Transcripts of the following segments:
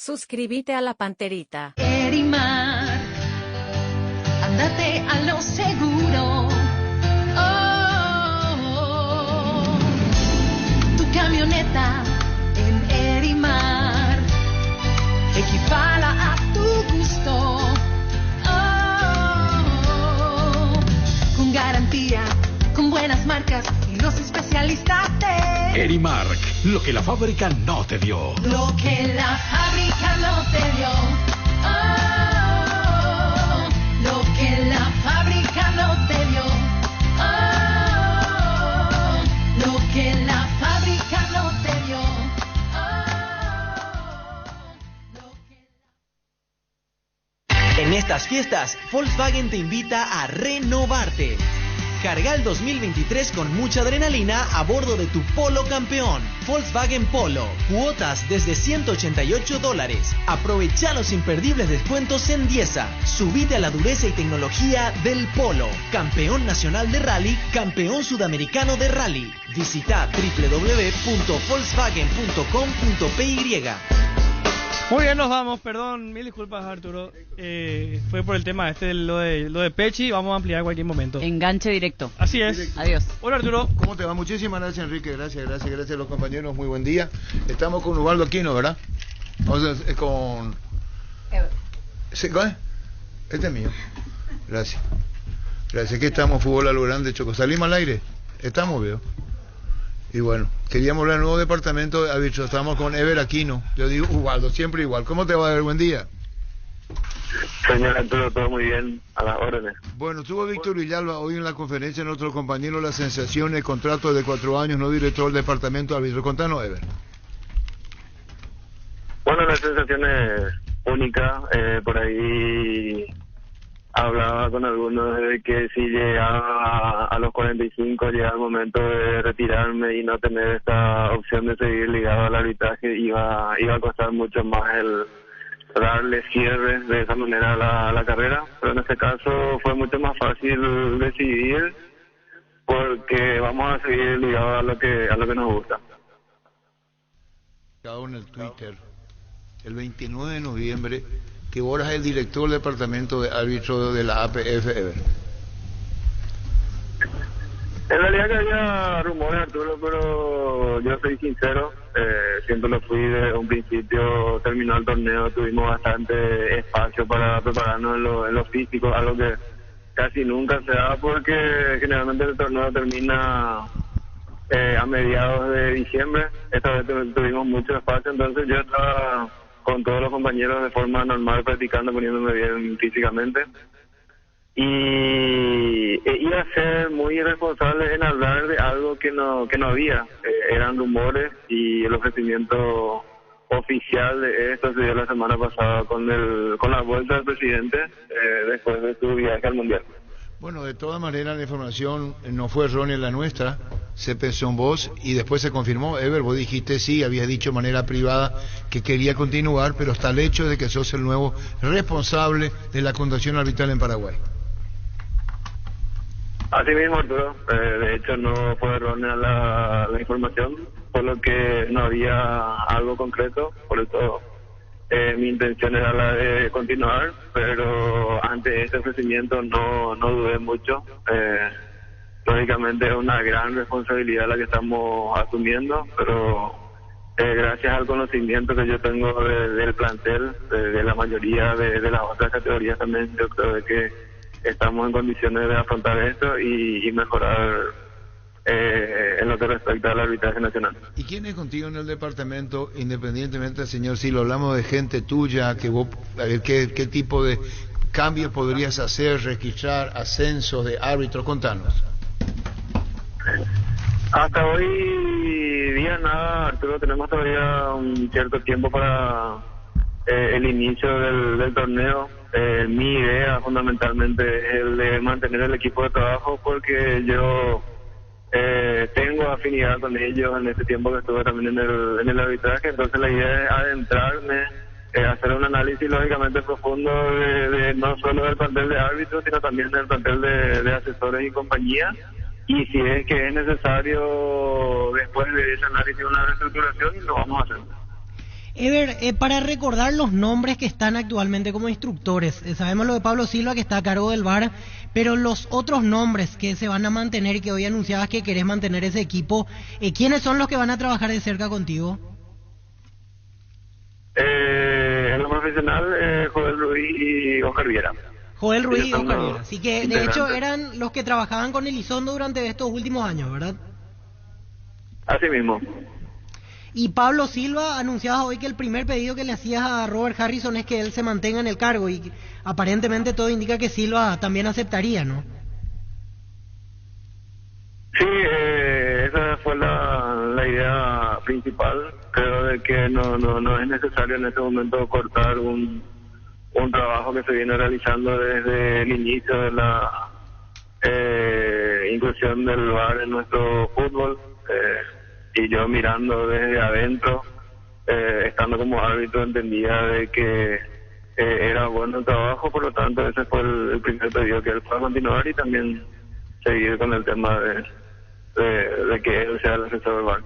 Suscríbete a la Panterita. Erimar, andate a lo seguro. Oh, tu camioneta en Erimar, equipala a tu gusto. Oh, con garantía, con buenas marcas y los especialistas de Erimark, lo que la fábrica no te dio. Lo que la fábrica no te dio. Oh, lo que la fábrica no te dio. Oh, lo que la fábrica no te dio. En estas fiestas, Volkswagen te invita a renovarte. Carga el 2023 con mucha adrenalina a bordo de tu Polo campeón. Volkswagen Polo. Cuotas desde $188. Aprovecha los imperdibles descuentos en Diesa. Subite a la dureza y tecnología del Polo. Campeón nacional de rally, campeón sudamericano de rally. Visita www.volkswagen.com.py. Muy bien, nos vamos. Perdón, mil disculpas, Arturo. Fue por el tema lo de Pechi. Vamos a ampliar en cualquier momento. Enganche directo. Así es. Adiós. Hola, Arturo. ¿Cómo te va? Muchísimas gracias, Enrique. Gracias a los compañeros. Muy buen día. Estamos con Ubaldo Aquino, ¿verdad? Vamos a, con... ¿Sí, cuál? Este es mío. Gracias. Aquí estamos, Fútbol a lo Grande, Choco. ¿Salimos al aire? Estamos, veo. Y bueno, queríamos hablar del nuevo departamento de árbitros. Estamos con Ever Aquino. Yo digo, Ubaldo, siempre igual. ¿Cómo te va, Ever? Buen día. Señor Arturo, todo muy bien, a las órdenes. Bueno, estuvo Víctor Villalba hoy en la conferencia, nuestro compañero, la sensación, el contrato de 4 años, no director del departamento de árbitros. Contanos, Ever. Bueno, la sensación es única. Por ahí hablaba con algunos de que si llegaba a los 45, llegaba el momento de retirarme y no tener esta opción de seguir ligado al arbitraje, iba a costar mucho más el darle cierre de esa manera a la carrera, pero en este caso fue mucho más fácil decidir porque vamos a seguir ligados a lo que nos gusta. En el Twitter, el 29 de noviembre, que Borja es el director del departamento de árbitro de la APF, Ever. En realidad que había rumores, Arturo, pero yo soy sincero, siempre lo fui desde un principio. Terminó el torneo, tuvimos bastante espacio para prepararnos en lo físico, algo que casi nunca se da porque generalmente el torneo termina a mediados de diciembre. Esta vez tuvimos mucho espacio, entonces yo estaba con todos los compañeros de forma normal practicando, poniéndome bien físicamente. Y iba a ser muy irresponsable en hablar de algo que no había. Eran rumores y el ofrecimiento oficial de esto se dio la semana pasada con la vuelta del presidente después de su viaje al Mundial. Bueno, de todas maneras la información no fue errónea la nuestra, se pensó en vos y después se confirmó. Ever, vos dijiste sí, habías dicho de manera privada que quería continuar, pero está el hecho de que sos el nuevo responsable de la conducción arbitral en Paraguay. Así mismo, Arturo. De hecho no fue errónea la información, solo que no había algo concreto, por eso mi intención era la de continuar, pero ante este ofrecimiento no dudé mucho. Lógicamente es una gran responsabilidad la que estamos asumiendo, pero gracias al conocimiento que yo tengo del plantel, de la mayoría de las otras categorías también, yo creo de que estamos en condiciones de afrontar esto y mejorar en lo que respecta al arbitraje nacional. ¿Y quién es contigo en el departamento, independientemente, señor, si lo hablamos de gente tuya, que vos, a ver, qué tipo de cambios podrías hacer, registrar, ascensos de árbitros? Contanos. Hasta hoy día nada, Arturo, tenemos todavía un cierto tiempo para el inicio del torneo. Mi idea fundamentalmente es el de mantener el equipo de trabajo porque yo tengo afinidad con ellos en este tiempo que estuve también en el arbitraje, entonces la idea es adentrarme, hacer un análisis lógicamente profundo de no solo del plantel de árbitros, sino también del plantel de asesores y compañía, y si es que es necesario después de ese análisis una reestructuración, lo vamos a hacer. Ever, para recordar los nombres que están actualmente como instructores, sabemos lo de Pablo Silva que está a cargo del VAR, pero los otros nombres que se van a mantener y que hoy anunciabas que querés mantener ese equipo, ¿quiénes son los que van a trabajar de cerca contigo? En lo profesional, Joel Ruiz y Oscar Viera. Joel Ruiz y Oscar Viera. Así que de hecho eran los que trabajaban con Elizondo durante estos últimos años, ¿verdad? Así mismo. Y Pablo Silva, anunciaba hoy que el primer pedido que le hacías a Robert Harrison es que él se mantenga en el cargo y aparentemente todo indica que Silva también aceptaría, ¿no? Sí, esa fue la idea principal. Creo de que no es necesario en este momento cortar un trabajo que se viene realizando desde el inicio de la inclusión del VAR en nuestro fútbol. Y yo mirando desde adentro, estando como árbitro, entendía de que era bueno el trabajo, por lo tanto ese fue el primer pedido, que él pueda continuar y también seguir con el tema de que él sea el asesor del VAR.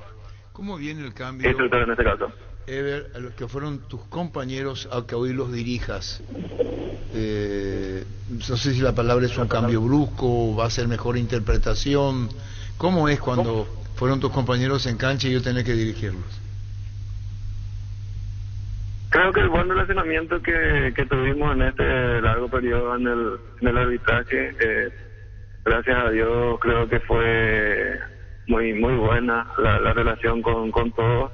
¿Cómo viene el cambio, Instructor en este caso? Ever, a los que fueron tus compañeros a que hoy los dirijas? No sé si la palabra es un cambio brusco, va a ser mejor interpretación. ¿Cómo es cuando fueron tus compañeros en cancha y yo tenía que dirigirlos? Creo que el buen relacionamiento que tuvimos en este largo periodo en el arbitraje, gracias a Dios, creo que fue muy buena la relación con todos.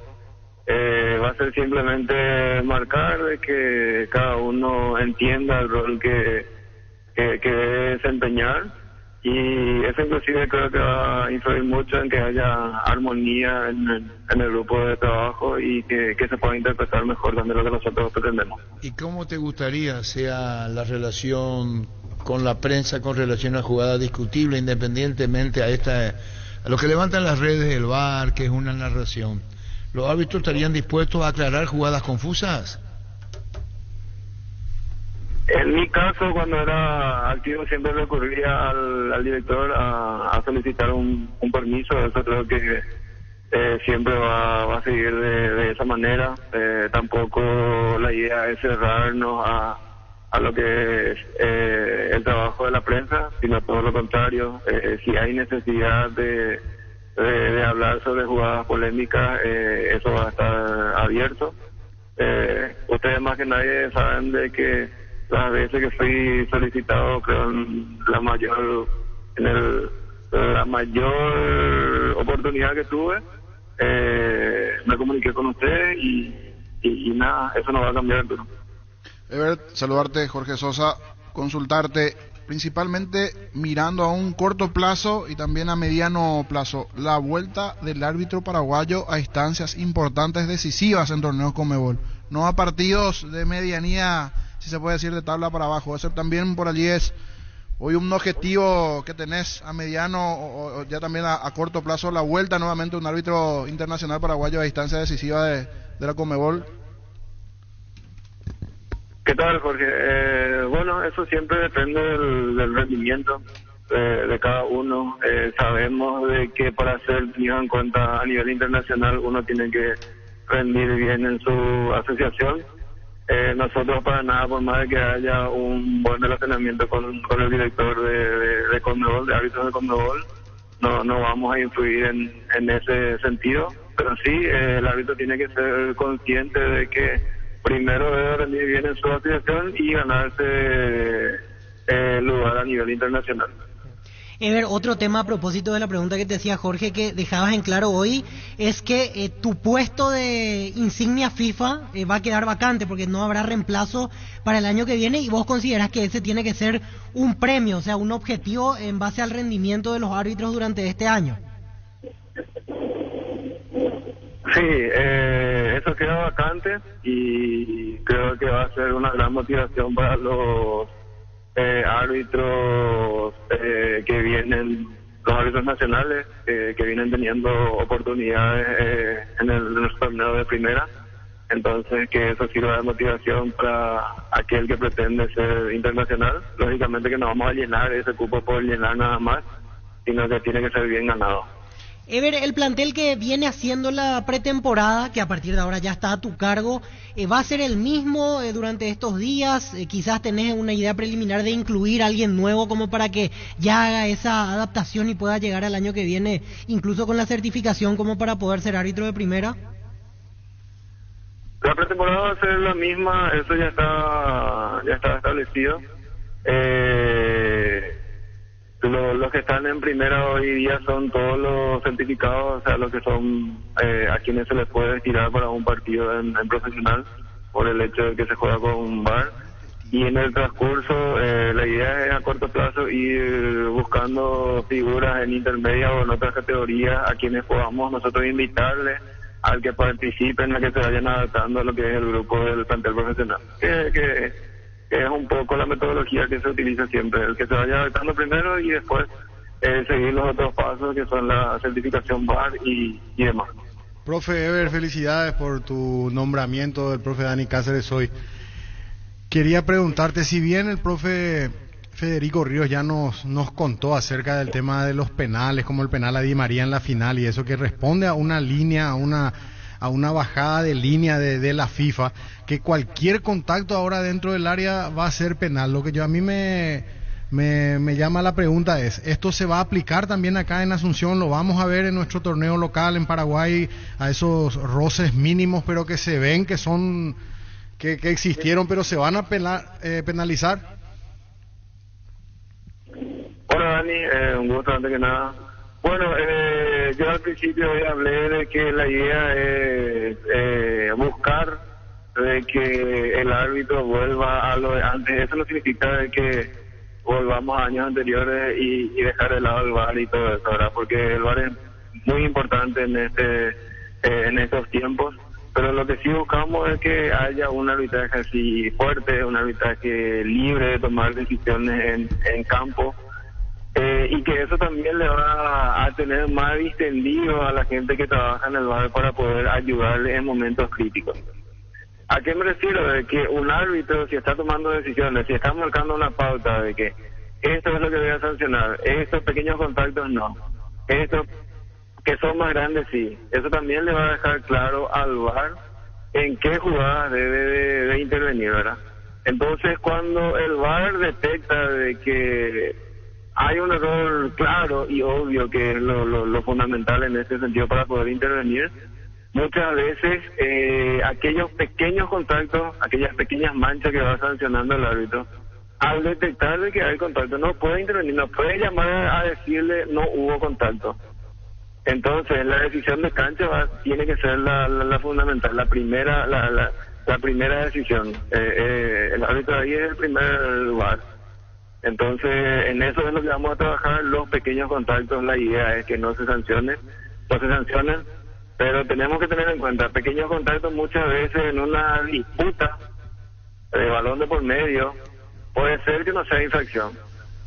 Va a ser simplemente marcar de que cada uno entienda el rol que debe desempeñar. Y eso inclusive creo que va a influir mucho en que haya armonía en el grupo de trabajo y que se pueda interpretar mejor también lo que nosotros pretendemos. ¿Y cómo te gustaría sea la relación con la prensa con relación a jugada discutible, independientemente a lo que levantan las redes del VAR, que es una narración? ¿Los árbitros estarían dispuestos a aclarar jugadas confusas? En mi caso, cuando era activo, siempre recurría al director a solicitar un permiso. Eso creo que siempre va a seguir de esa manera. Tampoco la idea es cerrarnos a lo que es el trabajo de la prensa, sino todo lo contrario. Si hay necesidad de hablar sobre jugadas polémicas, eso va a estar abierto. Ustedes más que nadie saben de que las veces que fui solicitado, creo la mayor oportunidad que tuve, me comuniqué con ustedes y nada, eso no va a cambiar. Ever, saludarte, Jorge Sosa, consultarte principalmente mirando a un corto plazo y también a mediano plazo, la vuelta del árbitro paraguayo a instancias importantes, decisivas en torneos Conmebol, no a partidos de medianía, si se puede decir, de tabla para abajo. Eso también por allí es hoy un objetivo que tenés a mediano o ya también a corto plazo, la vuelta nuevamente a un árbitro internacional paraguayo a instancia decisiva de la Conmebol. ¿Qué tal, Jorge? Bueno, eso siempre depende del rendimiento de cada uno. Sabemos de que para ser tenido en cuenta a nivel internacional uno tiene que rendir bien en su asociación. Nosotros para nada, por más de que haya un buen relacionamiento con el director de Conmebol, de árbitros de Conmebol, no vamos a influir en ese sentido, pero sí el árbitro tiene que ser consciente de que primero debe rendir bien en su asociación y ganarse lugar a nivel internacional. Ever, otro tema a propósito de la pregunta que te decía Jorge, que dejabas en claro hoy, es que tu puesto de insignia FIFA va a quedar vacante porque no habrá reemplazo para el año que viene, y vos considerás que ese tiene que ser un premio, o sea, un objetivo en base al rendimiento de los árbitros durante este año. Sí, eso queda vacante y creo que va a ser una gran motivación para los árbitros que vienen, los árbitros nacionales que vienen teniendo oportunidades en el torneo de primera. Entonces, que eso sirva de motivación para aquel que pretende ser internacional. Lógicamente que no vamos a llenar ese cupo por llenar nada más, sino que tiene que ser bien ganado. Ever, el plantel que viene haciendo la pretemporada, que a partir de ahora ya está a tu cargo, ¿va a ser el mismo durante estos días? Quizás tenés una idea preliminar de incluir a alguien nuevo como para que ya haga esa adaptación y pueda llegar al año que viene, incluso con la certificación como para poder ser árbitro de primera. La pretemporada va a ser la misma, eso ya está establecido. Los que están en primera hoy día son todos los certificados, o sea, los que son a quienes se les puede tirar para un partido en profesional por el hecho de que se juega con un VAR. Y en el transcurso, la idea es a corto plazo ir buscando figuras en intermedia o en otras categorías a quienes podamos nosotros invitarles al que participen, a que se vayan adaptando a lo que es el grupo del plantel profesional. Que es un poco la metodología que se utiliza siempre, el que se vaya adaptando primero y después seguir los otros pasos que son la certificación VAR y demás. Profe Ever, felicidades por tu nombramiento del profe Dani Cáceres hoy. Quería preguntarte, si bien el profe Federico Ríos ya nos contó acerca del tema de los penales, como el penal a Di María en la final y eso, que responde a una línea, a una bajada de línea de la FIFA, que cualquier contacto ahora dentro del área va a ser penal. Lo que a mí me llama la pregunta es, ¿esto se va a aplicar también acá en Asunción? ¿Lo vamos a ver en nuestro torneo local en Paraguay, a esos roces mínimos pero que se ven, que son que existieron, pero se van a penalizar? Hola Dani, un gusto antes que nada. Bueno, yo al principio hablé de que la idea es buscar de que el árbitro vuelva a lo de antes. Eso no significa de que volvamos a años anteriores y dejar de lado el VAR y todo eso, ¿verdad? Porque el VAR es muy importante en estos tiempos, pero lo que sí buscamos es que haya un arbitraje así fuerte, un arbitraje libre de tomar decisiones en campo. Y que eso también le va a tener más distendido a la gente que trabaja en el VAR para poder ayudarle en momentos críticos. ¿A qué me refiero? De que un árbitro, si está tomando decisiones, si está marcando una pauta de que esto es lo que voy a sancionar, estos pequeños contactos no, estos que son más grandes sí, eso también le va a dejar claro al VAR en qué jugadas debe de intervenir, ¿verdad? Entonces, cuando el VAR detecta de que hay un error claro y obvio, que es lo fundamental en este sentido para poder intervenir, muchas veces aquellos pequeños contactos, aquellas pequeñas manchas que va sancionando el árbitro, al detectar de que hay contacto, no puede intervenir, no puede llamar a decirle no hubo contacto. Entonces, la decisión de cancha tiene que ser la fundamental, la primera decisión. El árbitro ahí es el primer lugar. Entonces, en eso es lo que vamos a trabajar, los pequeños contactos. La idea es que no se sancionen, pero tenemos que tener en cuenta, pequeños contactos muchas veces en una disputa de balón de por medio, puede ser que no sea infracción,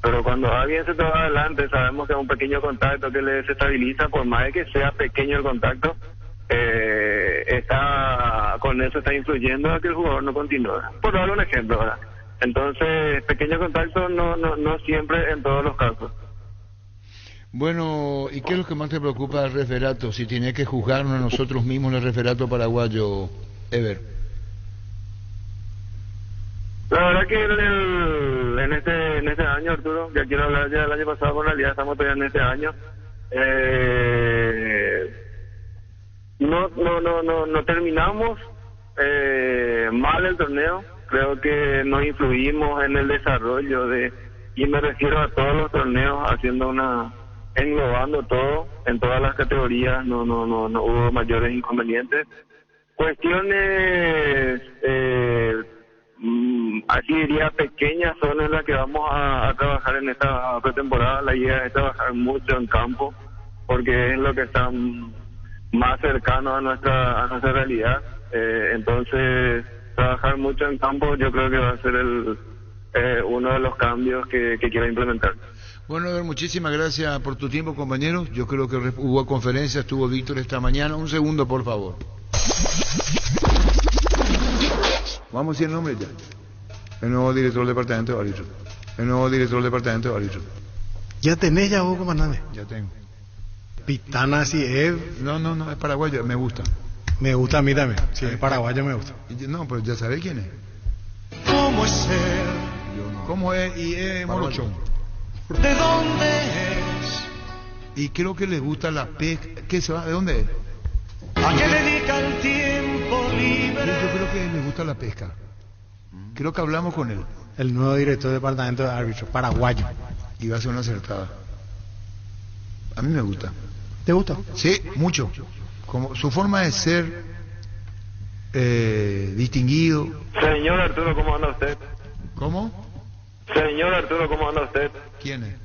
pero cuando alguien se te va adelante, sabemos que es un pequeño contacto que le desestabiliza, por más de que sea pequeño el contacto, con eso está influyendo a que el jugador no continúe. Por darle un ejemplo, ¿verdad? Entonces, pequeño contacto no siempre en todos los casos. Bueno, ¿y qué es lo que más te preocupa del referato? Si tiene que juzgarnos a nosotros mismos el referato paraguayo, Ever. La verdad que en este año, Arturo, ya quiero hablar ya del año pasado, con realidad estamos todavía en este año. No terminamos mal el torneo. Creo que no influimos en el desarrollo y me refiero a todos los torneos, englobando todo, en todas las categorías, no hubo mayores inconvenientes. Cuestiones, así diría, pequeñas son en las que vamos a trabajar en esta pretemporada. La idea es trabajar mucho en campo, porque es lo que está más cercano a nuestra realidad. Entonces, trabajar mucho en campo yo creo que va a ser uno de los cambios que quiero implementar. Bueno, Ever, muchísimas gracias por tu tiempo, compañeros. Yo creo que hubo conferencia, estuvo Víctor esta mañana. Un segundo, por favor. Vamos a decir el nombre ya. El nuevo director del departamento de árbitros. ¿Ya tenés ya vos, comandante? Ya tengo. Pitana sí es... No, es paraguayo, me gusta. Me gusta a mí también. Sí, es paraguayo, me gusta. No, pero ya sabés quién es. ¿Cómo es él? ¿Cómo es? Y es morochón. ¿De dónde es? Y creo que le gusta la pesca. ¿Qué se va? ¿De dónde es? ¿A qué dedica el tiempo libre? Yo creo que le gusta la pesca. Creo que hablamos con él. El nuevo director del departamento de árbitros, paraguayo. Y va a ser una acertada. A mí me gusta. ¿Te gusta? Sí, mucho. Como su forma de ser distinguido. Señor Arturo, ¿cómo anda usted? ¿Cómo? Señor Arturo, ¿cómo anda usted? ¿Quién es?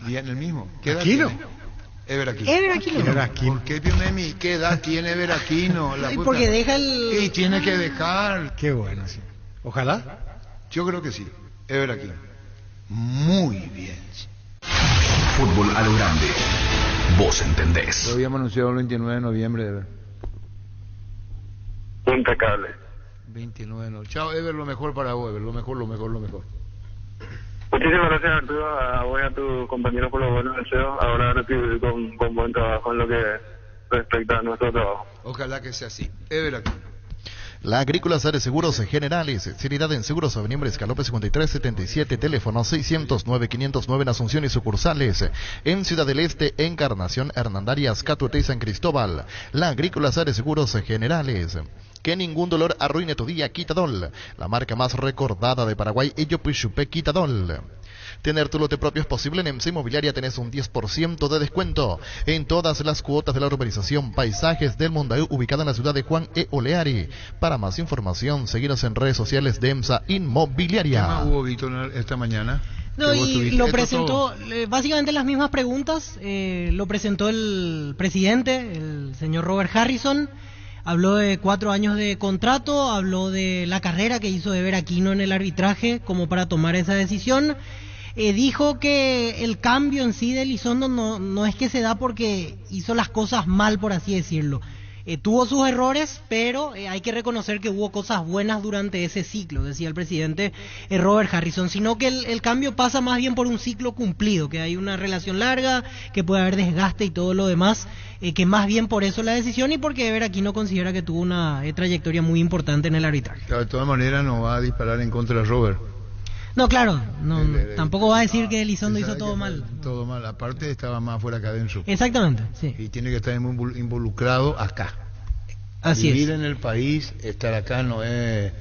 Bien, el mismo. ¿Qué edad Aquino. tiene? Ever Aquino. Ever Aquino. ¿Por qué, Pionemi? ¿Qué edad tiene Ever Aquino? La puta. Porque deja el... Y tiene que dejar. Qué bueno, sí. Ojalá. Yo creo que sí. Ever Aquino. Muy bien. Fútbol a lo grande. Vos entendés. Lo habíamos anunciado el 29 de noviembre. Ever. Impecable. 29 de noviembre. Chao, Ever, lo mejor para vos, Ever. Lo mejor. Muchísimas gracias, Arturo, a vos y a tus compañeros por los buenos deseos. Ahora recibir con buen trabajo en lo que respecta a nuestro trabajo. Ojalá que sea así. Ever Aquino. La Agrícola Sare Seguros Generales, seriedad en seguros, Avenida Escalope 5377, teléfono 609-509 en Asunción y sucursales. En Ciudad del Este, Encarnación, Hernandarias, Catuete y San Cristóbal. La Agrícola Sare Seguros Generales. Que ningún dolor arruine tu día, Quitadol. La marca más recordada de Paraguay, Ellopuixupé Quitadol. Tener tu lote propio es posible. En EMSA Inmobiliaria tenés un 10% de descuento en todas las cuotas de la urbanización Paisajes del Mondaú, ubicada en la ciudad de Juan E. Oleari. Para más información, seguinos en redes sociales de EMSA Inmobiliaria. ¿Qué más hubo, Víctor, esta mañana? No, y lo presentó, básicamente las mismas preguntas, lo presentó el presidente, el señor Robert Harrison. Habló de 4 años de contrato, habló de la carrera que hizo Ever Aquino en el arbitraje como para tomar esa decisión. Dijo que el cambio en sí de Elizondo no es que se da porque hizo las cosas mal, por así decirlo. Tuvo sus errores, pero hay que reconocer que hubo cosas buenas durante ese ciclo, decía el presidente Robert Harrison, sino que el cambio pasa más bien por un ciclo cumplido, que hay una relación larga, que puede haber desgaste y todo lo demás, que más bien por eso la decisión y porque Ever Aquino considera que tuvo una trayectoria muy importante en el arbitraje. Claro, de todas maneras no va a disparar en contra de Robert. No, claro, tampoco va a decir que Elizondo hizo todo mal. Todo mal, aparte estaba más afuera que adentro. Exactamente, sí. Y tiene que estar involucrado acá. Así Vivir es. en el país, estar acá no es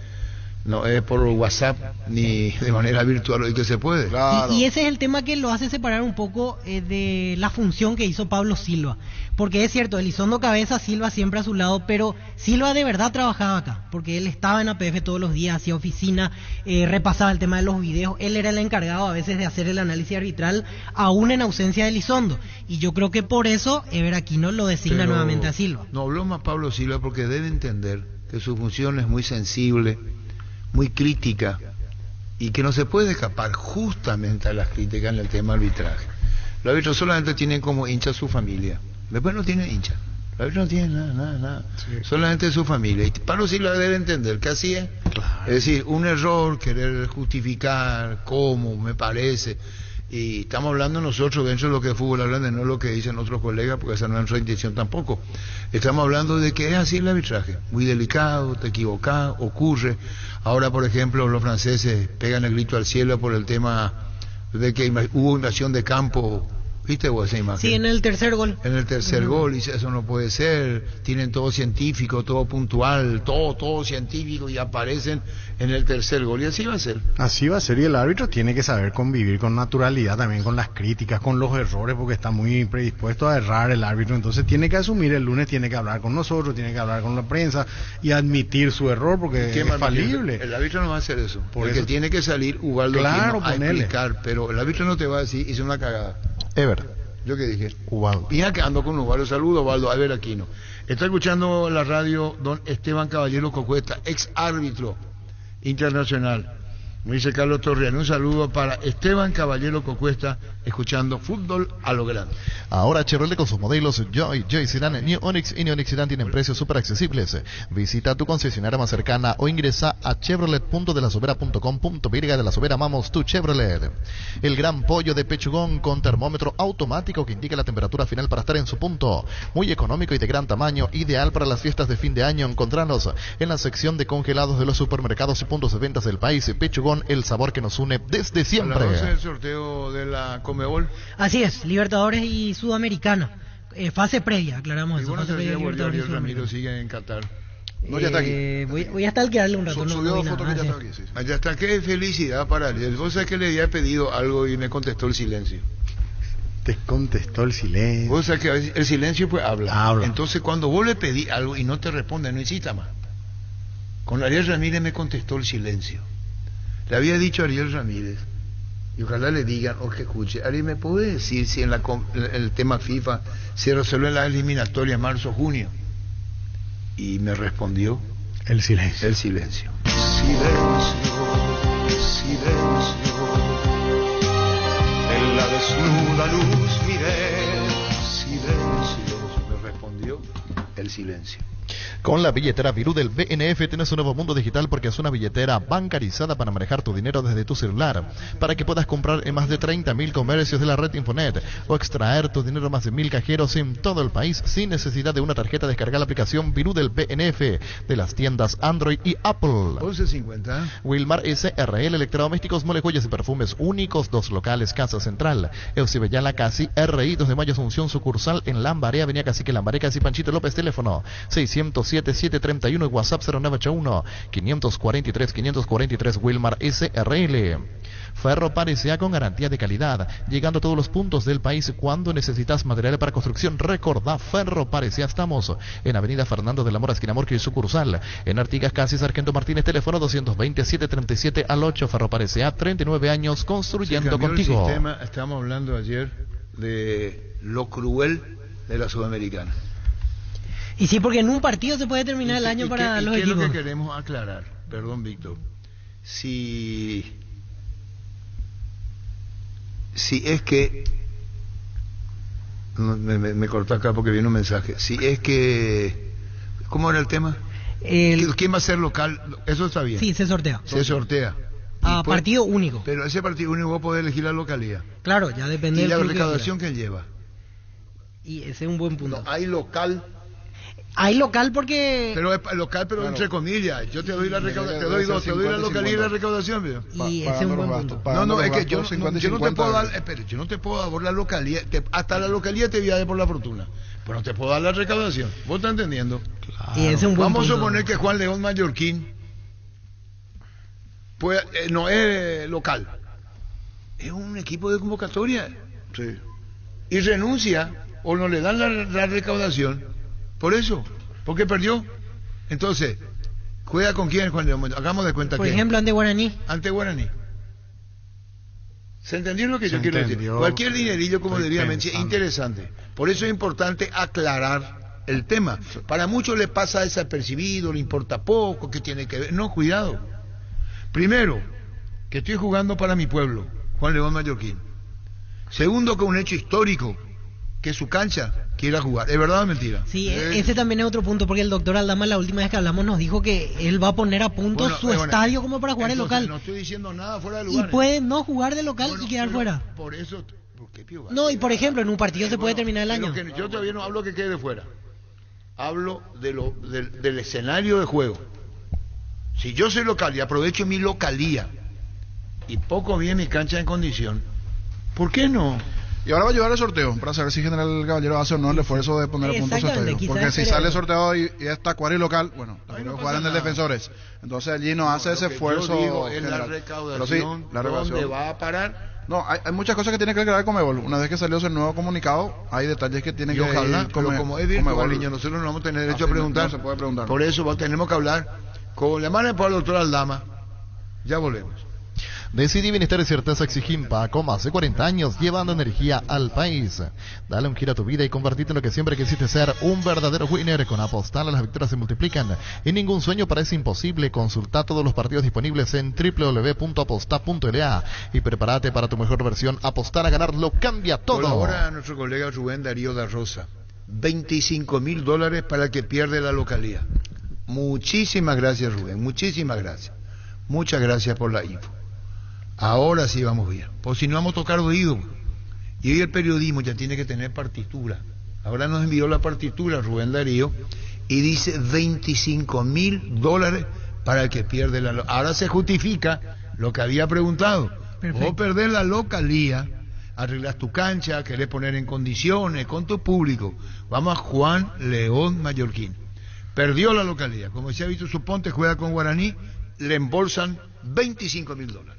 por WhatsApp ni de manera virtual hoy que se puede. Claro. Y ese es el tema que lo hace separar un poco de la función que hizo Pablo Silva. Porque es cierto, Elizondo cabeza, Silva siempre a su lado, pero Silva de verdad trabajaba acá, porque él estaba en APF todos los días, hacía oficina, repasaba el tema de los videos, él era el encargado a veces de hacer el análisis arbitral, aún en ausencia de Elizondo. Y yo creo que por eso Ever Aquino lo designa nuevamente a Silva. No habló más Pablo Silva porque debe entender que su función es muy sensible, muy crítica, y que no se puede escapar justamente a las críticas en el tema arbitraje. Los árbitros solamente tienen como hincha su familia, después no tienen hincha, los árbitros no tienen nada, sí. Solamente su familia. Y Pablo Silva debe entender que así es. Claro. Es decir, un error, querer justificar cómo me parece, y estamos hablando nosotros dentro de lo que es fútbol grande, no lo que dicen otros colegas, porque esa no es nuestra intención tampoco. Estamos hablando de que es así el arbitraje, muy delicado, te equivocas, ocurre. Ahora, por ejemplo, los franceses pegan el grito al cielo por el tema de que hubo invasión de campo. ¿Viste vos esa imagen? Sí, en el tercer gol. En el tercer gol, y eso no puede ser. Tienen todo científico, todo puntual, todo científico, y aparecen en el tercer gol, y así va a ser. Así va a ser, y el árbitro tiene que saber convivir con naturalidad también con las críticas, con los errores, porque está muy predispuesto a errar el árbitro. Entonces tiene que asumir, el lunes tiene que hablar con nosotros, tiene que hablar con la prensa y admitir su error, porque es falible. El árbitro no va a hacer eso. Por eso que tiene que salir Ubaldo claro, a explicar, pero el árbitro no te va a decir, hice una cagada. Ever. ¿Yo qué dije? Ubaldo. Mira que ando con Ubaldo. Saludo, Ubaldo. A ver, Aquino. Está escuchando la radio don Esteban Caballero Cocuesta, ex árbitro internacional. Me dice Carlos Torriano, un saludo para Esteban Caballero Cocuesta, escuchando Fútbol a lo Grande. Ahora Chevrolet con sus modelos Joy Sedan, New Onix y New Onix Sedan tienen precios súper accesibles. Visita tu concesionaria más cercana o ingresa a chevrolet.delasobera.com.py. De La Sobera amamos tu Chevrolet. El gran pollo de Pechugón con termómetro automático que indica la temperatura final para estar en su punto. Muy económico y de gran tamaño, ideal para las fiestas de fin de año. Encontranos en la sección de congelados de los supermercados y puntos de ventas del país. Pechugón, el sabor que nos une desde siempre. ¿Hablamos del sorteo de la Comebol? Así es, Libertadores y Sudamericana. Fase previa, aclaramos eso. Fase previa de Libertadores y Ariel Ramiro Sudamericana. sigue en Qatar. No, ya está aquí. Voy a stalkearle un rato. Subió no foto que ya está aquí, sí. Allá está, qué felicidad para Ariel. Vos sabés que le había pedido algo y me contestó el silencio. Te contestó el silencio. Vos sabés que a veces el silencio pues habla. Entonces cuando vos le pedís algo y no te responde, no insista más. Con Ariel Ramírez me contestó el silencio. Le había dicho a Ariel Ramírez, y ojalá le digan o que escuche, Ariel, ¿me puede decir si en el tema FIFA se resuelve en la eliminatoria marzo-junio? Y me respondió el silencio. El silencio. Silencio, en la desnuda luz miré. Silencio, me respondió el silencio. Con la billetera Virú del BNF tienes un nuevo mundo digital porque es una billetera bancarizada para manejar tu dinero desde tu celular, para que puedas comprar en más de 30.000 comercios de la red Infonet o extraer tu dinero a más de 1.000 cajeros en todo el país sin necesidad de una tarjeta. Descarga la aplicación Virú del BNF de las tiendas Android y Apple. 11.50. Wilmar SRL, electrodomésticos, mole, joyas y perfumes únicos, 2 locales, Casa Central, Eusibellala, Casi, RI, 2 de Mayo, Asunción, sucursal en Lambaré, Avenida Cacique Lambaré, Casi Panchito López, teléfono 607-731 y WhatsApp 0981-543-543, Wilmar SRL. Ferro Parecea con garantía de calidad, llegando a todos los puntos del país cuando necesitas material para construcción. Recordá, Ferro Parecea, estamos en Avenida Fernando de la Mora, esquina Morquio y sucursal, en Artigas, Casi Sargento Martínez, teléfono 220-737-8. Ferro Parecea, 39 años construyendo contigo. El sistema, estábamos hablando ayer de lo cruel de la Sudamericana. Y sí, porque en un partido se puede terminar el año para los equipos. ¿Qué es lo que queremos aclarar? Perdón, Víctor. Si es que... Me cortó acá porque viene un mensaje. Si es que... ¿Cómo era el tema? ¿Quién va a ser local? Eso está bien. Sí, se sortea. Se sortea. Partido único. Pero ese partido único va a poder elegir la localidad. Claro, ya depende ¿Y del la club recaudación que lleva? Y ese es un buen punto. No, hay local... Hay local porque... Pero es local, pero claro, entre comillas. Yo te doy la recaudación, te doy la localidad y la recaudación, ¿vio? Y ese es un buen punto. No, es que yo no te puedo dar... Espera, yo no te puedo dar por la localidad. Hasta la localidad te voy a dar por la fortuna. Pero no te puedo dar la recaudación. ¿Vos estás entendiendo? Claro. Y ese es un buen Vamos punto. a suponer que Juan León Mallorquín pues, no es local. Es un equipo de convocatoria. Sí. Y renuncia o no le dan la recaudación. Por eso, porque perdió. Entonces, ¿juega con quién, Juan León? Hagamos de cuenta que... Por ejemplo, ante Guaraní. Ante Guaraní. ¿Se entendió lo que yo quiero decir? Cualquier dinerillo, como diría Menchi, es interesante. Por eso es importante aclarar el tema. Para muchos le pasa desapercibido, le importa poco, que tiene que ver. No, cuidado. Primero, que estoy jugando para mi pueblo, Juan León Mallorquín. Segundo, que un hecho histórico, que su cancha quiera jugar. ¿Es verdad o mentira? Sí, ese también es otro punto, porque el doctor Aldama la última vez que hablamos nos dijo que él va a poner a punto su estadio como para jugar entonces, el local. No estoy diciendo nada fuera de lugar. Y puede no jugar de local y quedar fuera. Por eso... No, y por ejemplo, en un partido se puede terminar el año. Yo todavía no hablo que quede fuera. Hablo del escenario de juego. Si yo soy local y aprovecho mi localía y poco bien mi cancha en condición, ¿por qué no? Y ahora va a llevar el sorteo para saber si General Caballero hace o no el esfuerzo de poner a punto su estadio. Porque si sale sorteado y está Cuari local, bueno, también no jugar en el Defensores. Entonces allí no hace ese esfuerzo. Yo digo, es la recaudación, la recaudación. ¿Dónde va a parar? No, hay muchas cosas que tiene que aclarar Conmebol. Una vez que salió ese nuevo comunicado, hay detalles que tiene que ojalá, pero como es virtual, niño, nosotros no vamos a tener derecho a preguntar. No se puede preguntar. Por eso tenemos que hablar con la mano para el doctor Aldama. Ya volvemos. Decidí Bienestar y Certeza Exigimpa, con más de 40 años llevando energía al país. Dale un giro a tu vida y convertirte en lo que siempre quisiste ser, un verdadero winner. Con Apostal las victorias se multiplican y ningún sueño parece imposible. Consulta todos los partidos disponibles en www.apostar.la y prepárate para tu mejor versión. Apostar a ganar lo cambia todo. Colabora a nuestro colega Rubén Darío da Rosa. $25,000 para el que pierde la localidad. Muchísimas gracias, Rubén, muchísimas gracias. Muchas gracias por la info. Ahora sí vamos bien, pues si no vamos a tocar oído. Y hoy el periodismo ya tiene que tener partitura. Ahora nos envió la partitura Rubén Darío y dice $25,000 para el que pierde la localidad. Ahora se justifica lo que había preguntado. Perfecto. Vos perdés la localía, arreglas tu cancha, querés poner en condiciones con tu público. Vamos a Juan León Mallorquín. Perdió la localidad, como decía Víctor Suponte, juega con Guaraní, le embolsan $25,000.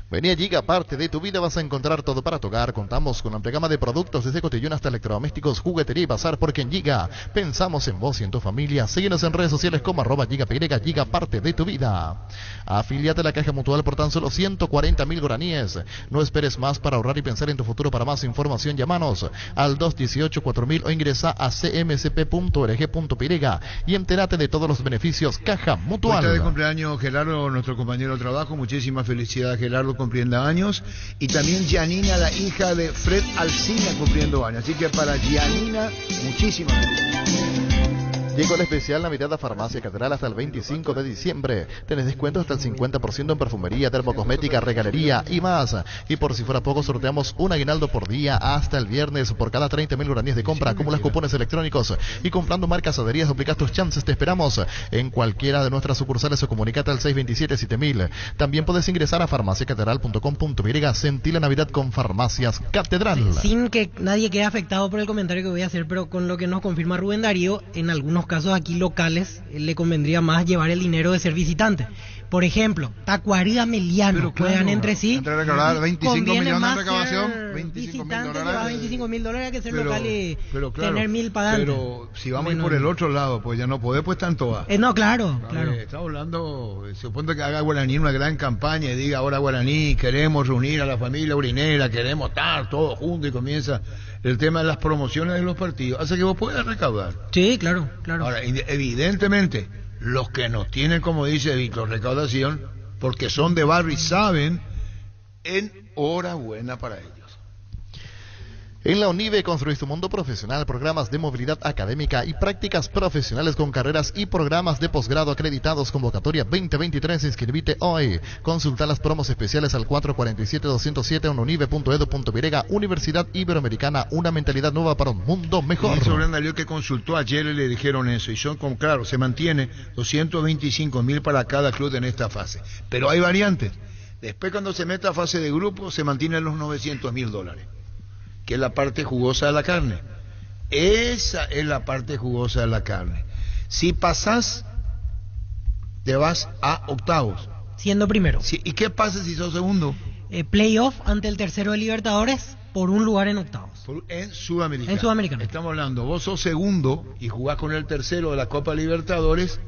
Vení a Giga, parte de tu vida, vas a encontrar todo para tu hogar. Contamos con una amplia gama de productos desde cotillón hasta electrodomésticos, juguetería y bazar, porque en Giga pensamos en vos y en tu familia. Síguenos en redes sociales como @GigaPY, Giga, parte de tu vida. Afíliate a la Caja Mutual por tan solo 140.000 guaraníes. No esperes más para ahorrar y pensar en tu futuro. Para más información, llámanos al 218-4000 o ingresa a cmcp.org.py y entérate de todos los beneficios. Caja Mutual. Hoy está de cumpleaños Gerardo, nuestro compañero de trabajo. Muchísimas felicidades, Gerardo, cumpliendo años, y también Gianina, la hija de Fred Alsina, cumpliendo años. Así que para Gianina, muchísimas gracias. Llegó el especial Navidad a Farmacia Catedral hasta el 25 de diciembre. Tenés descuento hasta el 50% en perfumería, termocosmética, regalería y más. Y por si fuera poco, sorteamos un aguinaldo por día hasta el viernes. Por cada 30.000 guaraníes de compra, acumulas cupones electrónicos. Y comprando marcas adheridas, duplicas tus chances. Te esperamos en cualquiera de nuestras sucursales o comunicate al 627-7000. También puedes ingresar a farmaciacatedral.com.py. Sentí la Navidad con Farmacias Catedral. Sin que nadie quede afectado por el comentario que voy a hacer, pero con lo que nos confirma Rubén Darío, en algunos casos aquí locales le convendría más llevar el dinero de ser visitante. Por ejemplo, Tacuarí y Meliano juegan entre sí. Entre recaudar 25 millones más de recaudación, $25,000 que ser local y claro, tener 1.000 pagantes. Pero si vamos a ir por el otro lado, pues ya no podés, pues tanto va. No, claro. Estamos hablando, supongo que haga Guaraní una gran campaña y diga, ahora Guaraní, queremos reunir a la familia urinera, queremos estar todos juntos, y comienza el tema de las promociones de los partidos, hace que vos puedas recaudar. Sí, claro. Ahora, evidentemente, los que nos tienen, como dice Víctor, recaudación, porque son de barrio y saben, enhorabuena para ellos. En la UNIVE construís tu mundo profesional, programas de movilidad académica y prácticas profesionales con carreras y programas de posgrado acreditados. Convocatoria 2023, inscribite hoy. Consulta las promos especiales al 447-207 en unive.edu.py. Universidad Iberoamericana, una mentalidad nueva para un mundo mejor. Y Rubén Darío, que consultó ayer, le dijeron eso, y son, claro, se mantiene 225.000 para cada club en esta fase, pero hay variantes. Después, cuando se meta a fase de grupo, se mantienen los $900,000, que es la parte jugosa de la carne. Esa es la parte jugosa de la carne. Si pasás, te vas a octavos. Siendo primero. Sí, ¿y qué pasa si sos segundo? Playoff ante el tercero de Libertadores por un lugar en octavos. En Sudamericana. Estamos hablando, vos sos segundo y jugás con el tercero de la Copa Libertadores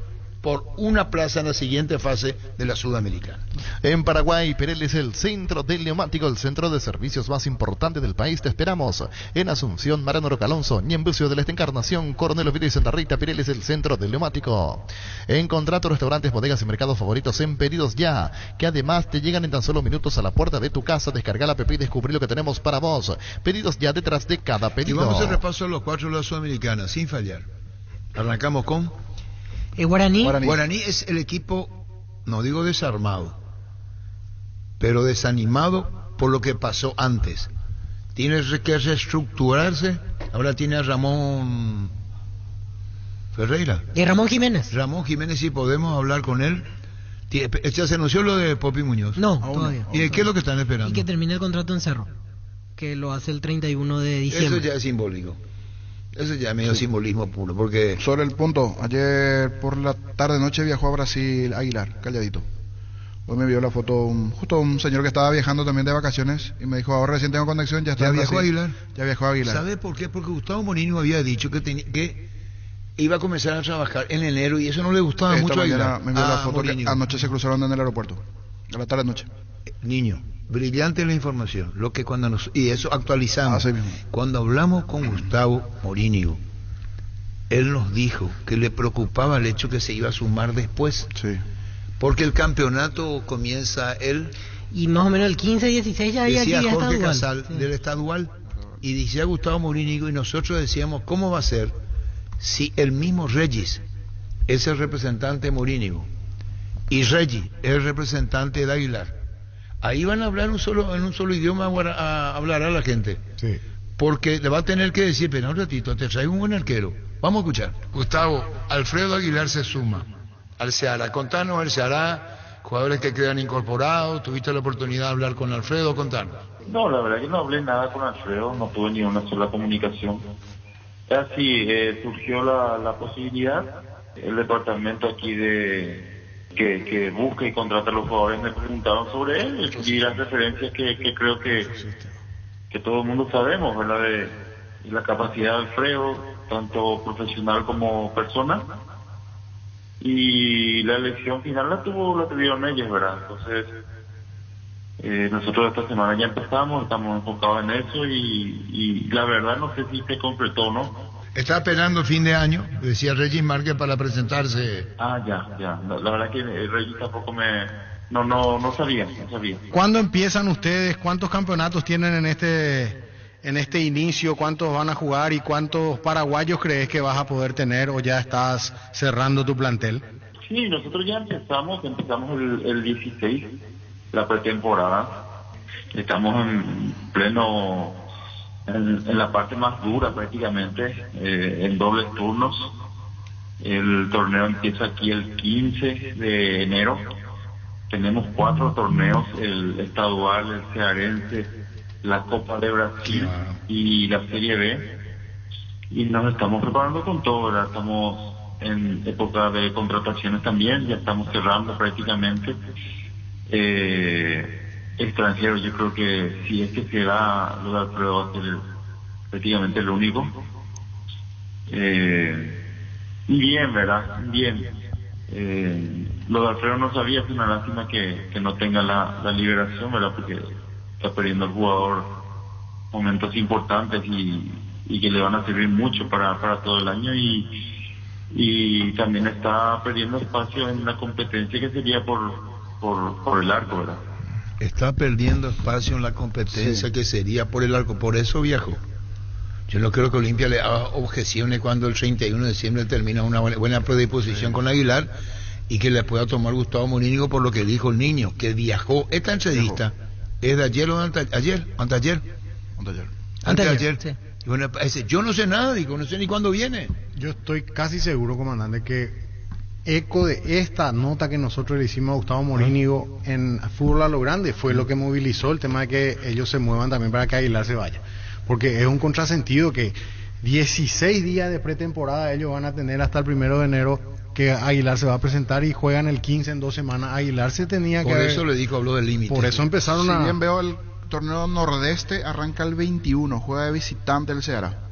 por una plaza en la siguiente fase de la Sudamericana. En Paraguay, Pirelli es el centro del neumático, el centro de servicios más importante del país. Te esperamos en Asunción, Mariano Roca Alonso, Ñembucio de la Encarnación, Coronel Oviedo y Santa Rita. Pirelli es el centro del neumático. Encontrá tus restaurantes, bodegas y mercados favoritos en Pedidos Ya, que además te llegan en tan solo minutos a la puerta de tu casa. Descarga la app y descubrí lo que tenemos para vos. Pedidos Ya, detrás de cada pedido. Y vamos a hacer repaso de los 4 de la Sudamericana, sin fallar. Arrancamos con Guaraní. Guaraní es el equipo, no digo desarmado, pero desanimado por lo que pasó antes. Tiene que reestructurarse. Ahora tiene a Ramón Ferreira. Y Ramón Jiménez. Ramón Jiménez, si podemos hablar con él. ¿Ya se anunció lo de Popi Muñoz? No, todavía. ¿Y qué es lo que están esperando? Y que termine el contrato en Cerro, que lo hace el 31 de diciembre. Eso ya es simbólico. Eso ya es medio simbolismo puro, porque... Sobre el punto, ayer por la tarde-noche viajó a Brasil Aguilar, calladito. Hoy me vio la foto, justo un señor que estaba viajando también de vacaciones, y me dijo, ahora recién tengo conexión, ya está. ¿Ya viajó Aguilar? Ya viajó Aguilar. ¿Sabe por qué? Porque Gustavo Monino había dicho que iba a comenzar a trabajar en enero, y eso no le gustaba mucho a Aguilar. Me vio la foto que anoche se cruzaron en el aeropuerto, a la tarde-noche. Niño, brillante la información. Lo que cuando y eso actualizamos. Cuando hablamos con Gustavo Morínigo, él nos dijo que le preocupaba el hecho que se iba a sumar después. Sí. Porque el campeonato comienza y más o menos el 15-16 ya había decía actividad Jorge estadual. Casal, Sí. del estadual, y decía Gustavo Morínigo, y nosotros decíamos, ¿cómo va a ser si el mismo Regis es el representante de Morínigo y Regis es el representante de Aguilar? Ahí van a hablar en un solo idioma, hablará la gente. Sí. Porque le va a tener que decir, pero un ratito, te traigo un buen arquero. Vamos a escuchar. Gustavo, Alfredo Aguilar se suma al Ceará. Contanos el Ceará, jugadores que quedan incorporados, tuviste la oportunidad de hablar con Alfredo, contanos. No, la verdad que no hablé nada con Alfredo, no tuve ni una sola comunicación. Así surgió la posibilidad, el departamento aquí que busca y contrata a los jugadores me preguntaron sobre él y las referencias que creo que todo el mundo sabemos, ¿verdad? De la capacidad de Alfredo, tanto profesional como persona. Y la elección final la tuvieron ellos, ¿verdad? Entonces, nosotros esta semana ya empezamos, estamos enfocados en eso y la verdad no sé si se concretó o no. Está esperando fin de año, decía Regis Márquez, para presentarse. Ya. La verdad que Regis tampoco no sabía. ¿Cuándo empiezan ustedes? ¿Cuántos campeonatos tienen en este inicio? ¿Cuántos van a jugar y cuántos paraguayos crees que vas a poder tener o ya estás cerrando tu plantel? Sí, nosotros ya empezamos el 16, la pretemporada. Estamos en pleno, en la parte más dura prácticamente, en dobles turnos. El torneo empieza aquí el 15 de enero. Tenemos 4 torneos, el estadual, el cearense, la Copa de Brasil y la Serie B, y nos estamos preparando con todo, ¿verdad? Estamos en época de contrataciones también, ya estamos cerrando prácticamente. Extranjeros, yo creo que si es que se da, lo de Alfredo va a ser prácticamente el único. Y bien, ¿verdad? Bien. Lo de Alfredo no sabía, es una lástima que no tenga la liberación, ¿verdad? Porque está perdiendo el jugador momentos importantes y que le van a servir mucho para todo el año y también está perdiendo espacio en la competencia que sería por el arco, ¿verdad? Está perdiendo espacio en la competencia que sería por el arco, por eso viajó. Yo no creo que Olimpia le haga objeciones cuando el 31 de diciembre termina una buena predisposición con Aguilar y que le pueda tomar Gustavo Morínigo por lo que dijo el niño, que viajó. Esta entrevista es de ayer o anteayer. Sí. Y bueno, yo no sé nada, digo, no sé ni cuándo viene. Yo estoy casi seguro, comandante, que eco de esta nota que nosotros le hicimos a Gustavo Morínigo en Fútbol a lo Grande fue lo que movilizó el tema de que ellos se muevan también para que Aguilar se vaya. Porque es un contrasentido que 16 días de pretemporada ellos van a tener hasta el 1 de enero que Aguilar se va a presentar y juegan el 15 en 2 semanas. Aguilar se tenía que... Por eso le dijo, habló del límite. Por eso empezaron Si bien veo el torneo nordeste, arranca el 21, juega de visitante el Ceará.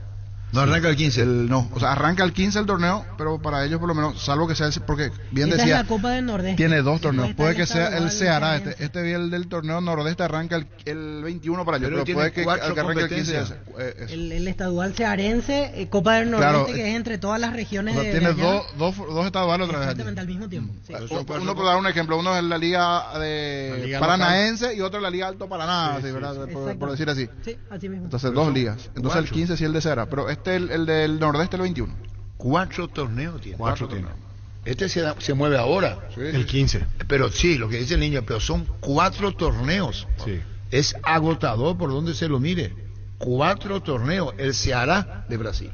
No arranca el 15. O sea, arranca el 15 el torneo, pero para ellos por lo menos, salvo que sea porque bien Esa decía, es la Copa del Nordeste. tiene 2 torneos, puede que sea el Ceará, Cearense. este bien del torneo nordeste arranca el 21 para ellos, Pero pero puede tiene que 4 arranque el 15 competencias. El estadual cearense, Copa del Nordeste, Claro, que es entre todas las regiones o sea, de tiene allá. dos estaduales otra vez allí. Exactamente, al mismo tiempo. Sí. Uno por dar un ejemplo, uno es la liga La liga paranaense y otro la liga Alto Paraná, así, ¿verdad? Por decir así. Sí, así mismo. Entonces 2 ligas. Entonces el 15 sí el de Ceará, pero el del nordeste el 21. 4 torneos tiene. 4 tiene. Este se mueve ahora. El 15. Pero sí, lo que dice el niño, pero son 4 torneos. Sí. Es agotador por donde se lo mire. 4 torneos. El Ceará de Brasil.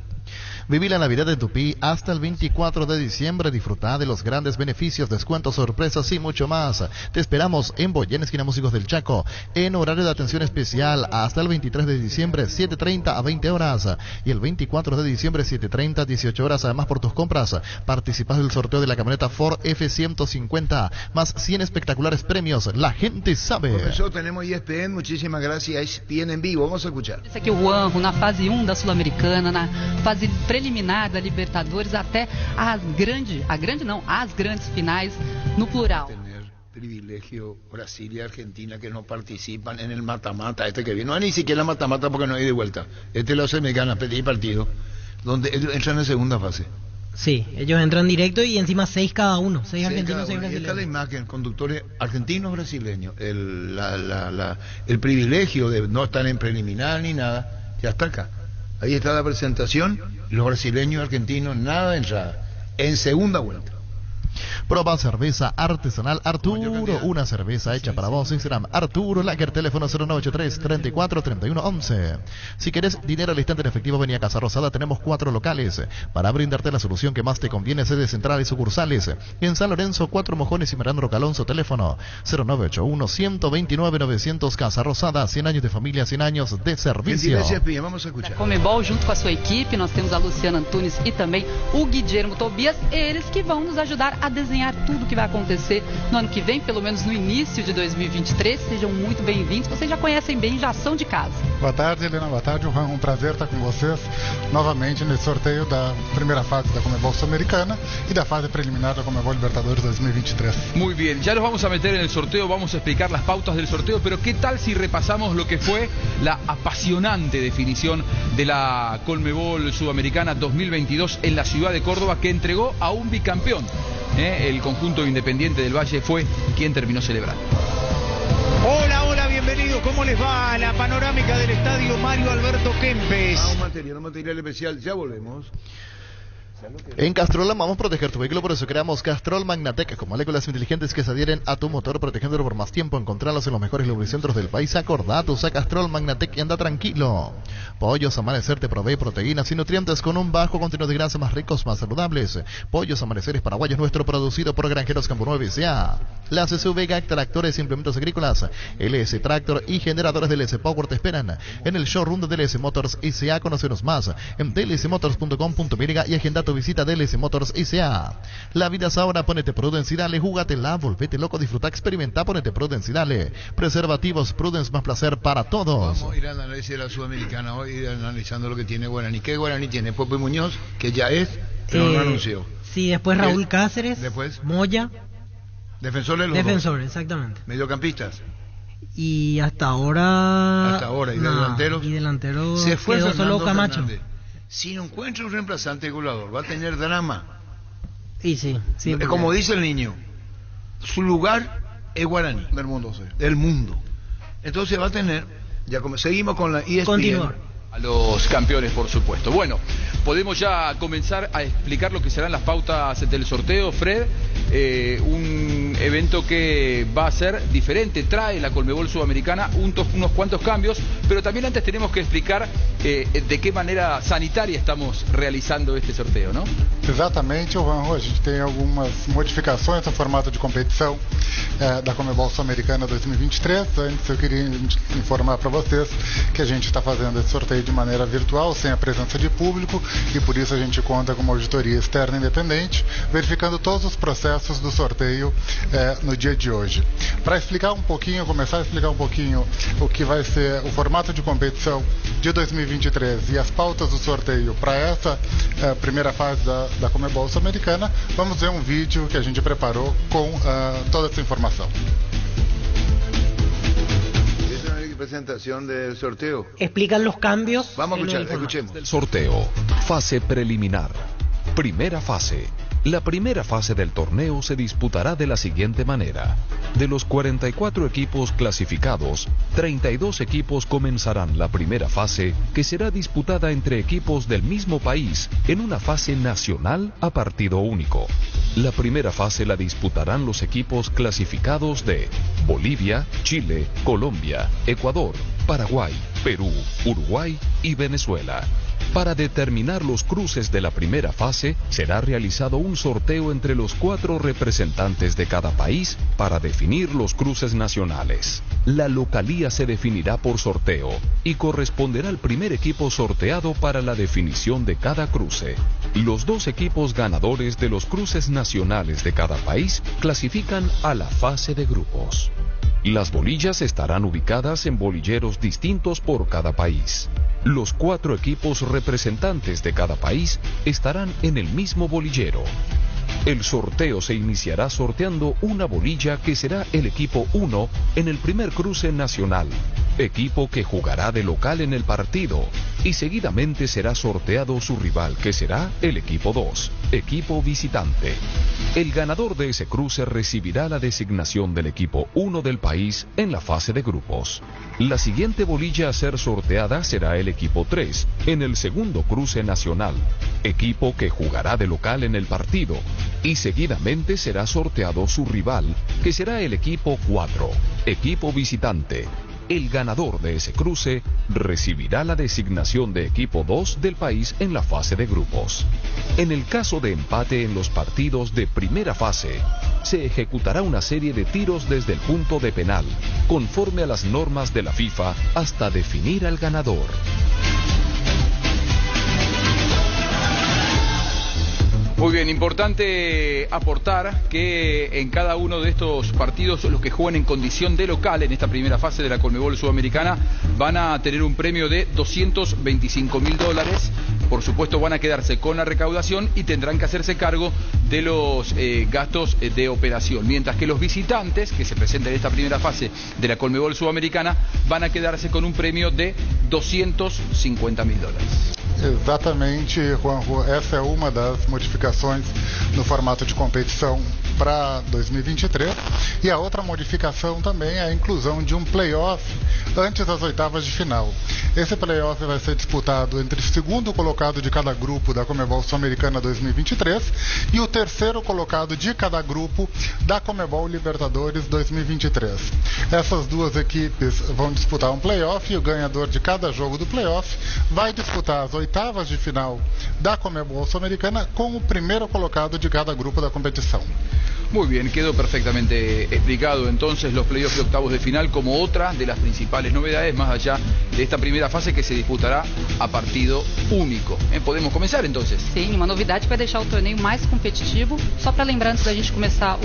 Viví la Navidad de Tupí hasta el 24 de diciembre. Disfruta de los grandes beneficios, descuentos, sorpresas y mucho más. Te esperamos en Boyén, esquina Músicos del Chaco, en horario de atención especial hasta el 23 de diciembre, 7:30 a 20 horas. Y el 24 de diciembre, 7:30 a 18 horas. Además, por tus compras, participas del sorteo de la camioneta Ford F-150, más 100 espectaculares premios. La gente sabe. Profesor, tenemos ESPN, muchísimas gracias. ESPN en vivo, vamos a escuchar. Esse aqui é o Anvo, na fase 1 da Sul-Americana, na fase preliminar da Libertadores, até as grandes finais no plural. privilegio Brasil y Argentina que no participan en el mata-mata este que viene. No hay ni siquiera mata-mata porque no hay de vuelta. Este lo hace Mexicana, pedí partido, donde ellos entran en segunda fase. Sí, ellos entran directo y encima 6 cada uno, 6 argentinos, 6 Y brasileños. esta es la imagen, conductores argentinos brasileños, el privilegio de no estar en preliminar ni nada, ya está acá. Ahí está la presentación, los brasileños y argentinos, nada de entrada, en segunda vuelta. Proba cerveza artesanal Arturo, una cerveza hecha para vos. Instagram Arturo Lager, teléfono 0983-343111. Si querés dinero al instante en efectivo, vení a Casa Rosada, tenemos 4 locales para brindarte la solución que más te conviene. Sedes centrales sucursales en San Lorenzo, 4 Mojones y Miranda Calonso, teléfono 0981-129-900. Casa Rosada, 100 años de familia, 100 años de servicio. Vamos a escuchar. Comebol, junto com a sua equipe, nós temos a Luciana Antunes e também o Guilherme Tobias, eles que vão nos ajudar a desenhar tudo que vai acontecer no ano que vem, pelo menos no início de 2023. Sejam muito bem-vindos, vocês já conhecem bem, já são de casa. Boa tarde, Helena, boa tarde, Juan, um prazer estar com vocês novamente nesse sorteio da primeira fase da Comebol Sul-Americana y da fase preliminar da Comebol Libertadores 2023. Muy bien, ya los vamos a meter en el sorteo, vamos a explicar las pautas del sorteo, pero ¿qué tal si repasamos lo que fue la apasionante definición de la Conmebol Sudamericana 2022 en la ciudad de Córdoba, que entregó a un bicampeón? El conjunto Independiente del Valle fue quien terminó celebrando. Hola, hola, bienvenidos. ¿Cómo les va? La panorámica del estadio Mario Alberto Kempes. Un material especial, ya volvemos. En Castrol amamos proteger tu vehículo, por eso creamos Castrol Magnatec, con moléculas inteligentes que se adhieren a tu motor, protegiéndolo por más tiempo. Encontrarlos en los mejores lubricentros del país. Acordate, usa Castrol Magnatec y anda tranquilo. Pollos Amanecer te provee proteínas y nutrientes con un bajo contenido de grasa, más ricos, más saludables. Pollos Amaneceres Paraguayos, nuestro, producido por Granjeros Campo 9 S.A. Las SUV GAC, tractores, implementos agrícolas, LS Tractor y generadores de LS Power te esperan en el showroom de DLS Motors S.A. Conoceros más en dlsmotors.com.mx y agenda tu visita de DLS Motors S.A. La vida es ahora, ponete Prudence y dale, júgatela, volvete loco, disfruta, experimenta, ponete Prudence y dale. Preservativos Prudence, más placer para todos. Vamos a ir a análisis de la Sudamericana hoy, ir analizando lo que tiene Guaraní. ¿Qué Guaraní tiene? Pope Muñoz, que ya es, pero no anunció. Sí, después Raúl Cáceres, después Moya. Defensores los Defensores, exactamente. Mediocampistas. Y hasta ahora... ¿y de delanteros? Y delanteros se fue quedó Fernando solo Camacho. Fernández. Si no encuentra un reemplazante goleador, va a tener drama. Y sí. Como dice el niño, su lugar es Guaraní. Del mundo, sí. Del mundo. Entonces va a tener, ya como seguimos con la ESPN. Continuar. A los campeones, por supuesto. Bueno, podemos ya comenzar a explicar lo que serán las pautas del sorteo, Fred. Un evento que va a ser diferente, trae la Conmebol Sudamericana unos cuantos cambios, pero también antes tenemos que explicar de qué manera sanitaria estamos realizando este sorteo, ¿no? Exatamente, Juanjo, a gente tem algumas modificações no formato de competição da Comebol Sul-Americana 2023. Antes eu queria informar para vocês que a gente está fazendo esse sorteio de maneira virtual, sem a presença de público, e por isso a gente conta com uma auditoria externa independente, verificando todos os processos do sorteio no dia de hoje. Para explicar um pouquinho, começar a explicar um pouquinho o que vai ser o formato de competição de 2023 e as pautas do sorteio para essa primeira fase da Conmebol Sul-Americana, vamos ver um vídeo que a gente preparou com toda essa informação. Presentación del sorteo. Explican los cambios. Vamos a escuchar, escuchemos. Del sorteo, fase preliminar, primera fase. La primera fase del torneo se disputará de la siguiente manera. De los 44 equipos clasificados, 32 equipos comenzarán la primera fase, que será disputada entre equipos del mismo país en una fase nacional a partido único. La primera fase la disputarán los equipos clasificados de Bolivia, Chile, Colombia, Ecuador, Paraguay, Perú, Uruguay y Venezuela. Para determinar los cruces de la primera fase, será realizado un sorteo entre los 4 representantes de cada país para definir los cruces nacionales. La localía se definirá por sorteo y corresponderá al primer equipo sorteado para la definición de cada cruce. Los 2 equipos ganadores de los cruces nacionales de cada país clasifican a la fase de grupos. Las bolillas estarán ubicadas en bolilleros distintos por cada país. Los 4 equipos representantes de cada país estarán en el mismo bolillero. El sorteo se iniciará sorteando una bolilla que será el equipo 1 en el primer cruce nacional, equipo que jugará de local en el partido, y seguidamente será sorteado su rival, que será el equipo 2, equipo visitante. El ganador de ese cruce recibirá la designación del equipo 1 del país en la fase de grupos. La siguiente bolilla a ser sorteada será el equipo 3 en el segundo cruce nacional, equipo que jugará de local en el partido, y seguidamente será sorteado su rival, que será el equipo 4, equipo visitante. El ganador de ese cruce recibirá la designación de equipo 2 del país en la fase de grupos. En el caso de empate en los partidos de primera fase, se ejecutará una serie de tiros desde el punto de penal, conforme a las normas de la FIFA, hasta definir al ganador. Muy bien, importante aportar que en cada uno de estos partidos los que jueguen en condición de local en esta primera fase de la Conmebol Sudamericana van a tener un premio de $225.000. Por supuesto van a quedarse con la recaudación y tendrán que hacerse cargo de los gastos de operación. Mientras que los visitantes que se presenten en esta primera fase de la Conmebol Sudamericana van a quedarse con un premio de $250.000. Exatamente, Juanjo. Essa é uma das modificações no formato de competição para 2023. E a outra modificação também é a inclusão de um play-off antes das oitavas de final. Esse play-off vai ser disputado entre o segundo colocado de cada grupo da Conmebol Sul-Americana 2023 e o terceiro colocado de cada grupo da Conmebol Libertadores 2023. Essas duas equipes vão disputar um play-off e o ganhador de cada jogo do play-off vai disputar as oitavas de final da Conmebol Sul-Americana com o primeiro colocado de cada grupo da competição. Muy bien, quedó perfectamente explicado entonces los playoffs de octavos de final como otra de las principales novedades más allá de esta primera fase que se disputará a partido único. Podemos começar entonces? Sim, uma novidade que vai deixar o torneio mais competitivo. Só para lembrar antes da gente começar o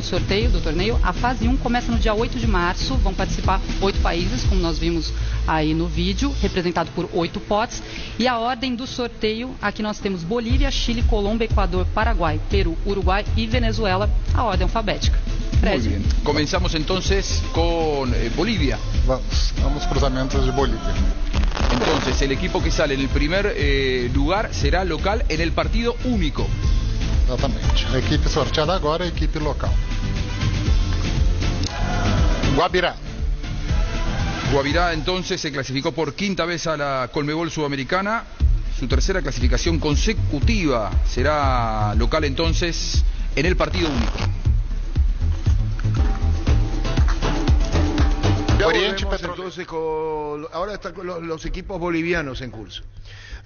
sorteio do torneio, a fase 1 começa no dia 8 de março, vão participar 8 países, como nós vimos aí no vídeo, representado por 8 potes. E a ordem do sorteio, aqui nós temos Bolívia, Chile, Colômbia, Equador, Paraguai, Peru, Uruguai e Venezuela, a ordem alfabética. Muy bien. Comenzamos entonces con Bolivia. Vamos cruzamentos de Bolivia. Entonces, el equipo que sale en el primer lugar será local en el partido único. Exatamente. A equipe sorteada agora é a equipe local. Guabirá. Guabirá entonces se clasificó por quinta vez a la Conmebol Sudamericana. Su tercera clasificación consecutiva. Será local entonces en el partido único. Oriente entonces ahora están los equipos bolivianos en curso.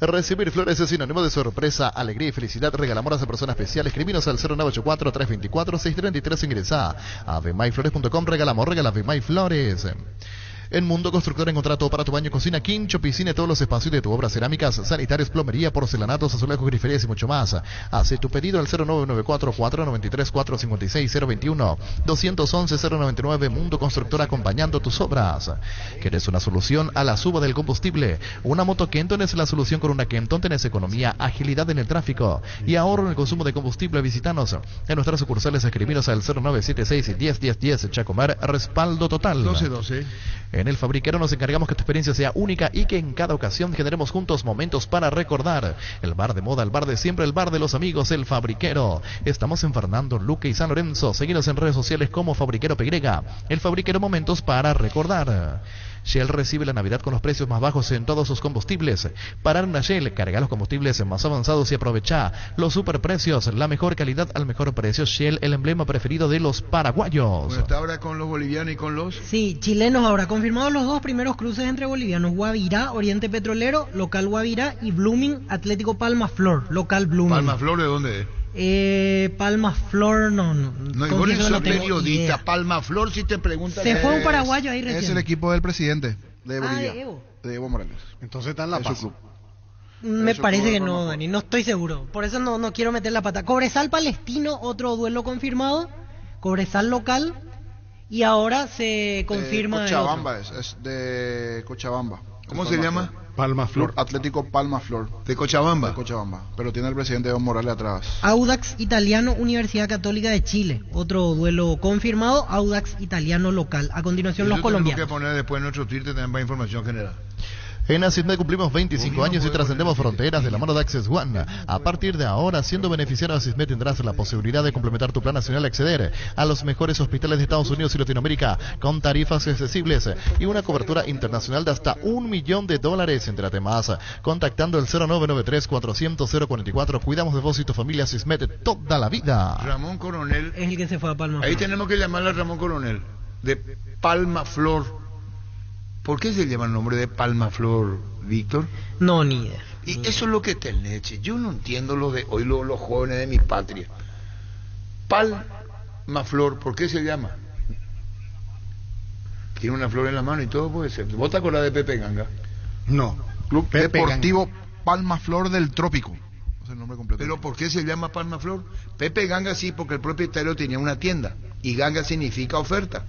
Recibir flores es sinónimo de sorpresa, alegría y felicidad. Regalamos a persona especial. Escribinos al 0984-324-633. Ingresá a vmayflores.com. Regala Vmay Flores. En Mundo Constructor encontrá todo para tu baño, cocina, quincho, piscina y todos los espacios de tu obra, cerámicas, sanitarios, plomería, porcelanatos, azulejos, griferías y mucho más. Haz tu pedido al 0994-493-456-021 211-099. Mundo Constructor, acompañando tus obras. ¿Quieres una solución a la suba del combustible? Una moto Kenton es la solución. Con una Kenton tenés economía, agilidad en el tráfico y ahorro en el consumo de combustible. Visítanos en nuestras sucursales. Escribiros al 0976-101010. Chacomar, respaldo total. 1212. En El Fabriquero nos encargamos que tu experiencia sea única y que en cada ocasión generemos juntos momentos para recordar. El bar de moda, el bar de siempre, el bar de los amigos, El Fabriquero. Estamos en Fernando, Luque y San Lorenzo. Seguinos en redes sociales como Fabriquero PY. El Fabriquero, momentos para recordar. Shell recibe la Navidad con los precios más bajos en todos sus combustibles. Parar una Shell, carga los combustibles más avanzados y aprovecha los superprecios, la mejor calidad al mejor precio. Shell, el emblema preferido de los paraguayos. Bueno, está ahora con los bolivianos y con los... Sí, chilenos ahora. Confirmados los dos primeros cruces entre bolivianos. Guavirá, Oriente Petrolero, local Guavirá, y Blooming, Atlético Palma Flor, local Blooming. ¿Palma Flor de dónde es? Palma Flor, no. No, igual es un periodista. Palma Flor, si te preguntan. Se fue un paraguayo ahí recién. Es el equipo del presidente de Bolivia. De Evo Morales. Entonces está en La Paz. Me parece que no, Dani, no estoy seguro. Por eso no quiero meter la pata. Cobresal Palestino, otro duelo confirmado. Cobresal local. Y ahora se confirma. Cochabamba es de Cochabamba. ¿Cómo se llama? Palma Flor. Atlético Palma Flor. De Cochabamba. De Cochabamba. Pero tiene el presidente Evo Morales atrás. Audax Italiano, Universidad Católica de Chile. Otro duelo confirmado. Audax Italiano local. A continuación los colombianos. Tenemos que poner después en nuestro Twitter también para información general. En Asismed cumplimos 25 años y trascendemos fronteras de la mano de Access One. A partir de ahora, siendo beneficiario de Asismed, tendrás la posibilidad de complementar tu plan nacional y acceder a los mejores hospitales de Estados Unidos y Latinoamérica con tarifas accesibles y una cobertura internacional de hasta $1 millón. Entérate más contactando el 0993-400-044. Cuidamos de vos y tu familia. Asismed toda la vida. Ramón Coronel es el que se fue a Palma Flor. Ahí tenemos que llamarle a Ramón Coronel de Palma Flor. ¿Por qué se llama el nombre de Palma Flor, Víctor? No, ni idea. Y eso es lo que te leche. Yo no entiendo lo de hoy los jóvenes de mi patria. Palma Flor, ¿por qué se llama? Tiene una flor en la mano y todo puede ser. ¿Vos te acordás de Pepe Ganga? No. Club Deportivo Palma Flor del Trópico. Es el nombre completo. ¿Pero por qué se llama Palma Flor? Pepe Ganga sí, porque el propietario tenía una tienda. Y Ganga significa oferta.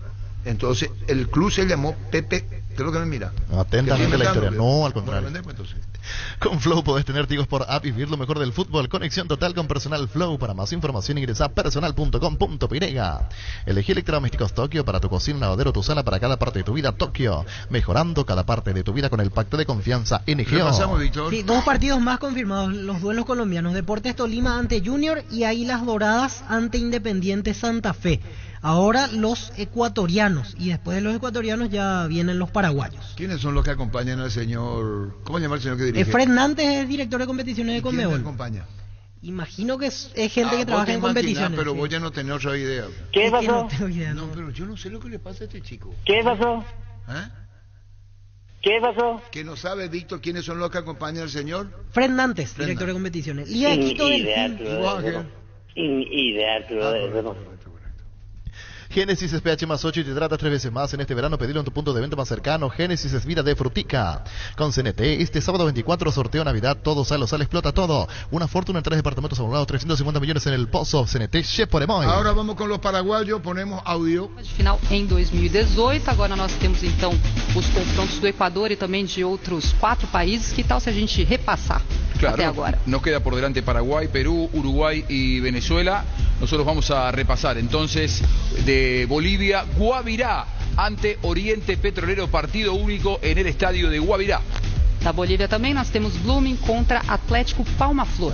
Entonces, el club se llamó Pepe. ¿Qué es lo que me mira? Atentamente la historia. No, al contrario. Con Flow podés tener tiros por app y vivir lo mejor del fútbol. Conexión total con Personal Flow. Para más información ingresa a personal.com.py. Elegí Electrodomésticos Tokio para tu cocina, lavadero, tu sala, para cada parte de tu vida. Tokio, mejorando cada parte de tu vida con el pacto de confianza NGO. Sí, 2 partidos más confirmados, los duelos colombianos. Deportes Tolima ante Junior y Águilas Doradas ante Independiente Santa Fe. Ahora los ecuatorianos, y después de los ecuatorianos ya vienen los paraguayos. ¿Quiénes son los que acompañan al señor? ¿Cómo se llama el señor que dirige? Fred Nantes es director de competiciones de Conmebol. ¿Quién le acompaña? Imagino que es gente que trabaja en competiciones. Pero vos ya no tenés otra idea. ¿Qué pasó? No tengo idea, no, pero yo no sé lo que le pasa a este chico. ¿Qué pasó? ¿Eh? ¿Qué pasó? ¿Que no sabe, Víctor, quiénes son los que acompañan al señor? Fred Nantes, director de competiciones. Y aquí todo Génesis es pH más 8 y te hidrata 3 veces más. En este verano pedilo en tu punto de venta más cercano. Génesis es vida de frutica. Con CNT, este sábado 24, sorteo Navidad. Todo sale, explota todo. Una fortuna en 3 departamentos acumulados, 350 millones en el pozo. CNT, Chef por Emoy. Ahora vamos con los paraguayos, ponemos audio. Final em 2018, agora nós temos então os confrontos do Equador e também de outros 4 países. Que tal se a gente repassar até agora? Nos queda por delante Paraguay, Perú, Uruguay y Venezuela. Nosotros vamos a repasar entonces de Bolivia, Guavirá ante Oriente Petrolero, partido único en el estadio de Guavirá. Da Bolívia também nós temos Blooming contra Atlético Palma Flor.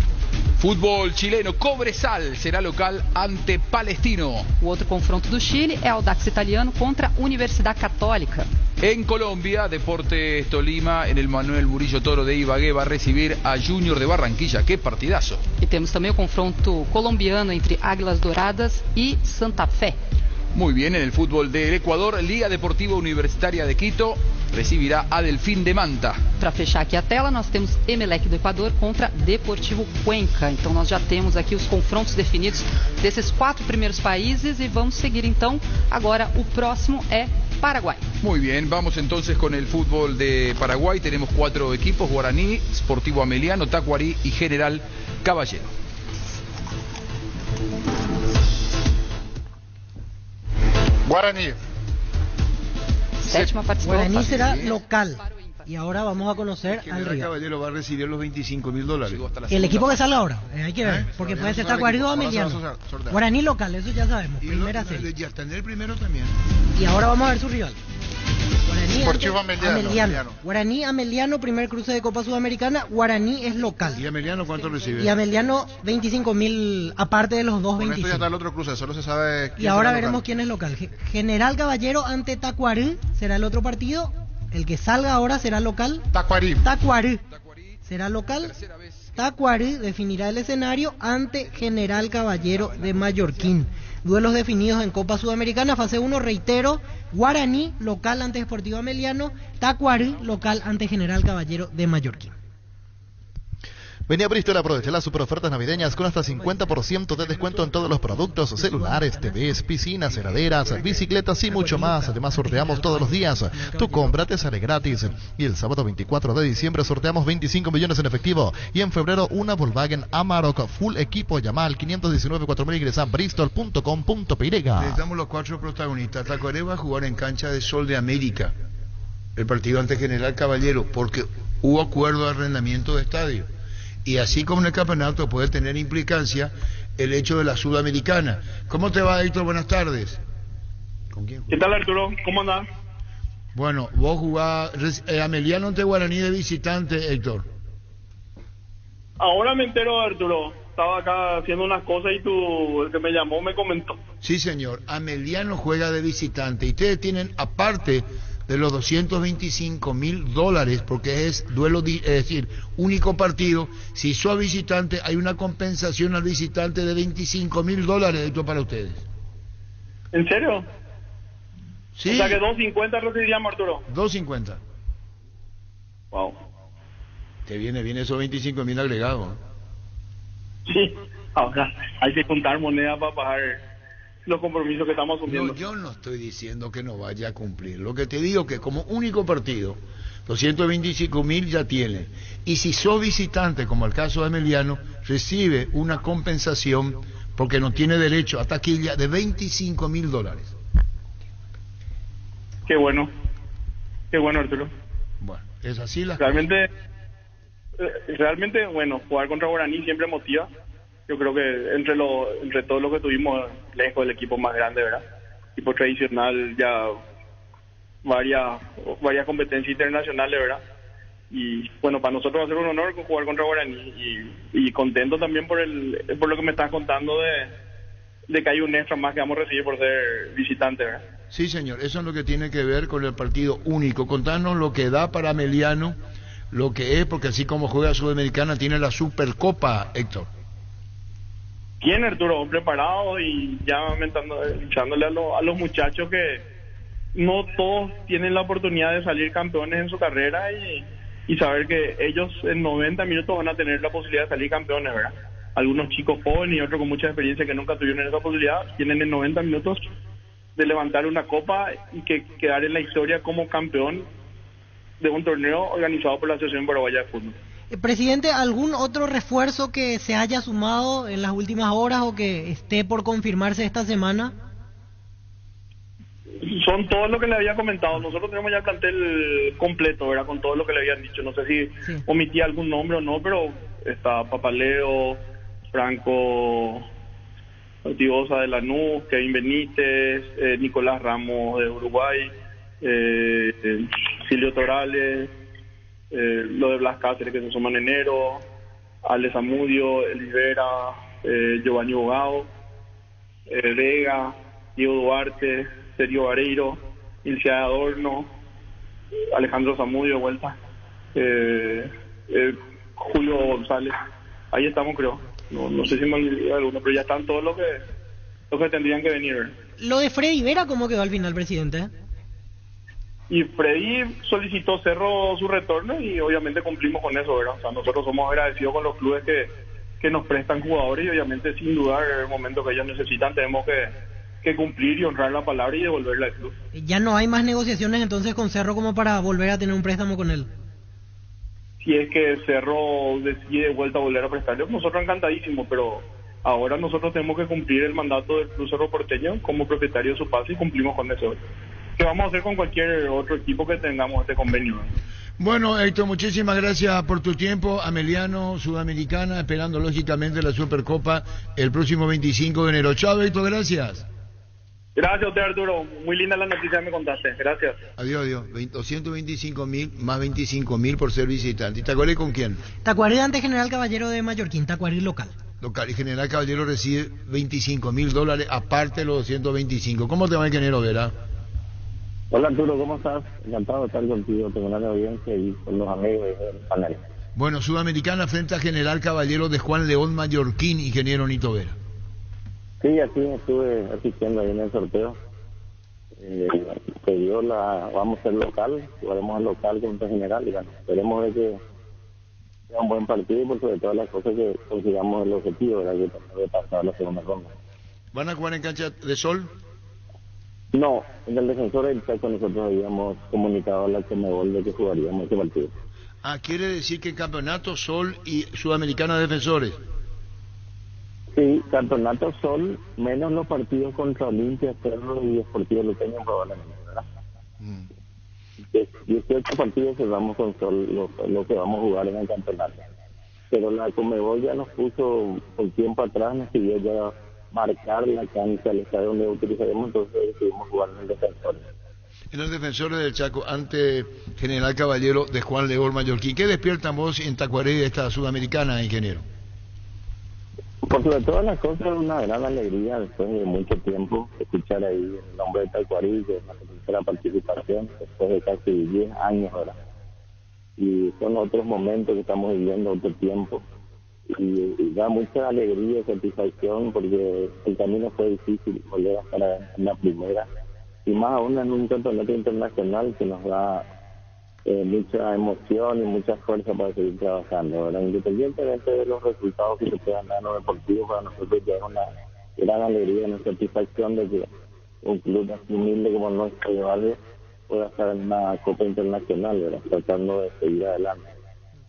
Fútbol chileno, Cobresal será local ante Palestino. O outro confronto do Chile é Audax Italiano contra Universidade Católica. En Colombia, Deportes Tolima en el Manuel Murillo Toro de Ibagué va a recibir a Junior de Barranquilla. ¡Qué partidazo! E temos também o confronto colombiano entre Águilas Doradas e Santa Fe. Muy bien, en el fútbol del Ecuador, Liga Deportiva Universitaria de Quito recibirá a Delfim de Manta. Para fechar aqui a tela, nós temos Emelec do Equador contra Deportivo Cuenca. Então nós já temos aqui os confrontos definidos desses 4 primeiros países e vamos seguir então. Agora o próximo é Paraguay. Muy bien, vamos entonces con el fútbol de Paraguay. Tenemos 4 equipos: Guaraní, Sportivo Ameliano, Tacuarí y General Caballero. Guaraní. Sétima participación. Guaraní será local. Y ahora vamos a conocer al rival. Caballero va a recibir los $25,000. El equipo que salga ahora, hay que ver, porque puede ser Tacuarí o Ameliano. Guaraní local, eso ya sabemos, primera serie. Ya está en el primero también. Y ahora vamos a ver su rival. Sportivo Ameliano. Guaraní Ameliano, primer cruce de Copa Sudamericana. Guaraní es local. ¿Y Ameliano cuánto recibe? Y Ameliano 25,000 aparte de los 2.25. Esto ya está el otro cruce, solo se sabe quién. Y ahora veremos quién es local. General Caballero ante Tacuarí será el otro partido. El que salga ahora será local. Tacuarí será local. Tacuarí definirá el escenario ante General Caballero de Mallorquín. Duelos definidos en Copa Sudamericana, fase 1, reitero: Guaraní local ante Sportivo Ameliano, Tacuarí local ante General Caballero de Mallorquín. Vení a Bristol, aprovecha las super ofertas navideñas con hasta 50% de descuento en todos los productos: celulares, TVs, piscinas, heladeras, bicicletas y mucho más. Además sorteamos todos los días. Tu compra te sale gratis. Y el sábado 24 de diciembre sorteamos 25 millones en efectivo. Y en febrero una Volkswagen Amarok full equipo. Llama al 519-4000 y ingresa a bristol.com.py. Necesitamos los 4 protagonistas. Tacuarí va a jugar en cancha de Sol de América el partido ante General Caballero, porque hubo acuerdo de arrendamiento de estadio. Y así como en el campeonato puede tener implicancia el hecho de la Sudamericana. ¿Cómo te va, Héctor? Buenas tardes. ¿Con quién? ¿Qué tal, Arturo? ¿Cómo andás? Bueno, vos jugás Ameliano ante Guaraní de visitante, Héctor. Ahora me entero, Arturo. Estaba acá haciendo unas cosas y el que me llamó me comentó. Sí, señor. Ameliano juega de visitante. Y ustedes tienen, aparte de los $225,000, porque es duelo, es decir, único partido, si sos visitante, hay una compensación al visitante de $25,000, Héctor, para ustedes. ¿En serio? Sí. O sea que 2.50 recibiríamos, Arturo. 2.50. Wow. Te viene esos 25,000 agregados. Sí, ahora hay que contar moneda para pagar los compromisos que estamos asumiendo. No, yo no estoy diciendo que no vaya a cumplir. Lo que te digo que como único partido, 225,000 ya tiene. Y si sos visitante, como el caso de Ameliano, recibe una compensación porque no tiene derecho a taquilla de $25,000. Qué bueno, Arturo. Bueno, es así la... Realmente, bueno, jugar contra Guaraní siempre motiva. Yo creo que entre todo lo que tuvimos, lejos del equipo más grande, ¿verdad? Equipo tradicional, ya varias competencias internacionales, ¿verdad? Y bueno, para nosotros va a ser un honor jugar contra Guaraní y contento también por lo que me estás contando de que hay un extra más que vamos a recibir por ser visitante, ¿verdad? Sí, señor, eso es lo que tiene que ver con el partido único. Contanos lo que da para Ameliano, lo que es, porque así como juega Sudamericana, tiene la Supercopa, Héctor. Bien, Arturo, preparado y ya echándole a los muchachos que no todos tienen la oportunidad de salir campeones en su carrera y saber que ellos en 90 minutos van a tener la posibilidad de salir campeones, ¿verdad? Algunos chicos jóvenes y otros con mucha experiencia que nunca tuvieron esa posibilidad, tienen en 90 minutos de levantar una copa y que quedar en la historia como campeón de un torneo organizado por la Asociación Paraguaya de Fútbol. Presidente, ¿algún otro refuerzo que se haya sumado en las últimas horas o que esté por confirmarse esta semana? Son todo lo que le había comentado. Nosotros tenemos ya el plantel completo, ¿verdad? Con todo lo que le habían dicho. No sé si omití algún nombre o no, pero está Papaleo, Franco Ortigosa de Lanús, Kevin Benítez, Nicolás Ramos de Uruguay, Silvio Torales, lo de Blas Cáceres que se suma en enero, Ale Zamudio, Elivera, Giovanni Bogado, Vega, Diego Duarte, Sergio Vareiro, Ilcia de Adorno, Alejandro Zamudio de vuelta, Julio González. Ahí estamos, creo. No sé si me olvidé alguno, pero ya están todos los que tendrían que venir. Lo de Freddy Vera, ¿cómo quedó al final, presidente? Y Freddy solicitó Cerro su retorno y obviamente cumplimos con eso, ¿verdad? O sea, nosotros somos agradecidos con los clubes que nos prestan jugadores y obviamente sin dudar en el momento que ellos necesitan tenemos que cumplir y honrar la palabra y devolverla al club. ¿Ya no hay más negociaciones entonces con Cerro como para volver a tener un préstamo con él? Si es que Cerro decide de vuelta volver a prestarle, nosotros encantadísimos, pero ahora nosotros tenemos que cumplir el mandato del Club Cerro Porteño como propietario de su pase y cumplimos con eso. ¿Qué vamos a hacer con cualquier otro equipo que tengamos este convenio? Bueno, Héctor, muchísimas gracias por tu tiempo. Ameliano, Sudamericana, esperando lógicamente la Supercopa el próximo 25 de enero. Chao, Héctor, gracias. Gracias a usted, Arturo. Muy linda la noticia que me contaste. Gracias. Adiós. 225,000 más 25,000 por ser visitante. ¿Y Tacuarí con quién? Tacuarí ante General Caballero de Mallorquín, Tacuarí local. Y General Caballero recibe $25,000 aparte de los 225. ¿Cómo te va, ingeniero Vera? Hola, Arturo, ¿cómo estás? Encantado de estar contigo, tengo una audiencia y con los amigos del panel. Bueno, Sudamericana frente a General Caballero de Juan León Mallorquín, ingeniero Nito Vera. Sí, así estuve asistiendo ahí en el sorteo. Vamos a ser local, jugaremos al local contra General y bueno, esperemos de que sea un buen partido y por sobre todas las cosas que consigamos el objetivo, ¿verdad? Que pasar la segunda ronda. ¿Van a jugar en cancha de sol? No, en el Defensor del Chaco nosotros habíamos comunicado a la Conmebol de que jugaríamos ese partido. Quiere decir que Campeonato Sol y Sudamericana de Defensores. Sí, Campeonato Sol, menos los partidos contra Olimpia, Cerro y Deportivo Luqueño probablemente, ¿verdad? 18 partidos cerramos con lo que vamos a jugar en el campeonato. Pero la Conmebol ya nos puso por tiempo atrás, nos pidió ya marcar la cancha, el estadio donde utilizaremos, entonces decidimos jugar en el Defensores. En los Defensores del Chaco, ante General Caballero de Juan León Mallorquín, ¿qué despiertan vos en Tacuarí de esta sudamericana, ingeniero? Por sobre todas las cosas, una gran alegría después de mucho tiempo escuchar ahí el nombre de Tacuarí, que es la tercera participación, después de casi 10 años ahora. Y son otros momentos que estamos viviendo, otro tiempo. Y da mucha alegría y satisfacción porque el camino fue difícil, volver a estar en la primera. Y más aún en un campeonato internacional que nos da mucha emoción y mucha fuerza para seguir trabajando, ¿verdad? Independientemente de los resultados que se puedan dar en lo deportivo, para nosotros ya es una gran alegría, una satisfacción de que un club así humilde como nuestro de Valle pueda estar en una Copa Internacional, ¿verdad? Tratando de seguir adelante.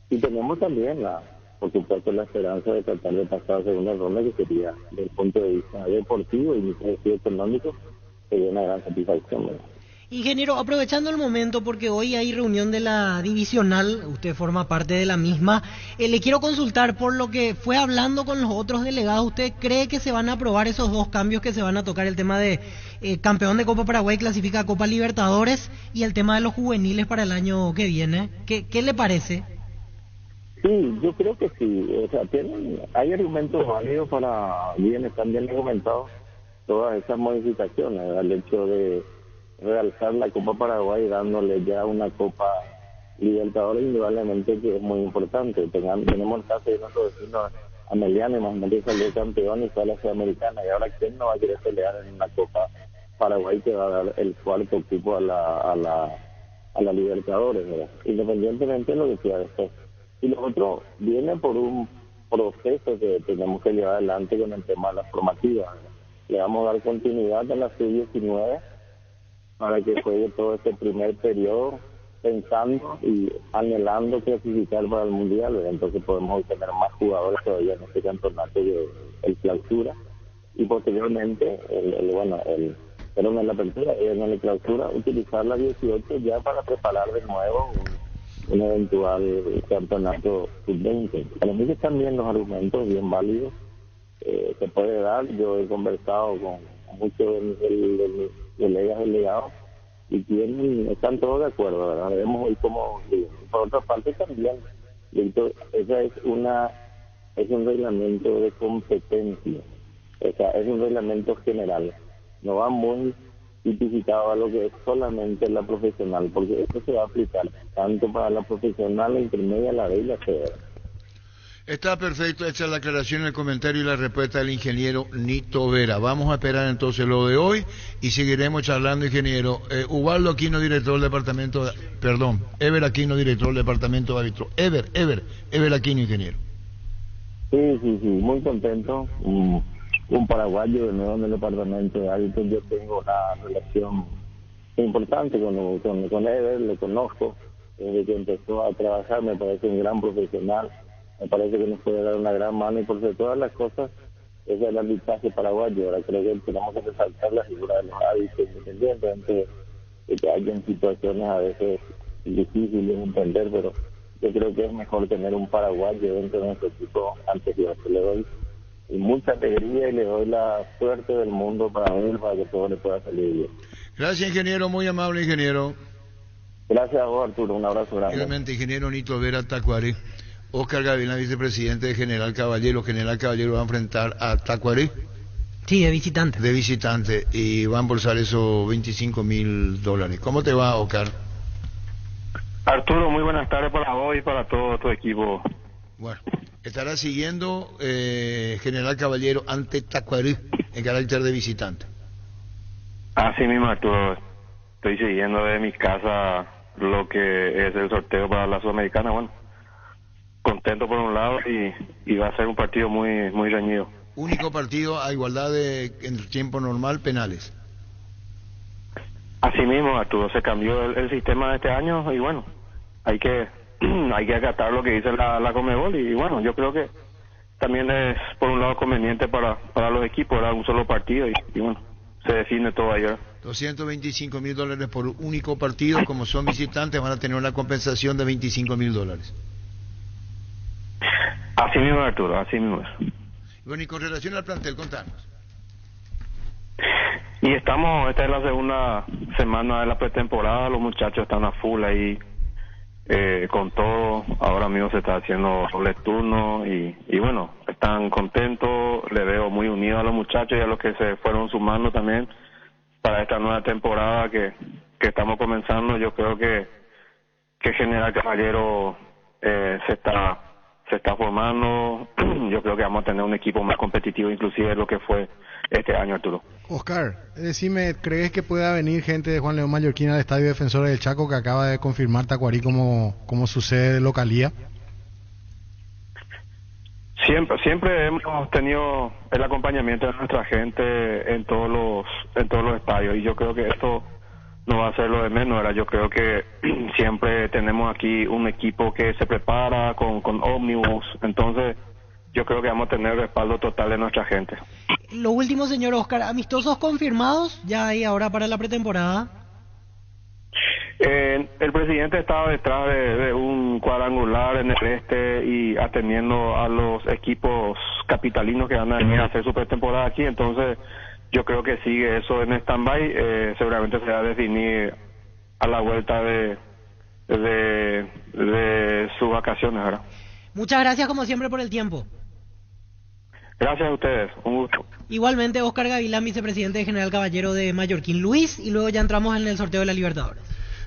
Y tenemos también, por supuesto, la esperanza de tratar de pasar a segunda ronda, que sería, desde el punto de vista deportivo y económico, sería una gran satisfacción, ¿verdad? Ingeniero, aprovechando el momento, porque hoy hay reunión de la divisional, usted forma parte de la misma, le quiero consultar por lo que fue hablando con los otros delegados. ¿Usted cree que se van a aprobar esos dos cambios que se van a tocar, el tema de campeón de Copa Paraguay clasifica a Copa Libertadores y el tema de los juveniles para el año que viene? ¿Qué le parece? Sí, yo creo que sí. O sea, hay argumentos válidos están bien argumentados todas esas modificaciones, el hecho de realzar la Copa Paraguay dándole ya una Copa Libertadores, indudablemente que es muy importante. Tenemos el caso de nuestro vecino Ameliano, imagínate, salió campeón y fue a la Sudamericana, y ahora ¿quién no va a querer pelear en una Copa Paraguay que va a dar el cuarto equipo a la Libertadores, ¿verdad? Independientemente de lo que sea después. Y lo otro viene por un proceso que tenemos que llevar adelante con el tema de las formativas, ¿verdad? Le vamos a dar continuidad a la sub-19 para que juegue todo este primer periodo pensando y anhelando clasificar para el Mundial, ¿verdad? Entonces podemos tener más jugadores todavía en este campeonato de el clausura, y posteriormente en la apertura y en la clausura utilizar la 18 ya para preparar de nuevo un eventual campeonato sub-20. Para mí que también los argumentos bien válidos se puede dar. Yo he conversado con muchos de delegados y están todos de acuerdo, ¿verdad? Vemos hoy como, por otra parte también, esa es un reglamento de competencia, o sea, es un reglamento general, no va muy tipificado a lo que es solamente la profesional, porque esto se va a aplicar tanto para la profesional, la intermedia, la B y la C. Está perfecto, hecha la aclaración, el comentario y la respuesta del ingeniero Nito Vera. Vamos a esperar entonces lo de hoy y seguiremos charlando, ingeniero. Ubaldo Aquino, director del departamento, Ever Aquino, director del departamento de árbitro. Ever Aquino, ingeniero. Sí, muy contento. Un paraguayo de nuevo en el departamento de árbitros. Yo tengo una relación importante con Ever, le conozco desde que empezó a trabajar, me parece un gran profesional. Me parece que nos puede dar una gran mano y por sobre todas las cosas es el arbitraje paraguayo. Ahora creo que tenemos que resaltar la figura de los árbitros independientemente de que hayan situaciones a veces difíciles de entender, pero yo creo que es mejor tener un paraguayo dentro de nuestro equipo anterior. Le doy mucha alegría y le doy la suerte del mundo para él, para que todo le pueda salir bien. Gracias, ingeniero, muy amable, ingeniero. Gracias a vos, Arturo, un abrazo grande. Igualmente, ingeniero Nito Vera, Tacuarí. Oscar Gavilán, vicepresidente de General Caballero. General Caballero va a enfrentar a Tacuarí. Sí, de visitante. De visitante, y va a embolsar esos $25,000. ¿Cómo te va, Oscar? Arturo, muy buenas tardes para vos y para todo tu equipo. Bueno, estará siguiendo General Caballero ante Tacuarí en carácter de visitante. Así mismo, Arturo. Estoy siguiendo desde mi casa lo que es el sorteo para la Sudamericana. Bueno, contento por un lado y va a ser un partido muy reñido. Único partido a igualdad de en tiempo normal, penales. Así mismo, Arturo, se cambió el sistema de este año y bueno, hay que acatar lo que dice la Conmebol y bueno, yo creo que también es por un lado conveniente para los equipos, era un solo partido y bueno, se define todo ayer. $225.000 por único partido. Como son visitantes, van a tener una compensación de $25.000. Así mismo, Arturo, así mismo. Bueno, y con relación al plantel, contanos. Y esta es la segunda semana de la pretemporada, los muchachos están a full ahí con todo. Ahora mismo se está haciendo doble turno y bueno, están contentos, le veo muy unidos a los muchachos y a los que se fueron sumando también para esta nueva temporada que estamos comenzando. Yo creo que General Caballero se está formando. Yo creo que vamos a tener un equipo más competitivo inclusive de lo que fue este año, Arturo. Oscar, decime, ¿crees que pueda venir gente de Juan León Mallorquín al Estadio Defensores del Chaco, que acaba de confirmar Tacuarí como su sede de localía? Siempre hemos tenido el acompañamiento de nuestra gente en todos los estadios, y yo creo que esto no va a ser lo de menos, ¿verdad? Yo creo que siempre tenemos aquí un equipo que se prepara con ómnibus, entonces yo creo que vamos a tener respaldo total de nuestra gente. Lo último, señor Oscar, ¿amistosos confirmados ya hay ahora para la pretemporada? El presidente estaba detrás de un cuadrangular en el este y atendiendo a los equipos capitalinos que van a venir a hacer su pretemporada aquí, entonces yo creo que sigue eso en stand-by. Seguramente se va a definir a la vuelta de sus vacaciones, ¿verdad? Muchas gracias como siempre por el tiempo. Gracias a ustedes, un gusto. Igualmente, Oscar Gavilán, vicepresidente de General Caballero de Mallorquín. Luis, y luego ya entramos en el sorteo de la Libertadores.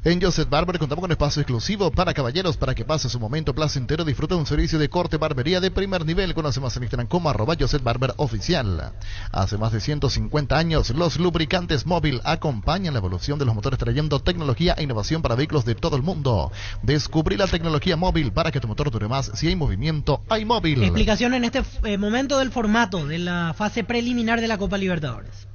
En Joseph Barber contamos con espacio exclusivo para caballeros para que pase su momento placentero. Disfruta de un servicio de corte barbería de primer nivel. Conoce más en Instagram como @JosephBarberOficial. Hace más de 150 años, los lubricantes Móvil acompañan la evolución de los motores, trayendo tecnología e innovación para vehículos de todo el mundo. Descubrí la tecnología Móvil para que tu motor dure más. Si hay movimiento, hay Móvil. Explicación en este momento del formato de la fase preliminar de la Copa Libertadores.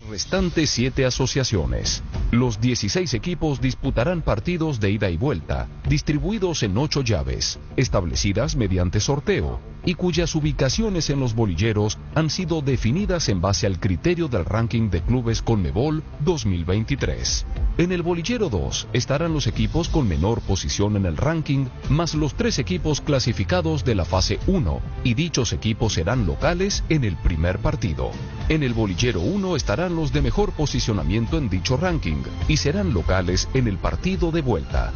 Restantes 7 asociaciones. Los 16 equipos disputarán partidos de ida y vuelta, distribuidos en 8 llaves, establecidas mediante sorteo, y cuyas ubicaciones en los bolilleros han sido definidas en base al criterio del ranking de clubes Conmebol 2023. En el bolillero 2 estarán los equipos con menor posición en el ranking, más los 3 equipos clasificados de la fase 1, y dichos equipos serán locales en el primer partido. En el bolillero 1 estarán los de mejor posicionamiento en dicho ranking y serán locales en el partido de vuelta.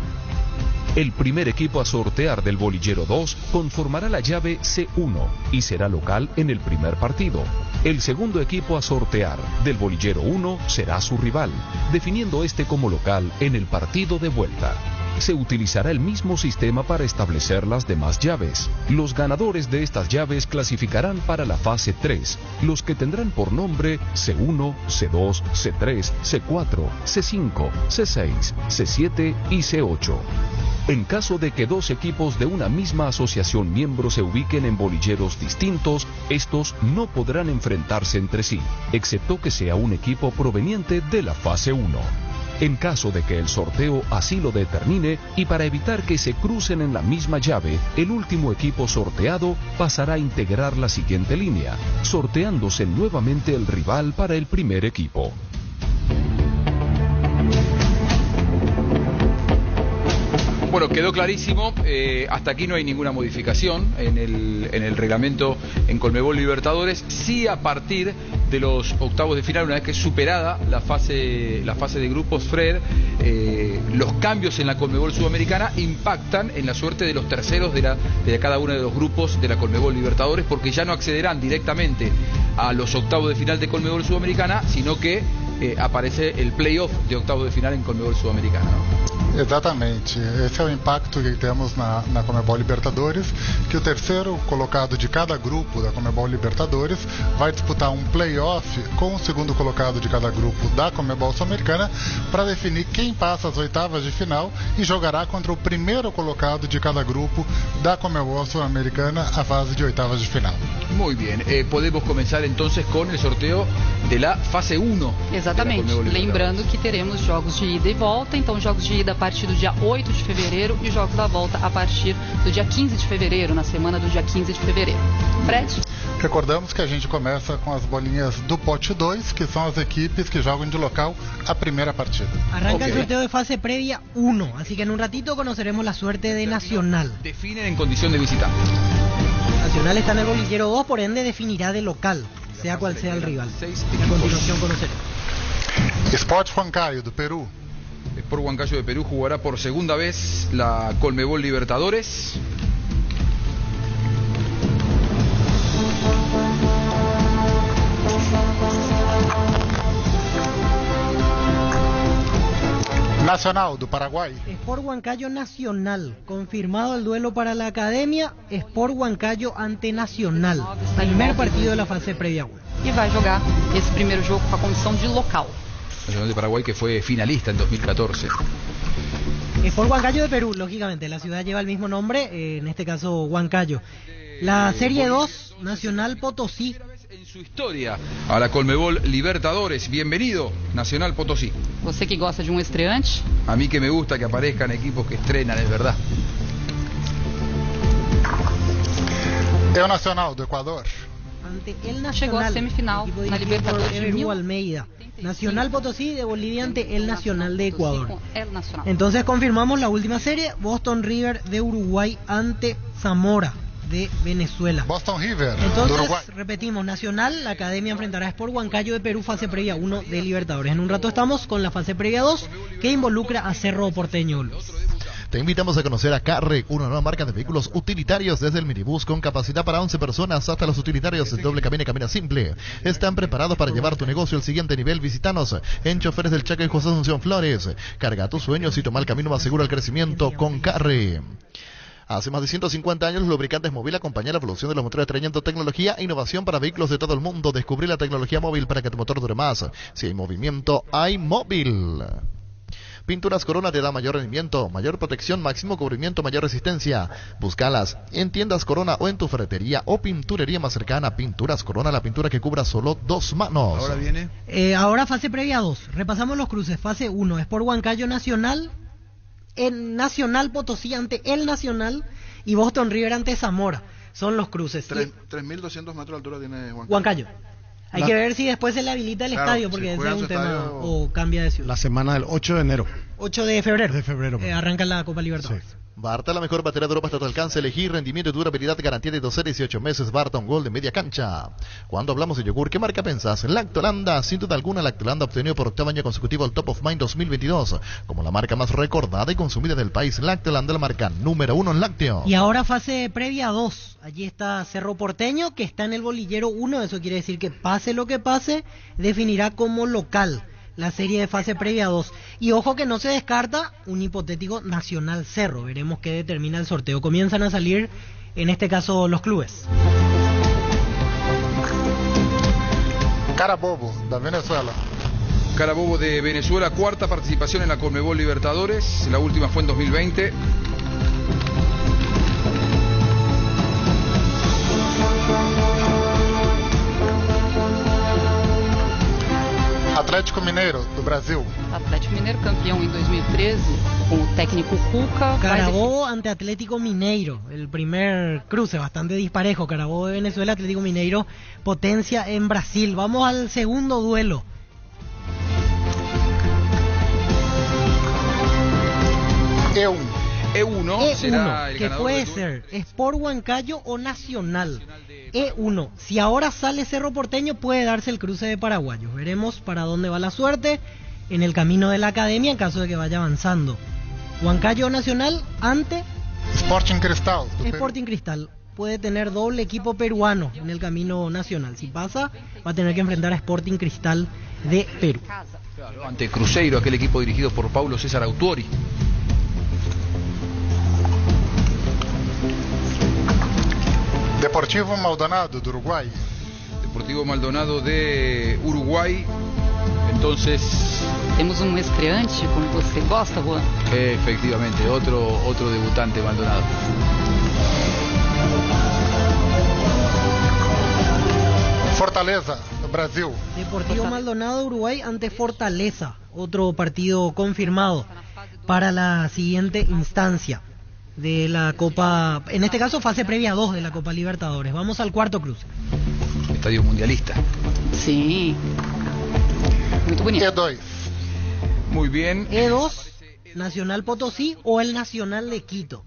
El primer equipo a sortear del bolillero 2 conformará la llave C1 y será local en el primer partido. El segundo equipo a sortear del bolillero 1 será su rival, definiendo este como local en el partido de vuelta. Se utilizará el mismo sistema para establecer las demás llaves. Los ganadores de estas llaves clasificarán para la fase 3, los que tendrán por nombre C1, C2, C3, C4, C5, C6, C7 y C8. En caso de que 2 equipos de una misma asociación miembro se ubiquen en bolilleros distintos, estos no podrán enfrentarse entre sí, excepto que sea un equipo proveniente de la fase 1. En caso de que el sorteo así lo determine, y para evitar que se crucen en la misma llave, el último equipo sorteado pasará a integrar la siguiente línea, sorteándose nuevamente el rival para el primer equipo. Bueno, quedó clarísimo, hasta aquí no hay ninguna modificación en el reglamento en Conmebol Libertadores. Sí, a partir de los octavos de final, una vez que es superada la fase de grupos, Fred, los cambios en la Conmebol Sudamericana impactan en la suerte de los terceros de cada uno de los grupos de la Conmebol Libertadores, porque ya no accederán directamente a los octavos de final de Conmebol Sudamericana, sino que aparece el playoff de octavos de final en Conmebol Sudamericana, ¿no? Exatamente, esse é o impacto que temos na Conmebol Libertadores, que o terceiro colocado de cada grupo da Conmebol Libertadores vai disputar um play-off com o segundo colocado de cada grupo da Conmebol Sul-Americana para definir quem passa às oitavas de final e jogará contra o primeiro colocado de cada grupo da Conmebol Sul-Americana a fase de oitavas de final. Muy bien, podemos comenzar entonces con el sorteo de la fase 1. Exatamente, lembrando que teremos jogos de ida e volta, então jogos de ida partir do dia 8 de fevereiro e os jogos da volta a partir do dia 15 de fevereiro, na semana do dia 15 de fevereiro. Fred? Recordamos que a gente começa com as bolinhas do pote 2, que são as equipes que jogam de local a primeira partida. Arranca el sorteo de fase previa 1, así que en un ratito conoceremos la suerte de Nacional. Definen en condición de visitante. Nacional está en el bolillero 2, por ende definirá de local, sea cual sea el rival. Y a continuación conoceremos. Sport Huancayo de Perú. Sport Huancayo de Perú jugará por segunda vez la Conmebol Libertadores. Nacional do Paraguay. Sport Huancayo Nacional, confirmado el duelo para la Academia. Sport Huancayo ante Nacional, primer partido de la fase previa 1. E vai jogar esse primeiro jogo com a condição de local. Nacional de Paraguay, que fue finalista en 2014. Sport Huancayo de Perú, lógicamente, la ciudad lleva el mismo nombre, en este caso Huancayo. La Serie 2, Nacional Potosí. En su historia a la Conmebol Libertadores. Bienvenido, Nacional Potosí. Você que gosta de um estreante? A mí que me gusta que aparezcan equipos que estrenan, es verdad. El Nacional do Ecuador. Ante el Nacional. Chegou a semifinal na Libertadores de Perú Almeida. Nacional Potosí de Bolivia ante el Nacional de Ecuador. Entonces confirmamos la última serie, Boston River de Uruguay ante Zamora de Venezuela. Boston River Entonces, de Uruguay. repetimos, Nacional, la Academia enfrentará a Sport Huancayo de Perú, fase previa 1 de Libertadores. En un rato estamos con la fase previa 2, que involucra a Cerro Porteño. Te invitamos a conocer a Carre, una nueva marca de vehículos utilitarios, desde el minibús con capacidad para 11 personas hasta los utilitarios de doble cabina y cabina simple. Están preparados para llevar tu negocio al siguiente nivel. Visítanos en Choferes del Chaco y José Asunción Flores. Carga tus sueños y toma el camino más seguro al crecimiento con Carre. Hace más de 150 años, los lubricantes móvil acompañan la evolución de los motores, trayendo tecnología e innovación para vehículos de todo el mundo. Descubrí la tecnología móvil para que tu motor dure más. Si hay movimiento, hay móvil. Pinturas Corona te da mayor rendimiento, mayor protección, máximo cubrimiento, mayor resistencia. Búscalas en tiendas Corona o en tu ferretería o pinturería más cercana. Pinturas Corona, la pintura que cubra solo 2 manos. Ahora viene. Ahora fase previa 2. Repasamos los cruces. Fase 1, Sport Huancayo Nacional. En Nacional Potosí ante el Nacional y Boston River ante Zamora. Son los cruces. 3.200 metros de altura tiene Huancayo. Hay que ver si después se le habilita el estadio, porque ese es un tema, o cambia de ciudad. La semana del 8 de enero. 8 de febrero. De febrero. Arranca la Copa Libertadores. Sí. Barta, la mejor batería de Europa hasta tu alcance. Elegir rendimiento y durabilidad, garantía de 12 a 18 meses. Barta, un gol de media cancha. Cuando hablamos de yogur, ¿qué marca pensás? Lactolanda, sin duda alguna. Lactolanda obtenido por octavo año consecutivo el Top of Mind 2022 como la marca más recordada y consumida del país. Lactolanda, la marca número 1 en lácteo. Y ahora fase previa 2. Allí está Cerro Porteño, que está en el bolillero 1. Eso quiere decir que pase lo que pase, definirá como local la serie de fase previa 2. Y ojo que no se descarta un hipotético Nacional Cerro. Veremos qué determina el sorteo. Comienzan a salir, en este caso, los clubes. Carabobo, de Venezuela. Carabobo de Venezuela, cuarta participación en la Conmebol Libertadores. La última fue en 2020. Atlético Mineiro, do Brasil. Atlético Mineiro, campeão em 2013, com o técnico Cuca. Carabobo ante Atlético Mineiro, el primer cruce bastante disparejo. Carabobo de Venezuela, Atlético Mineiro, potencia en Brasil. Vamos al segundo duelo. E1 será el que ganador puede del ser Sport Huancayo o Nacional. E1. Si ahora sale Cerro Porteño, puede darse el cruce de paraguayos. Veremos para dónde va la suerte en el camino de la Academia en caso de que vaya avanzando. Huancayo Nacional ante Sporting Cristal. Sporting Cristal. Puede tener doble equipo peruano en el camino nacional. Si pasa, va a tener que enfrentar a Sporting Cristal de Perú. Claro, ante Cruzeiro, aquel equipo dirigido por Paulo César Autuori. Deportivo Maldonado de Uruguay. Deportivo Maldonado de Uruguay. Entonces, temos um estreante, como você gosta, Juan. Efectivamente, otro debutante Maldonado. Fortaleza, Brasil. Deportivo Maldonado Uruguay ante Fortaleza, otro partido confirmado. para la siguiente instancia de la Copa, en este caso fase previa 2 de la Copa Libertadores. Vamos al cuarto cruce. Estadio mundialista. Sí. Muy bonito. E2. Muy bien. E2, Nacional Potosí o el Nacional de Quito.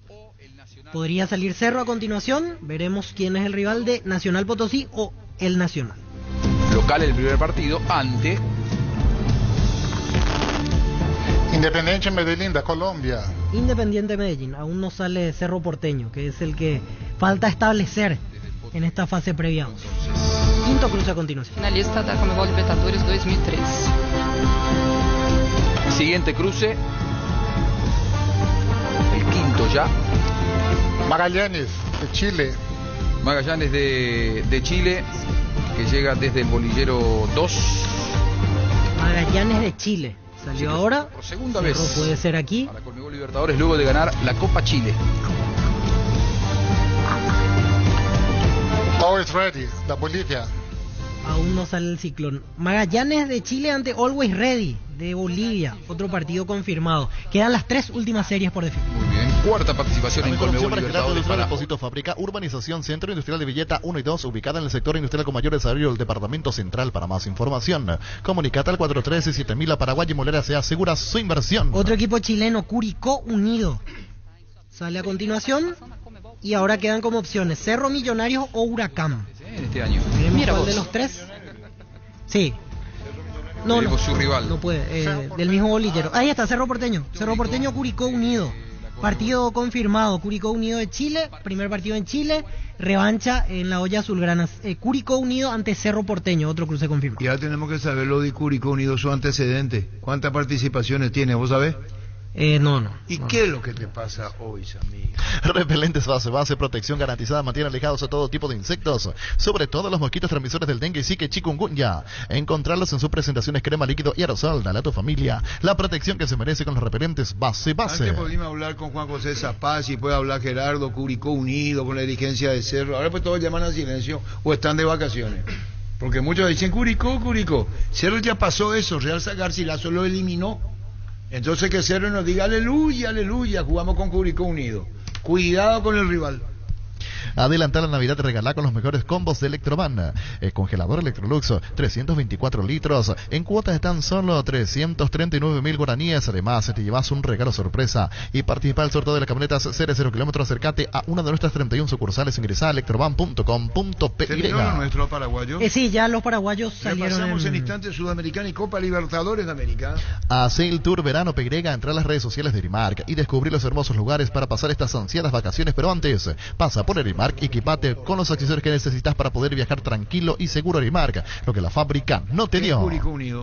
Podría salir Cerro a continuación. Veremos quién es el rival de Nacional Potosí o el Nacional. Local el primer partido ante Independiente Medellín de Colombia. Independiente Medellín. Aún no sale Cerro Porteño, que es el que falta establecer en esta fase previa. Quinto cruce a continuación. Finalista da Conmebol Libertadores 2003. siguiente cruce. El quinto ya. Magallanes de Chile. Magallanes de Chile, que llega desde el bolillero 2. Magallanes de Chile. Salió ahora. Por segunda Cerro vez. puede ser aquí. Para Conmebol Libertadores luego de ganar la Copa Chile. Always Ready, de Bolivia. Aún no sale el ciclón. Magallanes de Chile ante Always Ready de Bolivia. Otro partido confirmado. Quedan las 3 últimas series por definir. Muy bien. Cuarta participación en Conmebol para generar Libertadores para Depósito Fábrica, Urbanización Centro Industrial de Villeta 1 y 2, ubicada en el sector industrial con mayor desarrollo del Departamento Central. Para más información, comunicate al 413-7000 a Paraguay y Molera se asegura su inversión. Otro equipo chileno, Curicó Unido, sale a continuación. Y ahora quedan como opciones Cerro Millonarios o Huracán. en este año. Mira cuál de los tres. Sí. No, no, su rival. No puede, del mismo bolillero. Ahí está, Cerro Porteño. Cerro Porteño, Curicó Unido. Partido confirmado, Curicó Unido de Chile, primer partido en Chile, revancha en la olla azulgrana. Curicó Unido ante Cerro Porteño, otro cruce confirmado. Ya tenemos que saber lo de Curicó Unido, su antecedente. ¿Cuántas participaciones tiene? ¿Vos sabés? No. ¿Y qué es lo que te pasa hoy, Samir? Repelentes base, protección garantizada, mantiene alejados a todo tipo de insectos, sobre todo los mosquitos transmisores del dengue, zika y chikungunya. Encontrarlos en sus presentaciones crema, líquido y aerosol. Dale a tu familia la protección que se merece con los repelentes base. Antes podíamos hablar con Juan José Zapaz y puede hablar Gerardo, Curicó Unido, con la dirigencia de Cerro. Ahora pues todos llaman a silencio o están de vacaciones. Porque muchos dicen Curicó. Cerro ya pasó eso, Real Garcilaso lo eliminó. Entonces que Cerro nos diga aleluya, jugamos con Curicó Unido. Cuidado con el rival. Adelantar la Navidad, regalar con los mejores combos de Electroban. Congelador Electrolux, 324 litros. En cuotas están solo 339.000 guaraníes. Además, te llevas un regalo sorpresa. Y participa del sorteo de las camionetas 0 kilómetros. Acércate a una de nuestras 31 sucursales. Ingresa a electroban.com.py. ¿Terminaron nuestros paraguayos? Sí, ya los paraguayos salieron. Pasamos en instantes Sudamericana y Copa Libertadores de América. Hace el Tour Verano Pegrega. Entra a las redes sociales de Erimark y descubrir los hermosos lugares para pasar estas ansiadas vacaciones. Pero antes, pasa por Erimark y equipate con los accesorios que necesitas para poder viajar tranquilo y seguro. Erimark, lo que la fábrica no te dio.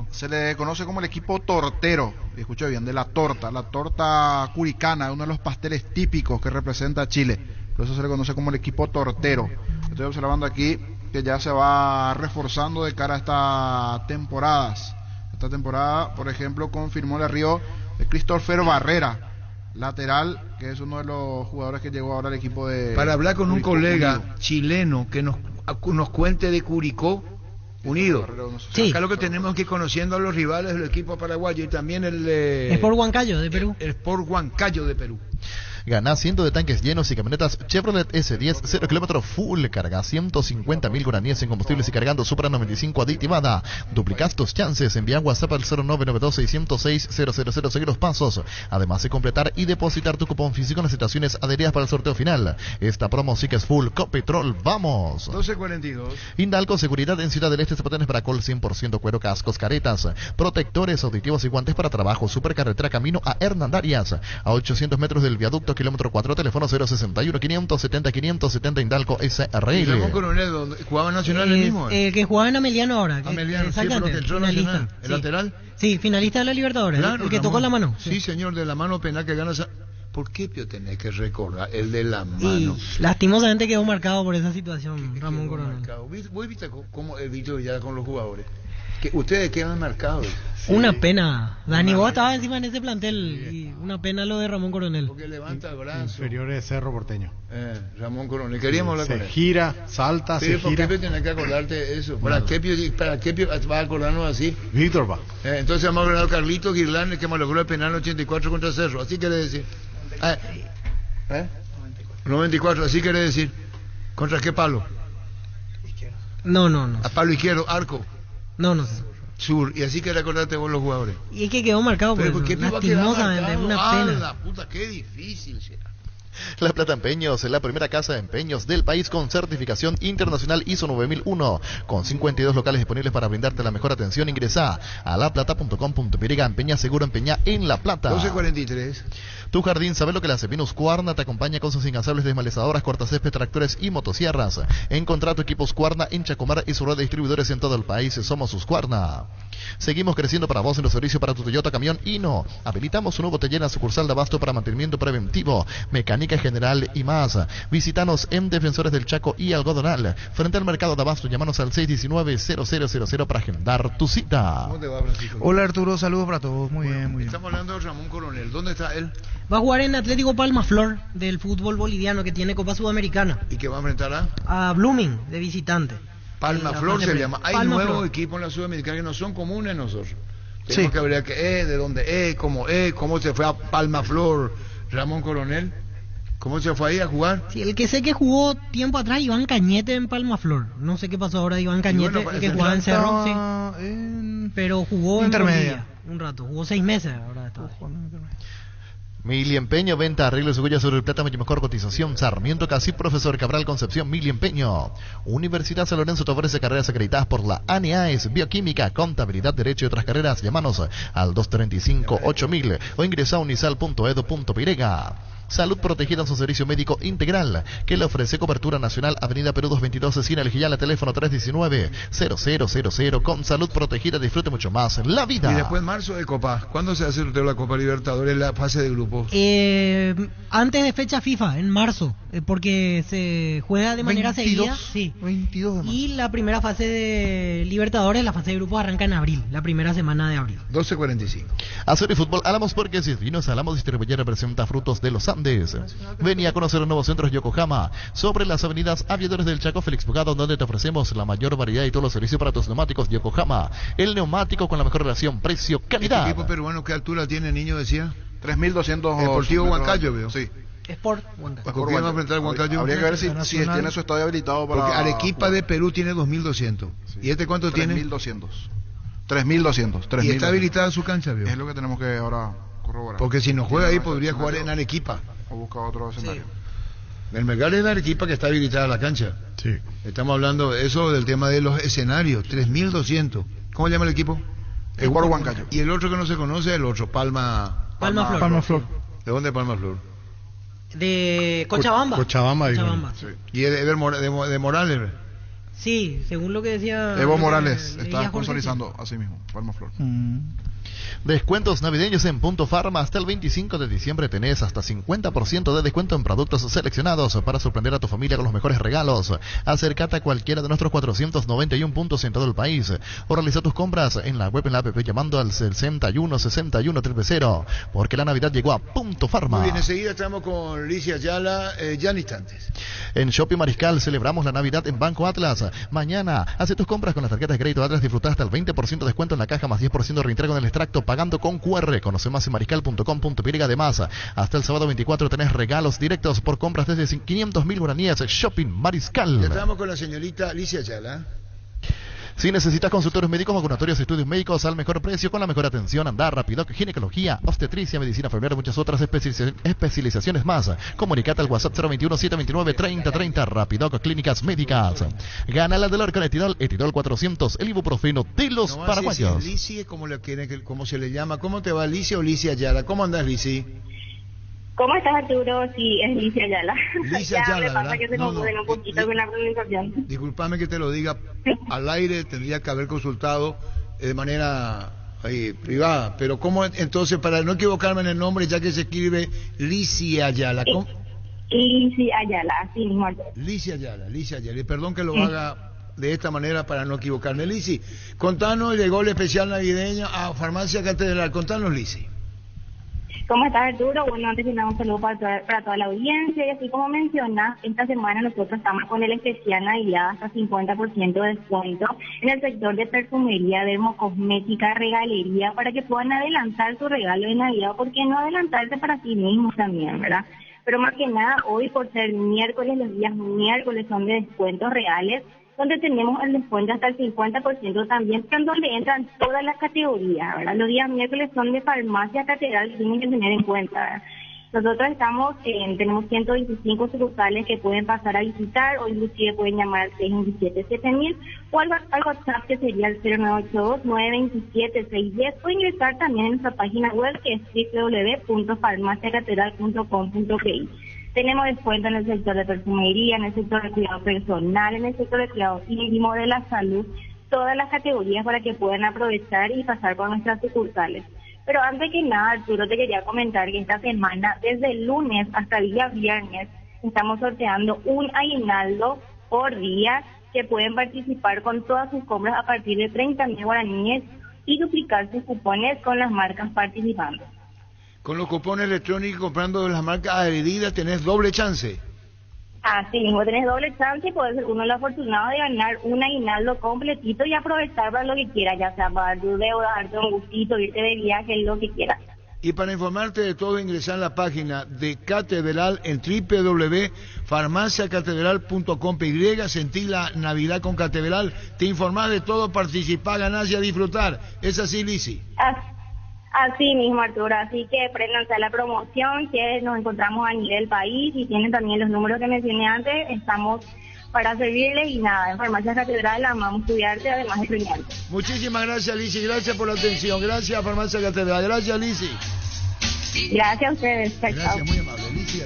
Se le conoce como el equipo tortero, escucha bien, de la torta curicana, uno de los pasteles típicos que representa a Chile. Por eso se le conoce como el equipo tortero. Estoy observando aquí que ya se va reforzando de cara a estas temporadas. Esta temporada, por ejemplo, confirmó el arribo de Christopher Barrera, lateral, que es uno de los jugadores que llegó ahora al equipo de... Para hablar con Curicó un colega Unido. chileno que nos cuente de Curicó Unido. Sí. Acá lo que tenemos que ir conociendo a los rivales del equipo paraguayo y también el... Sport Huancayo de Perú. El Sport Huancayo de Perú. Gana 100 de tanques llenos y camionetas Chevrolet S10 0 kilómetros full. Carga 150.000 guaraníes en combustibles y cargando Supra 95 aditivada. Duplicas tus chances. Envía WhatsApp al 0992-606-000. Seguir los pasos. Además de completar y depositar tu cupón físico en las estaciones adheridas para el sorteo final. Esta promo sí que es full. Copetrol, vamos. 12:42. Indalco Seguridad en Ciudad del Este. Zapatones para col 100% cuero, cascos, caretas, protectores auditivos y guantes para trabajo. Supercarretera camino a Hernandarias. A 800 metros del viaducto kilómetro 4, teléfono 061-570-570 Indalco SRL. ¿Y Ramón Coronel jugaba Nacional el mismo? Que jugaba en Ameliano ahora. Ameliano, sí, pero que entró Nacional. ¿El lateral? Sí, finalista de la Libertadores. Claro, el que tocó la mano. Sí, señor, de la mano penal que gana. ¿Por qué Pio tenés que recordar el de la mano? Y lastimosamente quedó marcado por esa situación, Ramón Coronel. ¿Vos viste cómo el Víctor ya con los jugadores? que ustedes quedan marcados. Una pena. Dani, vos estabas encima en ese plantel y una pena lo de Ramón Coronel. Porque levanta el brazo. Inferiores de Cerro Porteño. Ramón Coronel. Queríamos hablar con él. Se gira, salta, Sí, se gira. ¿por qué tenés que acordarte de eso? ¿Para qué vas a acordarnos así? Víctor va. Entonces vamos a acordar a Carlito Guirlán, que logró el penal 84 contra Cerro. Así quiere decir. 94, así quiere decir. ¿Contra qué palo? No. A palo izquierdo, arco. No sé. Sur, y así que recordarte vos los jugadores. Y es que quedó marcado por eso, lastimosamente, una pena. La puta, qué difícil será. La Plata Empeños es la primera casa de empeños del país con certificación internacional ISO 9001, con 52 locales disponibles para brindarte la mejor atención. Ingresá a laplata.com.py. Empeña seguro, empeña en La Plata. 12:43. Tu jardín, ¿sabes lo que le hace? Venus Cuarna te acompaña con sus incansables desmalezadoras, cortacésped, tractores y motosierras. Encontrá tu equipo Husqvarna en Chacomar y su red de distribuidores en todo el país. Somos Husqvarna. Seguimos creciendo para vos en los servicios para tu Toyota Camión Hino. Habilitamos un nuevo taller en la sucursal de Abasto para mantenimiento preventivo, mecánica general y más. Visítanos en Defensores del Chaco y Algodonal, frente al mercado de Abasto. Llámanos al 619-0000 para agendar tu cita. ¿Cómo te va, Francisco? Hola Arturo, saludos para todos. Muy bien. Estamos hablando de Ramón Coronel. ¿Dónde está él? Va a jugar en Atlético Palma Flor del fútbol boliviano, que tiene Copa Sudamericana. ¿Y qué va a enfrentar a Blooming, de visitante. Palma Flor se llama. Hay Palma nuevos Flor. equipos en la Sudamericana que no son comunes nosotros. Tenemos que ver de dónde cómo se fue a Palma Flor Ramón Coronel. ¿Cómo se fue ahí a jugar? Sí, el que sé que jugó tiempo atrás, Iván Cañete en Palma Flor. No sé qué pasó ahora de Iván Cañete, bueno, el que jugaba en Cerro. Sí. Pero jugó Intermedia. en Bolivia un rato. Jugó 6 meses ahora. Mili Empeño, venta, arreglo y seguridad sobre el plata, mucho mejor cotización. Sarmiento Casi, Profesor Cabral Concepción, Mili Empeño. Universidad San Lorenzo te ofrece carreras acreditadas por la ANEAES, Bioquímica, Contabilidad, Derecho y otras carreras. Llámanos al 235-8000 o ingresa a unisal.edu.py. Salud Protegida en su servicio médico integral, que le ofrece cobertura nacional. Avenida Perú 222, esquina El Gillala, teléfono 319-0000. Con Salud Protegida disfrute mucho más la vida. Y después marzo de Copa. ¿Cuándo se hace el sorteo de la Copa Libertadores, la fase de grupos? Antes de fecha FIFA, en marzo, porque se juega de manera 22, seguida. Sí. 22 de marzo. Y la primera fase de Libertadores, la fase de grupos, arranca en abril, la primera semana de abril. 12:45. Acero y Fútbol Álamos, porque si Vinos Álamos Distribuye representa frutos de los Andes. Venía a conocer los nuevos centros Yokohama, sobre las avenidas Aviadores del Chaco, Félix Bugado, donde te ofrecemos la mayor variedad y todos los servicios para tus neumáticos. Yokohama, el neumático con la mejor relación precio-calidad. ¿Este equipo peruano qué altura tiene, niño, decía? 3.200. Deportivo Huancayo, veo. Sí. Sport Huancayo. ¿Por qué va a enfrentar Huancayo? Habría que ver si tiene su estadio habilitado para... Porque Arequipa de Perú tiene 2.200. Sí. ¿Y este cuánto tiene? 3.200. 3.200. ¿Y está habilitada su cancha, veo? Es lo que tenemos que ahora corroborar. Porque si no juega ahí, podría jugar en Arequipa. O busca otro escenario. Sí. El Melgar es la Arequipa que está habilitada la cancha. Sí. Estamos hablando de eso, del tema de los escenarios. 3.200. ¿Cómo se llama el equipo? El Guaro Huancayo. Y el otro que no se conoce, el otro, Palma Flor. ¿De dónde es Palma Flor? De Cochabamba. Cochabamba. Sí. ¿Y de Morales? Sí, según lo que decía Evo Morales está sponsorizando así mismo, Palma Flor. Descuentos navideños en Punto Farma. Hasta el 25 de diciembre tenés hasta 50% de descuento en productos seleccionados para sorprender a tu familia con los mejores regalos. Acércate a cualquiera de nuestros 491 puntos en todo el país o realiza tus compras en la web, en la app, llamando al 61-61-000, porque la Navidad llegó a Punto Farma. Muy bien, enseguida estamos con Licia Ayala, ya en instantes. En Shopping Mariscal celebramos la Navidad en Banco Atlas. Mañana, hace tus compras con las tarjetas de crédito Atlas, disfrutá hasta el 20% de descuento en la caja, más 10% de reintegro en el extracto, pagando con QR. Conoce más en mariscal.com.py. Además, hasta el sábado 24 tenés regalos directos por compras desde 500.000 guaraníes. Shopping Mariscal. Ya estamos con la señorita Licia Ayala. Si necesitas consultorios médicos, vacunatorios, estudios médicos al mejor precio, con la mejor atención, andar rápido, ginecología, obstetricia, medicina familiar y muchas otras especializaciones más. Comunicate al WhatsApp 021-729-3030. Rapidoc Clínicas Médicas. Gana la del con Etidol 400, el ibuprofeno de los paraguayos. Licia, ¿cómo se le llama? ¿Cómo te va, Licia o Licia Ayala? ¿Cómo andas, Licia? ¿Cómo estás, Arturo? Sí, es Licia Ayala. Licia Ayala, me pasa ¿verdad? que se confunden un poquito con la pronunciación. Disculpame que te lo diga al aire, tendría que haber consultado de manera privada, pero ¿cómo entonces, para no equivocarme en el nombre, ya que se escribe Licia Ayala? ¿Cómo? Licia Ayala, así mismo. Licia Ayala, y perdón que lo haga de esta manera para no equivocarme. Lisi, contanos el gol especial navideño a Farmacia Catedral. Contanos, Lisi. ¿Cómo estás, Arturo? Bueno, antes de nada, un saludo para toda la audiencia. Y así como mencionas, esta semana nosotros estamos con el especial Navidad hasta 50% de descuento en el sector de perfumería, dermocosmética, regalería, para que puedan adelantar su regalo de Navidad, o por qué no adelantarse para sí mismos también, ¿verdad? Pero más que nada, hoy por ser miércoles, los días miércoles son de descuentos reales, donde tenemos el descuento hasta el 50% también, en donde entran todas las categorías, ¿verdad? Los días miércoles son de Farmacia Catedral, que tienen que tener en cuenta, ¿verdad? Nosotros tenemos 125 sucursales que pueden pasar a visitar, o inclusive pueden llamar al 627-7000 o al WhatsApp, que sería el 0982-927-610, o ingresar también en nuestra página web, que es www.farmaciacatedral.com.pi. Tenemos descuento en el sector de perfumería, en el sector de cuidado personal, en el sector de cuidado íntimo, de la salud, todas las categorías para que puedan aprovechar y pasar por nuestras sucursales. Pero antes que nada, Arturo, te quería comentar que esta semana, desde el lunes hasta el día viernes, estamos sorteando un aguinaldo por día, que pueden participar con todas sus compras a partir de 30.000 guaraníes y duplicar sus cupones con las marcas participantes. Con los cupones electrónicos comprando las marcas adheridas tenés doble chance. Así mismo, tenés doble chance y podés ser uno de los afortunados de ganar un aguinaldo completito y aprovechar para lo que quieras, ya sea para tu deuda, darte un gustito, irte de viaje, lo que quieras. Y para informarte de todo, ingresar a la página de Catedral en www.farmaciacatedral.com.y. Sentí la Navidad con Catedral. Te informás de todo, participar, ganar y a disfrutar. ¿Es así, Lisi? Así mismo, Arturo, así que préndanse a la promoción, que nos encontramos a nivel país y tienen también los números que mencioné antes. Estamos para servirles y nada, en Farmacia Catedral amamos estudiarte, además de premiarte. Muchísimas gracias, Lisi, gracias por la atención, gracias Farmacia Catedral, gracias, Lisi. Gracias a ustedes, gracias, muy amable, Lisi.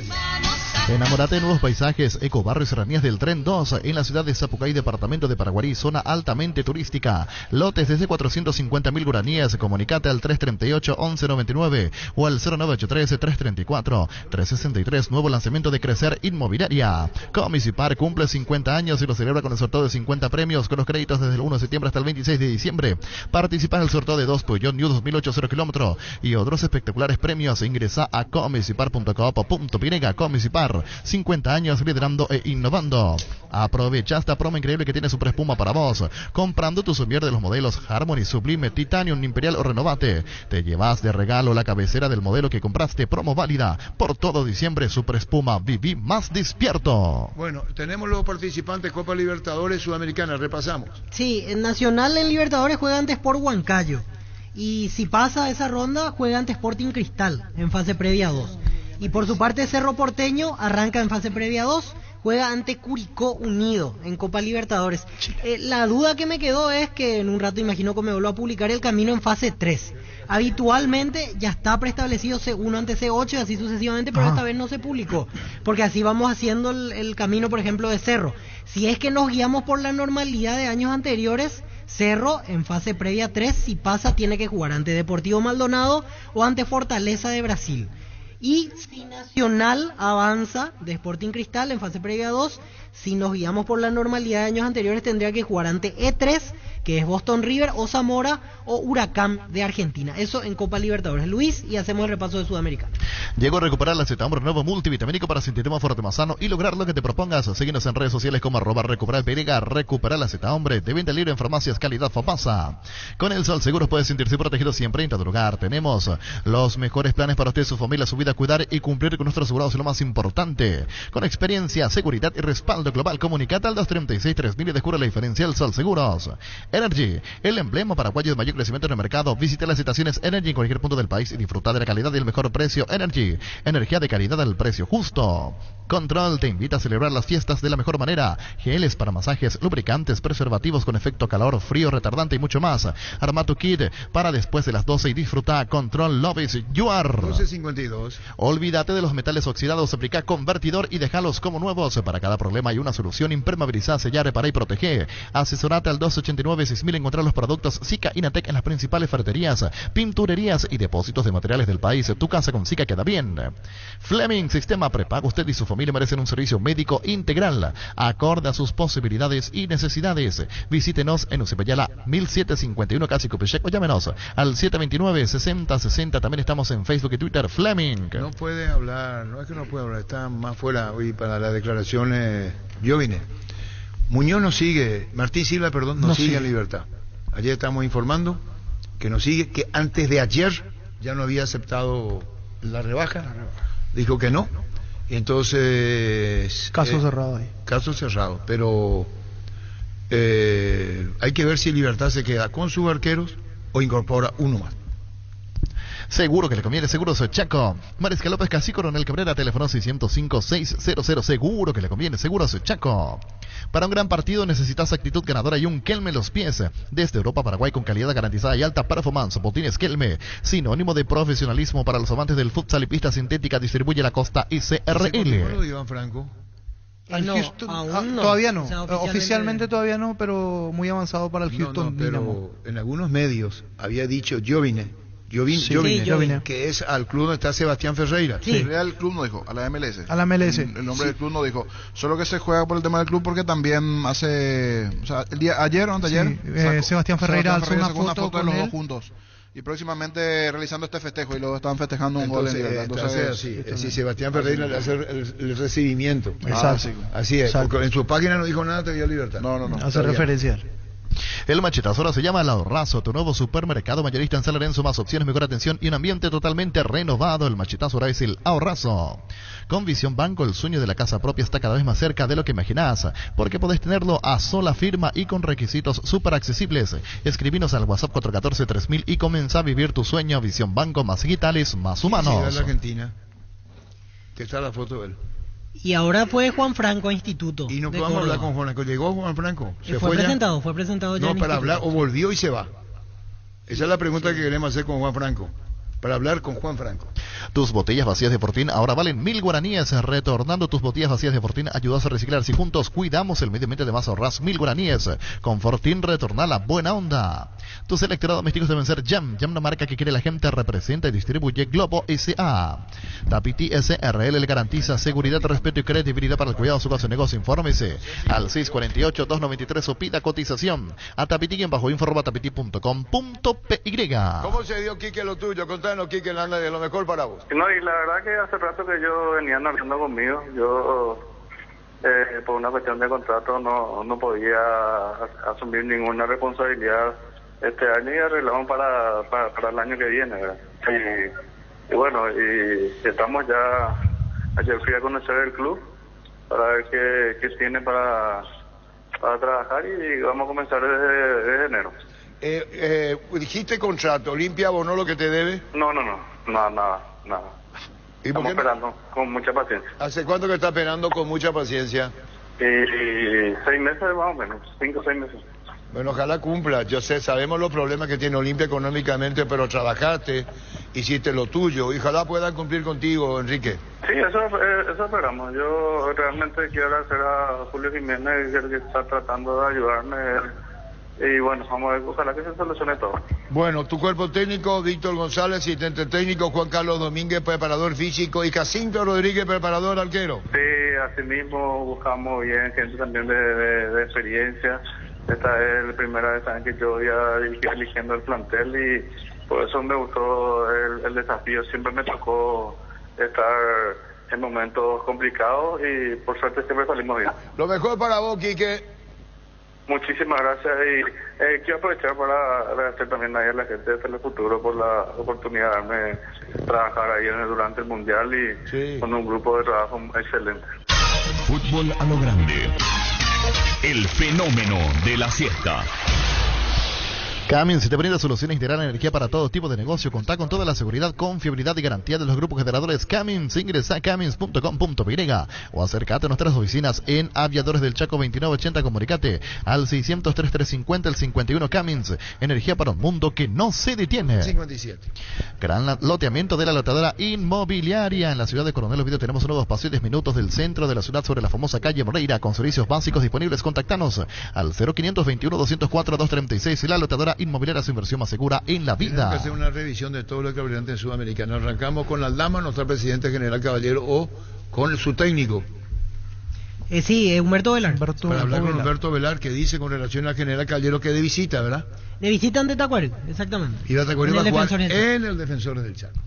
Enamórate de nuevos paisajes, Ecobarrio y Serranías del Tren 2 en la ciudad de Zapucay, departamento de Paraguarí, zona altamente turística. Lotes desde 450.000 guaraníes. Comunicate al 338-1199 o al 0983-334-363. Nuevo lanzamiento de Crecer Inmobiliaria. Comisipar cumple 50 años y lo celebra con el sorteo de 50 premios con los créditos desde el 1 de septiembre hasta el 26 de diciembre. Participa en el sorteo de 2 Peugeot New 2008 0 kilómetro y otros espectaculares premios. Ingresa a comisipar.com.py. Comisipar, 50 años liderando e innovando. Aprovecha esta promo increíble que tiene Super Espuma para vos. Comprando tu somier de los modelos Harmony, Sublime, Titanium, Imperial o Renovate, te llevas de regalo la cabecera del modelo que compraste. Promo válida por todo diciembre. Super Espuma, viví más despierto. Bueno, tenemos los participantes Copa Libertadores Sudamericana, repasamos. Sí, en Nacional en Libertadores juega ante Sport Huancayo. Y si pasa esa ronda, juega ante Sporting Cristal en fase previa 2. Y por su parte Cerro Porteño arranca en fase previa 2, juega ante Curicó Unido en Copa Libertadores. La duda que me quedó es que en un rato imagino que me vuelvo a publicar el camino en fase 3. Habitualmente ya está preestablecido C1 ante C8 y así sucesivamente, pero esta vez no se publicó, porque así vamos haciendo el camino, por ejemplo, de Cerro. Si es que nos guiamos por la normalidad de años anteriores, Cerro en fase previa 3, si pasa, tiene que jugar ante Deportivo Maldonado o ante Fortaleza de Brasil. Y si Nacional avanza de Sporting Cristal en fase previa 2, si nos guiamos por la normalidad de años anteriores, tendría que jugar ante E3, que es Boston River o Zamora o Huracán de Argentina. Eso en Copa Libertadores. Luis, y hacemos el repaso de Sudamericana. Llegó a recuperar la Acetambre nuevo multivitamínico para sentirte más fuerte, más sano y lograr lo que te propongas. Síguenos en redes sociales como @recuperalPY. Recuperar la Acetambre de venta libre en farmacias calidad Fapasa. Con el Sol Seguros puedes sentirse protegido siempre en tu lugar. Tenemos los mejores planes para usted, su familia, su vida, cuidar y cumplir con nuestros asegurados es lo más importante. Con experiencia, seguridad y respaldo global, comunicate al 236-3000 y descubre la diferencia del Sol Seguros. Energy, el emblema paraguayo de mayor crecimiento en el mercado. Visita las estaciones Energy en cualquier punto del país y disfruta de la calidad y el mejor precio. Energy, energía de calidad al precio justo. Control te invita a celebrar las fiestas de la mejor manera. Geles para masajes, lubricantes, preservativos con efecto calor, frío, retardante y mucho más. Arma tu kit para después de las 12 y disfruta. Control Loves Yuar. 12.52. Olvídate de los metales oxidados, aplica convertidor y déjalos como nuevos. Para cada problema hay una solución. Impermeabiliza, sellar, repara y protege. Asesorate al 289-6000. Encontrar los productos Sica Inatec en las principales ferreterías, pinturerías y depósitos de materiales del país. Tu casa con Sica queda bien. bien. Fleming, sistema prepago. Usted y su familia merecen un servicio médico integral, acorde a sus posibilidades y necesidades. Visítenos en Ucipayala 1751, casi Copechec, o llámenos al 729-6060. También estamos en Facebook y Twitter. Fleming. No puede hablar, no es que no puede hablar, está más fuera hoy para las declaraciones. Yo vine. Muñoz nos sigue, Martín Silva, perdón, nos sigue en libertad. Ayer estamos informando que nos sigue, que antes de ayer ya no había aceptado la rebaja. Dijo que no. Entonces... Caso cerrado ahí. Caso cerrado, pero hay que ver si Libertad se queda con sus arqueros o incorpora uno más. Seguro que le conviene, Seguros Chaco. Mariscal López Casí, Coronel Cabrera, teléfono 605-600. Seguro que le conviene, Seguros Chaco. Para un gran partido necesitas actitud ganadora y un Kelme en los pies. Desde Europa, Paraguay, con calidad garantizada y alta performance. Botines Kelme, sinónimo de profesionalismo para los amantes del futsal y pista sintética. Distribuye la Costa ICRL. Iván Franco? No, aún no. Todavía no. O sea, oficialmente todavía no, pero muy avanzado para el Houston. Pero Dynamo. En algunos medios había dicho yo vine, que es al club donde está Sebastián Ferreira. Sí. En realidad el club no dijo, a la MLS. A la MLS. El nombre del club no dijo, solo que se juega por el tema del club porque también hace, o sea, el día ayer o anteayer, Sebastián Ferreira alzó una foto de los dos juntos. Y próximamente realizando este festejo y luego estaban festejando un gol en libertad. Entonces, así Sebastián Ferreira le hace el recibimiento. Exacto. Así es, porque en su página no dijo nada, te dio libertad. No. Hace referencia. El Machetazo ahora se llama El Ahorrazo, tu nuevo supermercado mayorista en San Lorenzo, más opciones, mejor atención y un ambiente totalmente renovado. El Machetazo ahora es El Ahorrazo. Con Visión Banco, el sueño de la casa propia está cada vez más cerca de lo que imaginás, porque podés tenerlo a sola firma y con requisitos súper accesibles. Escribinos al WhatsApp 414-3000 y comenzá a vivir tu sueño. Visión Banco, más digitales, más humanos. Sí, la Argentina. Que está la foto de él. Y ahora fue Juan Franco a Instituto. Y no podemos hablar con Juan Franco. ¿Llegó Juan Franco? Fue presentado ya. No, para hablar, o volvió y se va. Esa es la pregunta que queremos hacer con Juan Franco. Para hablar con Juan Franco. Tus botellas vacías de Fortín ahora valen 1000 guaraníes. Retornando tus botellas vacías de Fortín, ayudas a reciclar. Si juntos cuidamos el medio ambiente, además ahorras 1000 guaraníes. Con Fortín retorna la buena onda. Tus electrodomésticos deben ser Jam. Jam, la marca que quiere la gente, representa y distribuye Globo S.A. Tapiti SRL le garantiza seguridad, respeto y credibilidad para el cuidado de su caso de negocio. Infórmese al 648-293 o pida cotización a tapiti@info@tapiti.com.py. ¿Cómo se dio, Quique, lo tuyo? Contanos, Quique, de lo mejor para vos. No, y la verdad que hace rato que yo venían hablando conmigo. Yo, por una cuestión de contrato, no podía asumir ninguna responsabilidad este año y arreglamos para el año que viene, ¿verdad? Y bueno, y estamos ya. Ayer fui a conocer el club para ver qué tiene para trabajar y vamos a comenzar desde enero. Dijiste contrato, ¿Olimpia abonó lo que te debe? No, nada. Estamos esperando con mucha paciencia. ¿Hace cuánto que estás esperando con mucha paciencia? 6 meses más o menos, 5 o 6 meses. Bueno, ojalá cumpla. Yo sé, sabemos los problemas que tiene Olimpia económicamente, pero trabajaste, hiciste lo tuyo. Y ojalá puedan cumplir contigo, Enrique. Sí, eso esperamos. Yo realmente quiero agradecer a Julio Jiménez, que está tratando de ayudarme. Y bueno, vamos a ver, ojalá que se solucione todo. Bueno, tu cuerpo técnico, Víctor González, asistente técnico, Juan Carlos Domínguez, preparador físico, y Jacinto Rodríguez, preparador arquero. Sí, así mismo buscamos bien gente también de experiencia. Esta es la primera vez que yo voy a dirigir eligiendo el plantel y por eso me gustó el desafío. Siempre me tocó estar en momentos complicados y por suerte siempre salimos bien. Lo mejor para vos, Quique. Muchísimas gracias y quiero aprovechar para agradecer también a la gente de Telefuturo por la oportunidad de darme trabajar ahí durante el Mundial y con un grupo de trabajo excelente. Fútbol a lo grande. El fenómeno de la siesta. Cummins, si te brinda soluciones integrales de energía para todo tipo de negocio, contá con toda la seguridad, confiabilidad y garantía de los grupos generadores Cummins. Ingresa a cummins.com.py o acércate a nuestras oficinas en Aviadores del Chaco 2980. Comunicate al 600-3350, el 51 Cummins. Energía para un mundo que no se detiene. 57. Gran loteamiento de la loteadora inmobiliaria. En la ciudad de Coronel Oviedo tenemos un nuevo espacio 10 minutos del centro de la ciudad sobre la famosa calle Moreira con servicios básicos disponibles. Contactanos al 0521-204-236. La loteadora Inmobiliaria, su inversión más segura en la vida. Tenemos que hacer una revisión de todo lo que hablamos en Sudamericana. Arrancamos con la dama, nuestra presidente general Caballero, o con su técnico. Sí, Humberto Velar. Para hablar con Humberto Velar, que dice con relación al general Caballero que de visita, ¿verdad? De visita ante Tacuary, exactamente. Y la Tacuary va a jugar en el Defensores del Chaco.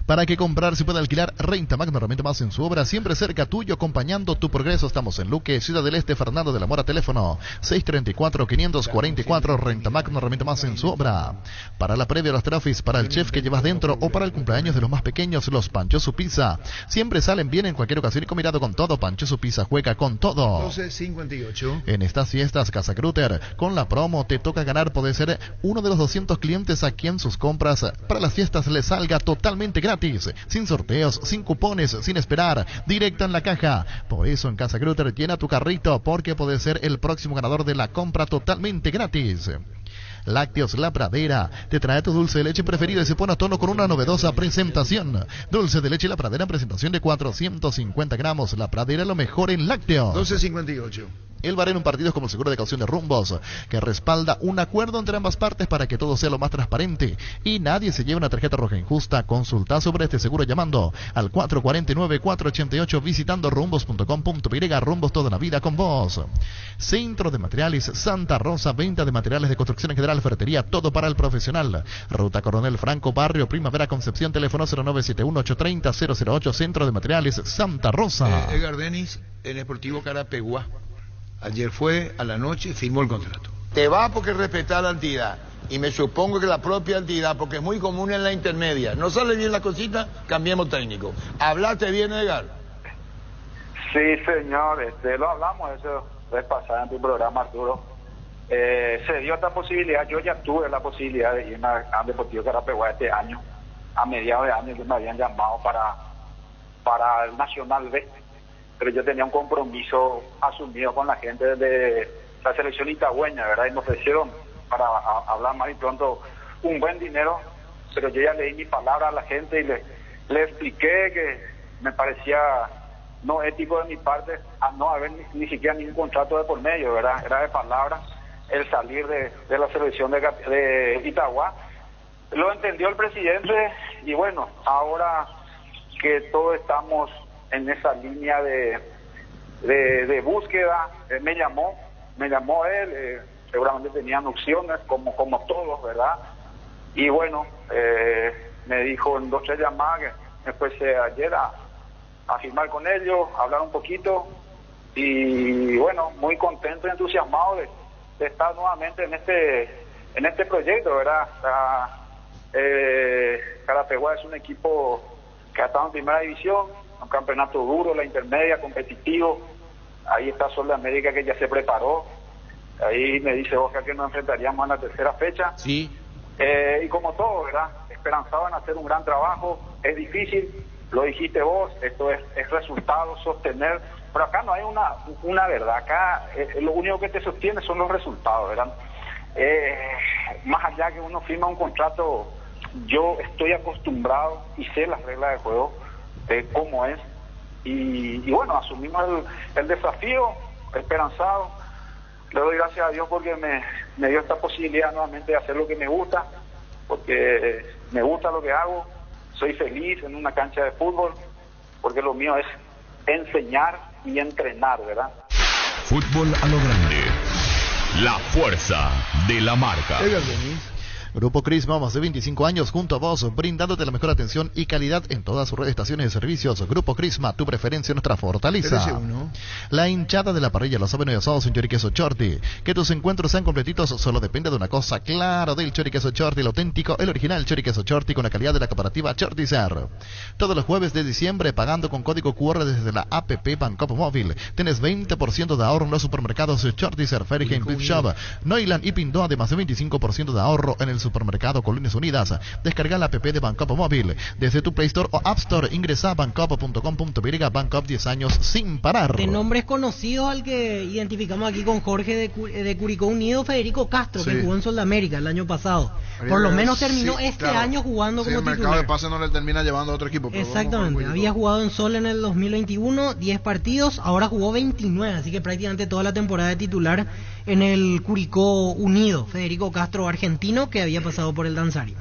Para que comprar se pueda alquilar, Rentamac, una herramienta más en su obra, siempre cerca tuyo, acompañando tu progreso. Estamos en Luque, Ciudad del Este, Fernando de la Mora, teléfono 634-544, Rentamac, una herramienta más en su obra. Para la previa, los trafis, para el chef que llevas dentro o para el cumpleaños de los más pequeños, los Pancho Su Pizza. Siempre salen bien en cualquier ocasión y combinado con todo. Pancho Su Pizza juega con todo. 12.58. En estas fiestas, Casa Grutter, con la promo te toca ganar, puede ser uno de los 200 clientes a quien sus compras para las fiestas les salga totalmente gratis. Sin sorteos, sin cupones, sin esperar, directo en la caja. Por eso en Casa Grutter llena tu carrito, porque puede ser el próximo ganador de la compra totalmente gratis. Lácteos La Pradera te trae tu dulce de leche preferido y se pone a tono con una novedosa presentación. Dulce de leche La Pradera en presentación de 450 gramos. La Pradera, lo mejor en lácteos. 12.58. El VAR en un partido es como el seguro de caución de Rumbos, que respalda un acuerdo entre ambas partes para que todo sea lo más transparente y nadie se lleve una tarjeta roja injusta. Consulta sobre este seguro llamando al 449-488, visitando rumbos.com.py. Rumbos, toda la vida con vos. Centro de Materiales Santa Rosa, venta de materiales de construcción en general, ferretería, todo para el profesional. Ruta Coronel Franco, Barrio Primavera, Concepción, teléfono 0971-830-008, Centro de Materiales Santa Rosa. Edgar Denis, en Deportivo Carapeguá. Ayer fue a la noche y firmó el contrato. Te va porque respeta la entidad. Y me supongo que la propia entidad, porque es muy común en la intermedia. No sale bien la cosita, cambiemos técnico. ¿Hablaste bien, Edgar? Sí, señor. Lo hablamos eso vez pasada en tu programa, Arturo. Se dio esta posibilidad. Yo ya tuve la posibilidad de irme a Deportivo Carapeguá este año. A mediados de año que me habían llamado para el Nacional B. Pero yo tenía un compromiso asumido con la gente de la selección itagüeña, ¿verdad? Y me ofrecieron, para hablar más y pronto, un buen dinero, pero yo ya leí mi palabra a la gente y le expliqué que me parecía no ético de mi parte a no haber ni siquiera ningún contrato de por medio, ¿verdad? Era de palabra el salir de la selección de Itagua. Lo entendió el presidente y bueno, ahora que todos estamos en esa línea de búsqueda, me llamó él, seguramente tenían opciones como todos, ¿verdad? Y bueno, me dijo en 2 o 3 llamadas que me fuese ayer a firmar con ellos, a hablar un poquito y bueno, muy contento y entusiasmado de estar nuevamente en este proyecto, ¿verdad? Carapeguá es un equipo que ha estado en primera división, un campeonato duro, la intermedia, competitivo. Ahí está Sol de América, que ya se preparó. Ahí me dice Oscar que nos enfrentaríamos en la tercera fecha. Sí. Y como todo, ¿verdad? Esperanzado en hacer un gran trabajo. Es difícil, lo dijiste vos, esto es resultado, sostener. Pero acá no hay una verdad. Acá lo único que te sostiene son los resultados, ¿verdad? Más allá que uno firma un contrato, yo estoy acostumbrado y sé las reglas de juego, cómo es, y bueno, asumimos el desafío, esperanzado. Le doy gracias a Dios porque me dio esta posibilidad nuevamente de hacer lo que me gusta, porque me gusta lo que hago, soy feliz en una cancha de fútbol, porque lo mío es enseñar y entrenar, ¿verdad? Fútbol a lo grande, la fuerza de la marca. Grupo Crisma, más de 25 años junto a vos, brindándote la mejor atención y calidad en todas sus redes, estaciones de servicios. Grupo Crisma, tu preferencia, nuestra fortaleza. La hinchada de la parrilla lo saben hoy asados en Choriqueso Chorti. Que tus encuentros sean completitos solo depende de una cosa, claro, del Choriqueso Chorti, el auténtico, el original Choriqueso Chorti con la calidad de la cooperativa Chortizer. Todos los jueves de diciembre, pagando con código QR desde la APP Bancop Móvil, tenés 20% de ahorro en los supermercados Chortizer, Fergen, Pip Shop, Noiland y Pindó, además de 25% de ahorro en el Supermercado Colonias Unidas. Descarga la app de Bancopp móvil. Desde tu Play Store o App Store, ingresa a bancopp.com.py. Bancopp, 10 años sin parar. De nombres conocidos al que identificamos aquí con Jorge de Curicó Unido, Federico Castro, que jugó en Sudamérica el año pasado. Por lo menos terminó año jugando como titular. El mercado de pase no le termina llevando a otro equipo. Exactamente, había jugado en Sol en el 2021, 10 partidos, ahora jugó 29, así que prácticamente toda la temporada de titular en el Curicó Unido. Federico Castro, argentino, que había pasado por el Danzario.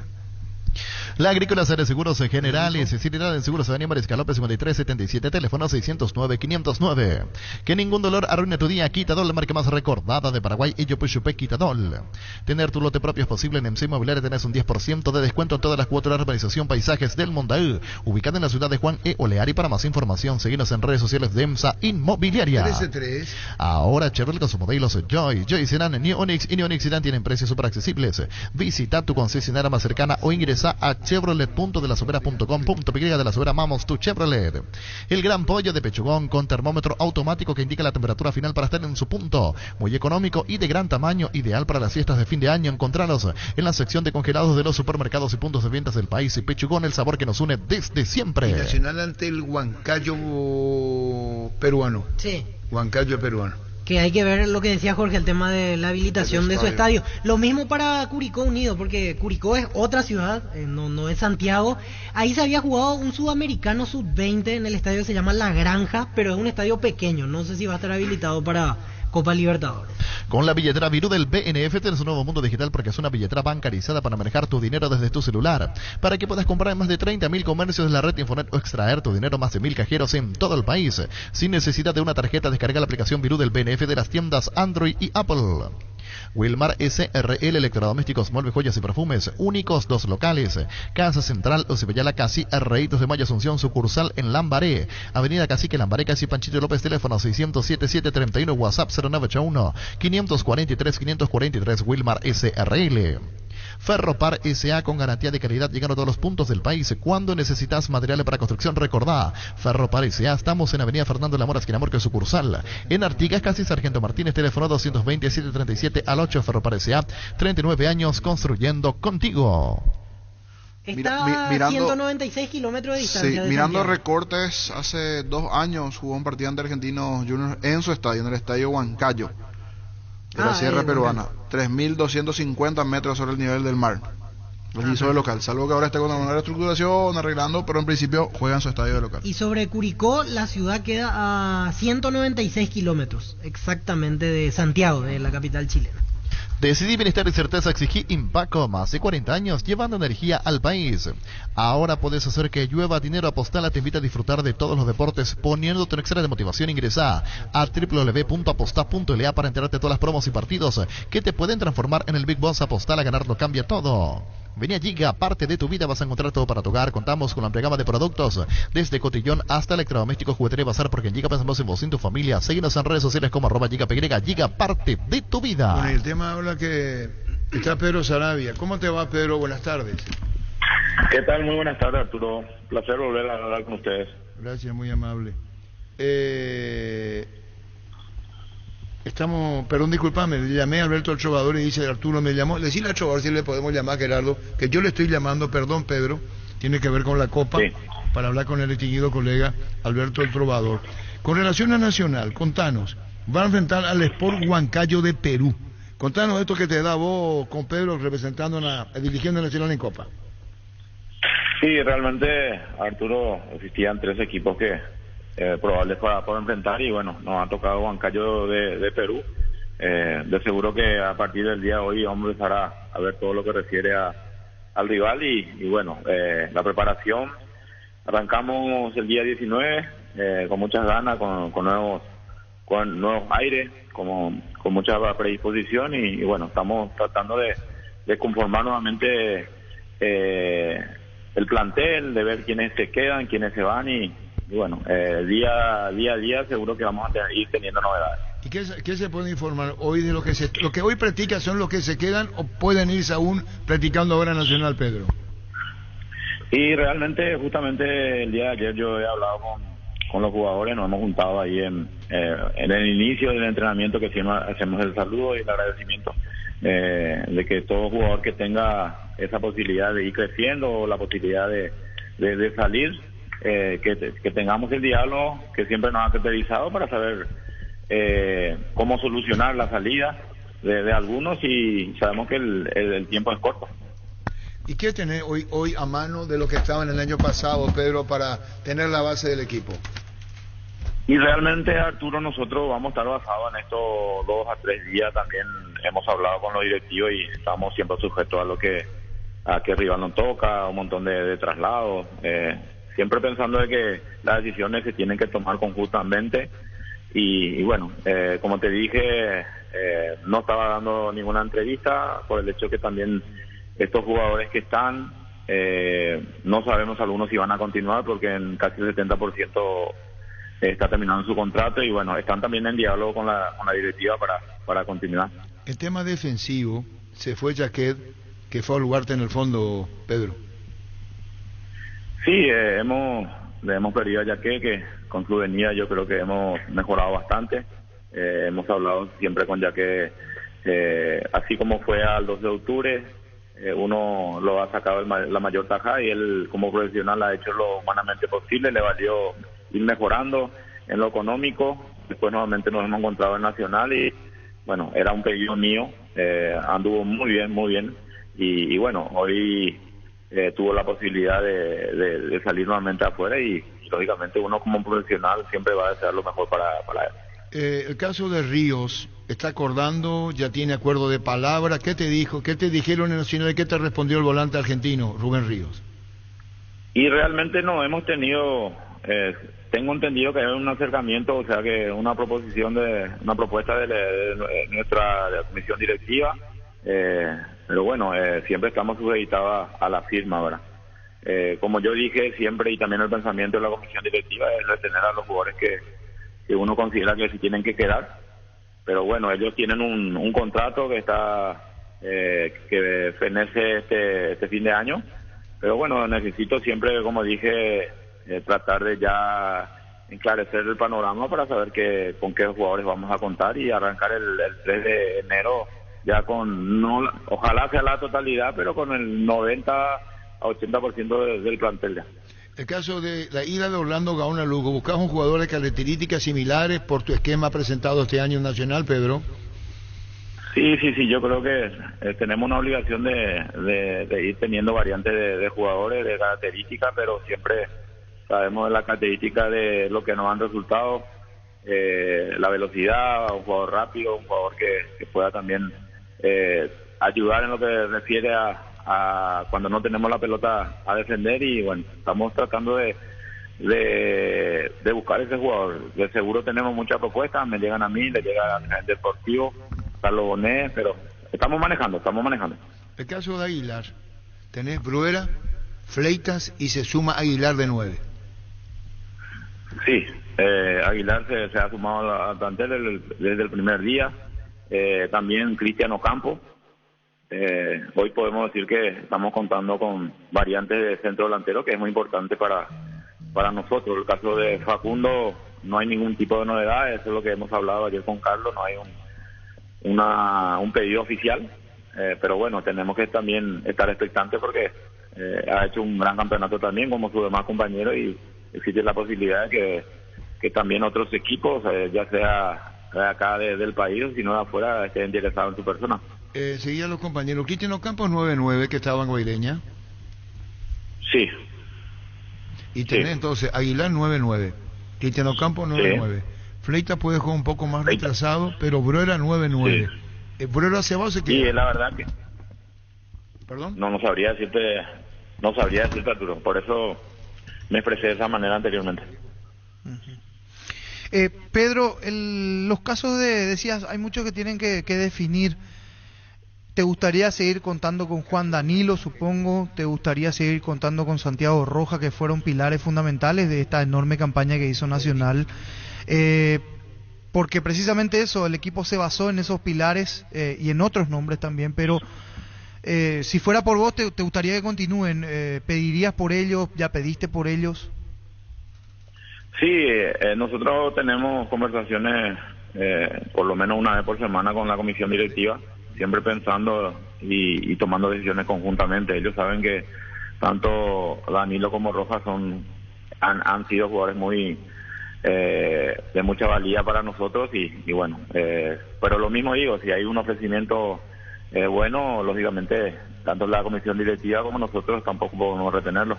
La Agrícola Sede Seguros Generales, Ciudad en Seguros Avenida Mariscal López 5377, teléfono 609-509. Que ningún dolor arruine tu día. Quitadol, la marca más recordada de Paraguay, y Yopuchupé Quitadol. Tener tu lote propio es posible. En MC Inmobiliaria tenés un 10% de descuento en todas las cuotas de la urbanización Paisajes del Mondaú, ubicada en la ciudad de Juan E. Oleari. Para más información, seguinos en redes sociales de EMSA Inmobiliaria. 13-3. Ahora Chevrolet con sus modelos Joy Sedan, New Onix y New Onix Sedan tienen precios súper accesibles. Visita tu concesionaria más cercana o ingresa a chevrolet.delasovera.com.py. De la Sobera, amamos tu Chevrolet. El gran pollo de Pechugón con termómetro automático que indica la temperatura final para estar en su punto. Muy económico y de gran tamaño, ideal para las fiestas de fin de año. Encontralos en la sección de congelados de los supermercados y puntos de ventas del país. Y Pechugón, el sabor que nos une desde siempre. Y Nacional ante el Huancayo peruano. Sí. Huancayo peruano. Que hay que ver lo que decía Jorge, el tema de la habilitación de su estadio. Lo mismo para Curicó Unido, porque Curicó es otra ciudad, no es Santiago. Ahí se había jugado un sudamericano sub-20 en el estadio que se llama La Granja, pero es un estadio pequeño, no sé si va a estar habilitado para Copa Libertadores. Con la billetera Virú del BNF tienes un nuevo mundo digital, porque es una billetera bancarizada para manejar tu dinero desde tu celular, para que puedas comprar en más de 30.000 comercios de la red Infonet o extraer tu dinero más de 1.000 cajeros en todo el país sin necesidad de una tarjeta. Descarga la aplicación Virú del BNF de las tiendas Android y Apple. Wilmar SRL, electrodomésticos, muebles, joyas y perfumes, únicos, 2 locales. Casa Central, Ocibellala, Casi, Reytos de Mayo, Asunción, sucursal en Lambaré, Avenida Cacique, Lambaré, Casi, Panchito López, teléfono 607-731, WhatsApp 0981-543-543, Wilmar SRL. Ferropar S.A. con garantía de calidad, llegando a todos los puntos del país. Cuando necesitas materiales para construcción, recordá Ferropar S.A. Estamos en Avenida Fernando Lamora, esquina Morque, sucursal en Artigas, Casi Sargento Martínez, teléfono 220-737-8. Ferropar S.A. 39 años construyendo contigo. Está a 196 kilómetros de distancia. Sí, mirando recortes, hace 2 años jugó un partido ante Argentinos Juniors en su estadio, en el estadio Huancayo, de la Sierra Peruana, 3.250 metros sobre el nivel del mar. Lo hizo de local, salvo que ahora está con una reestructuración, arreglando, pero en principio juega en su estadio de local. Y sobre Curicó, la ciudad queda a 196 kilómetros exactamente de Santiago, de la capital chilena. Decidí bienestar y certeza, exigí Impaco, más de 40 años llevando energía al país. Ahora puedes hacer que llueva dinero. Apostala te invita a disfrutar de todos los deportes poniéndote un extra de motivación. Ingresa a www.aposta.la para enterarte de todas las promos y partidos que te pueden transformar en el Big Boss. Apostala, ganar lo cambia todo. Vení a Giga, parte de tu vida, vas a encontrar todo para tu hogar. Contamos con la amplia gama de productos, desde cotillón hasta electrodomésticos, juguetería y bazar, porque en Giga pensamos en vos y en tu familia. Síguenos en redes sociales como @GigaPY. Giga, parte de tu vida. Bueno, el tema habla que está Pedro Sarabia. ¿Cómo te va, Pedro? Buenas tardes. ¿Qué tal? Muy buenas tardes, Arturo. Un placer volver a hablar con ustedes. Gracias, muy amable. Perdón, disculpame, le llamé a Alberto el Trovador y dice, Arturo me llamó, decirle al Trovador si le podemos llamar a Gerardo, que yo le estoy llamando, perdón Pedro, tiene que ver con la Copa, sí, para hablar con el distinguido colega Alberto el Trovador. Con relación a Nacional, contanos, va a enfrentar al Sport Huancayo de Perú. Contanos esto que te da vos con Pedro representando, dirigiendo a Nacional en Copa. Sí, realmente, Arturo, existían 3 equipos que probables para enfrentar, y bueno, nos ha tocado Huancayo de Perú. De seguro que a partir del día de hoy vamos a empezar a ver todo lo que refiere al rival y bueno, la preparación. Arrancamos el día 19 con muchas ganas, con nuevos aires, con mucha predisposición y bueno, estamos tratando de conformar nuevamente el plantel, de ver quiénes se quedan, quiénes se van y bueno, día a día seguro que vamos a ir teniendo novedades. ¿Y qué se puede informar hoy de lo que hoy practica? ¿Son los que se quedan o pueden irse aún practicando ahora Nacional, Pedro? Y realmente, justamente el día de ayer yo he hablado con los jugadores, nos hemos juntado ahí en el inicio del entrenamiento, que siempre hacemos el saludo y el agradecimiento de que todo jugador que tenga esa posibilidad de ir creciendo o la posibilidad de salir, que tengamos el diálogo que siempre nos ha caracterizado para saber cómo solucionar la salida de algunos, y sabemos que el tiempo es corto. ¿Y qué tenés hoy a mano de lo que estaba en el año pasado, Pedro, para tener la base del equipo? Y realmente, Arturo, nosotros vamos a estar basados en estos 2 a 3 días. También hemos hablado con los directivos y estamos siempre sujetos a que el rival nos toca, un montón de traslados, siempre pensando de que las decisiones se tienen que tomar conjuntamente. Y bueno, como te dije, no estaba dando ninguna entrevista por el hecho que también estos jugadores que están, no sabemos algunos si van a continuar, porque en casi el 70% está terminando su contrato, y bueno, están también en diálogo con la directiva para continuar. El tema defensivo, se fue Jaquet, que fue a Ugarte en el fondo, Pedro. Sí, le hemos perdido a Jaquet, que con su venida yo creo que hemos mejorado bastante. Hemos hablado siempre con Jaquet, así como fue al 2 de octubre, uno lo ha sacado la mayor tajada, y él como profesional ha hecho lo humanamente posible, le valió ir mejorando en lo económico. Después nuevamente nos hemos encontrado en Nacional y bueno, era un pedido mío, anduvo muy bien, y bueno, hoy tuvo la posibilidad de salir nuevamente afuera, y lógicamente uno como profesional siempre va a desear lo mejor para él. El caso de Ríos, ¿está acordando? ¿Ya tiene acuerdo de palabra? ¿Qué te dijo? ¿Qué te dijeron en Nacional y qué te respondió el volante argentino, Rubén Ríos? Y realmente no hemos tenido, tengo entendido que hay un acercamiento, o sea que una propuesta de nuestra comisión directiva, pero bueno, siempre estamos supeditados a la firma, ¿verdad? Como yo dije siempre, y también el pensamiento de la comisión directiva es retener a los jugadores que uno considera que se tienen que quedar, pero bueno, ellos tienen un contrato que está que fenece este fin de año, pero bueno, necesito siempre, como dije, tratar de ya enclarecer el panorama para saber con qué jugadores vamos a contar y arrancar el 3 de enero ya ojalá sea la totalidad, pero con el 90 a 80% del plantel ya. El caso de la ida de Orlando Gaona a Lugo, ¿buscas un jugador de características similares por tu esquema presentado este año en Nacional, Pedro? Sí, yo creo que tenemos una obligación de ir teniendo variantes de jugadores, de características, pero siempre sabemos la característica de lo que nos han resultado, la velocidad, un jugador rápido, un jugador que pueda también ayudar en lo que refiere a cuando no tenemos la pelota a defender, y bueno, estamos tratando de buscar ese jugador. De seguro tenemos muchas propuestas, me llegan a mí, le llega al Deportivo, Carlos Bonet, pero estamos manejando. El caso de Aguilar, tenés Bruera, Fleitas y se suma Aguilar de 9. Sí, Aguilar se ha sumado al plantel desde el primer día, también Cristian Ocampo. Hoy podemos decir que estamos contando con variantes de centro delantero, que es muy importante para nosotros. El caso de Facundo no hay ningún tipo de novedad, eso es lo que hemos hablado ayer con Carlos, no hay un pedido oficial, pero bueno, tenemos que también estar expectantes porque ha hecho un gran campeonato también como sus demás compañeros, y existe la posibilidad de que también otros equipos, ya sea de acá del país o si no de afuera, estén interesados en su persona. Seguía los compañeros. Cristian Ocampo 9-9, que estaba en Guaireña. Sí. Y tenés entonces Aguilar 9-9, Cristian Ocampo 9-9. Sí. Fleita puede jugar un poco más retrasado, pero Bruera 9-9. Sí. ¿Bruera hacia abajo se queda? Sí, la verdad que... ¿Perdón? No sabría decirte, Arturo. Por eso me expresé de esa manera anteriormente. Pedro, los casos decías, hay muchos que tienen que definir. ¿Te gustaría seguir contando con Juan Danilo, supongo? ¿Te gustaría seguir contando con Santiago Rojas, que fueron pilares fundamentales de esta enorme campaña que hizo Nacional? Porque precisamente eso, el equipo se basó en esos pilares y en otros nombres también, pero si fuera por vos, ¿te gustaría que continúen? ¿Pedirías por ellos? ¿Ya pediste por ellos? Sí, nosotros tenemos conversaciones por lo menos una vez por semana con la comisión directiva. siempre pensando y tomando decisiones conjuntamente. Ellos saben que tanto Danilo como Rojas han sido jugadores muy de mucha valía para nosotros y bueno, pero lo mismo digo, si hay un ofrecimiento bueno, lógicamente tanto la comisión directiva como nosotros tampoco podemos retenerlo.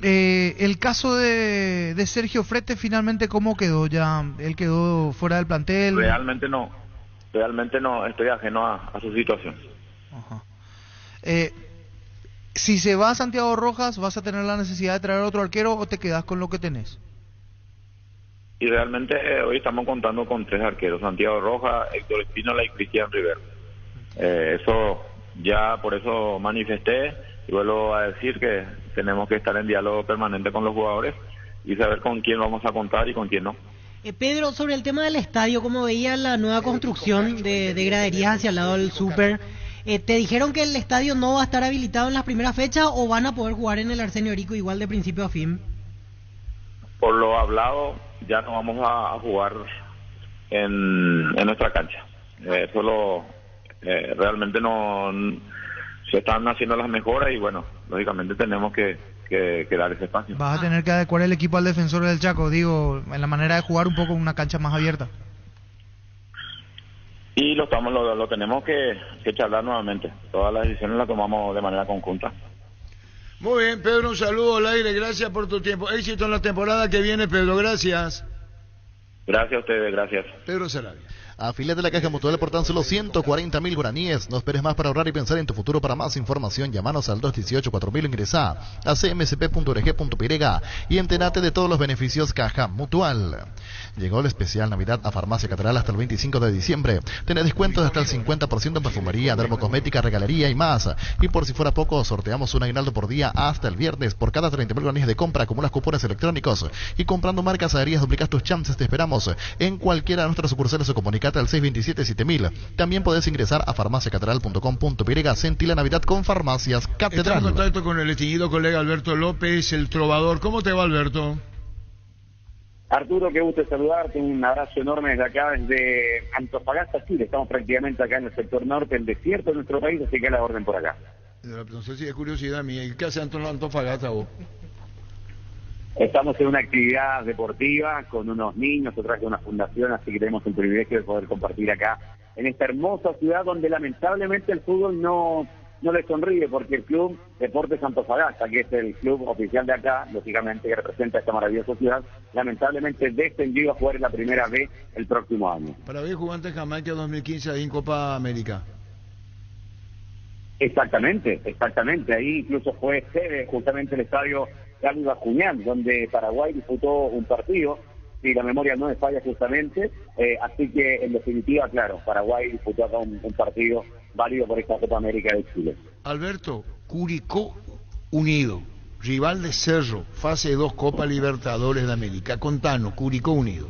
El caso de Sergio Frete, finalmente, ¿cómo quedó? ¿Ya él quedó fuera del plantel? Realmente no, estoy ajeno a su situación. Ajá. Si se va a Santiago Rojas, ¿vas a tener la necesidad de traer otro arquero o te quedas con lo que tenés? Y realmente hoy estamos contando con 3 arqueros: Santiago Rojas, Héctor Espínola y Cristian Rivero. Eso ya por eso manifesté y vuelvo a decir que tenemos que estar en diálogo permanente con los jugadores y saber con quién vamos a contar y con quién no. Pedro, sobre el tema del estadio, ¿cómo veía la nueva construcción de graderías hacia el lado del Súper? ¿Te dijeron que el estadio no va a estar habilitado en las primeras fechas o van a poder jugar en el Arsenio Rico igual de principio a fin? Por lo hablado, ya no vamos a jugar en nuestra cancha. Realmente no se están haciendo las mejoras y bueno, lógicamente tenemos que dar ese espacio. Vas a tener que adecuar el equipo al Defensor del Chaco, digo, en la manera de jugar un poco en una cancha más abierta. Y lo tenemos que charlar nuevamente. Todas las decisiones las tomamos de manera conjunta. Muy bien, Pedro, un saludo al aire, gracias por tu tiempo. Éxito en la temporada que viene, Pedro, gracias. Gracias a ustedes, gracias. Pedro Sarabia. Afiliate la Caja Mutual por tan solo 140.000 guaraníes. No esperes más para ahorrar y pensar en tu futuro. Para más información, llámanos al 218-4000 o ingresá a cmsp.org.py y entérate de todos los beneficios Caja Mutual. Llegó el especial Navidad a Farmacia Catedral hasta el 25 de diciembre. Tenés descuentos de hasta el 50% en perfumería, dermocosmética, regalería y más. Y por si fuera poco, sorteamos un aguinaldo por día hasta el viernes. Por cada 30.000 guaraníes de compra, acumulas cupones electrónicos. Y comprando marcas aéreas, duplicas tus chances. Te esperamos en cualquiera de nuestras sucursales o comunicate al 627-7000. También podés ingresar a farmaciacatedral.com.py. Sentí la Navidad con Farmacias Catedral. Estamos en contacto con el distinguido colega Alberto López, el trovador. ¿Cómo te va, Alberto? Arturo, qué gusto saludarte, un abrazo enorme desde acá, desde Antofagasta, Chile. Estamos prácticamente acá en el sector norte, el desierto de nuestro país, así que a la orden por acá. No sé si es curiosidad mía, ¿y qué hace Antofagasta vos? Estamos en una actividad deportiva con unos niños, se traje una fundación, así que tenemos el privilegio de poder compartir acá, en esta hermosa ciudad donde lamentablemente el fútbol no le sonríe, porque el club Deportes Antofagasta, que es el club oficial de acá, lógicamente que representa esta maravillosa ciudad, lamentablemente descendió a jugar en la primera vez el próximo año. Para ver jugante Jamaica 2015 ahí en Copa América. Exactamente, ahí incluso fue sede justamente el estadio Carlos Bascuñán, donde Paraguay disputó un partido, si la memoria no me falla justamente, así que en definitiva, claro, Paraguay disputó acá un partido válido por esta Copa América de Chile. Alberto, Curicó Unido, rival de Cerro, fase 2 Copa Libertadores de América. Contanos, Curicó Unido.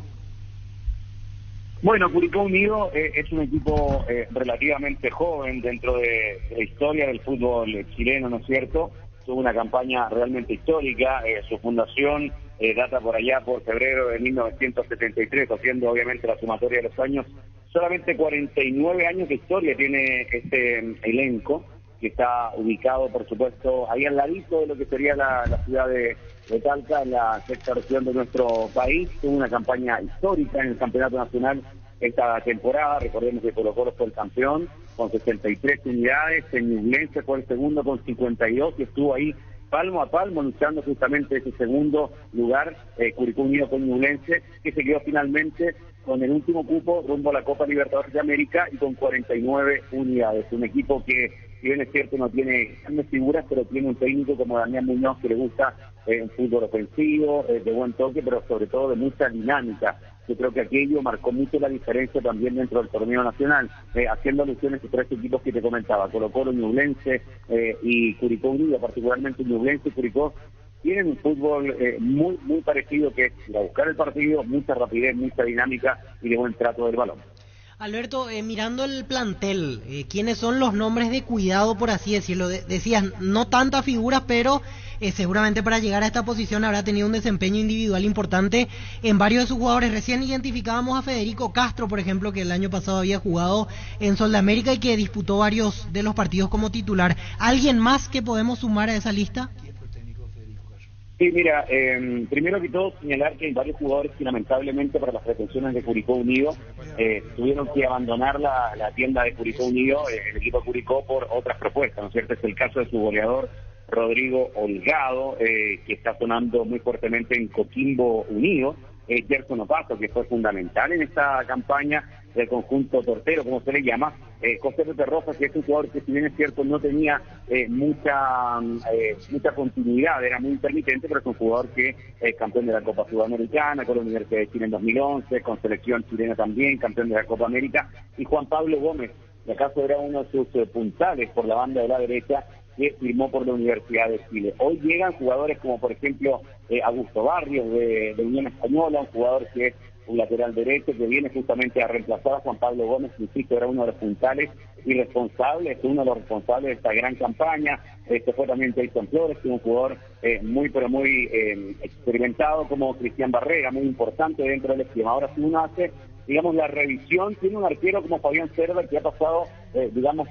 Bueno, Curicó Unido es un equipo relativamente joven dentro de la historia del fútbol chileno, ¿no es cierto? Tuvo una campaña realmente histórica, su fundación data por allá por febrero de 1973, haciendo obviamente la sumatoria de los años. Solamente 49 años de historia tiene este elenco, que está ubicado, por supuesto, ahí al ladito de lo que sería la ciudad de Talca, en la sexta región de nuestro país. Tuvo una campaña histórica en el Campeonato Nacional esta temporada. Recordemos que Colo-Colo fue el campeón con 63 unidades, Ñublense fue el segundo con 52 y estuvo ahí palmo a palmo luchando justamente ese segundo lugar, Curicó Unido con Ñublense, que se quedó finalmente con el último cupo rumbo a la Copa Libertadores de América y con 49 unidades. Un equipo que, si bien es cierto, no tiene grandes figuras, pero tiene un técnico como Daniel Muñoz que le gusta un fútbol ofensivo, de buen toque, pero sobre todo de mucha dinámica. Yo creo que aquello marcó mucho la diferencia también dentro del torneo nacional, haciendo alusiones a tres equipos que te comentaba, Colo-Colo, Ñublense y Curicó Unido, particularmente Ñublense y Curicó, tienen un fútbol muy parecido, que es ir a buscar el partido, mucha rapidez, mucha dinámica y de buen trato del balón. Alberto, mirando el plantel, ¿quiénes son los nombres de cuidado, por así decirlo? Decías, no tantas figuras, pero seguramente para llegar a esta posición habrá tenido un desempeño individual importante en varios de sus jugadores. Recién identificábamos a Federico Castro, por ejemplo, que el año pasado había jugado en Sol de América y que disputó varios de los partidos como titular. ¿Alguien más que podemos sumar a esa lista? Sí, mira, primero que todo señalar que hay varios jugadores que lamentablemente para las pretensiones de Curicó Unido tuvieron que abandonar la tienda de Curicó Unido, el equipo de Curicó, por otras propuestas, ¿no es cierto? Es el caso de su goleador Rodrigo Holgado, que está sonando muy fuertemente en Coquimbo Unido, Gerson Opaso, que fue fundamental en esta campaña del conjunto tortero, como se le llama, José Pepe Rojas, que es un jugador que, si bien es cierto, no tenía mucha continuidad, era muy intermitente, pero es un jugador que es campeón de la Copa Sudamericana, con la Universidad de Chile en 2011, con selección chilena también, campeón de la Copa América, y Juan Pablo Gómez, que acaso era uno de sus puntales por la banda de la derecha, que firmó por la Universidad de Chile. Hoy llegan jugadores como, por ejemplo, Augusto Barrios de Unión Española, un jugador que es un lateral derecho que viene justamente a reemplazar a Juan Pablo Gómez, que insisto, era uno de los puntales y responsables, uno de los responsables de esta gran campaña. Fue también Jason Flores, que es un jugador muy experimentado, como Cristian Barrera, muy importante dentro del esquema. Ahora, si uno hace, digamos, la revisión, tiene un arquero como Fabián Cerda, que ha pasado,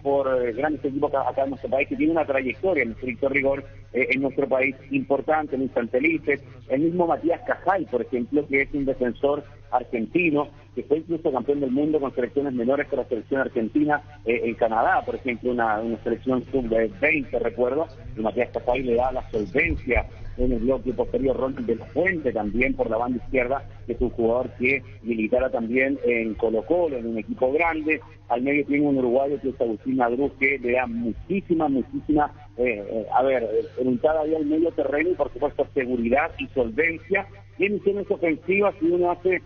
por grandes equipos acá en nuestro país, que tiene una trayectoria en estricto rigor en nuestro país importante, en instantelices. El mismo Matías Cajal, por ejemplo, que es un defensor argentino, que fue incluso campeón del mundo con selecciones menores que la selección argentina en Canadá, por ejemplo, una selección sub-20, recuerdo, y Matías Cajal le da la solvencia en el bloque posterior. Ronald de la Fuente también por la banda izquierda, que es un jugador que militara también en Colo-Colo, en un equipo grande. Al medio tiene un uruguayo que es Agustín Madruz, que le da muchísima entrada ahí al medio terreno y por supuesto seguridad y solvencia. Y misiones ofensivas, si uno hace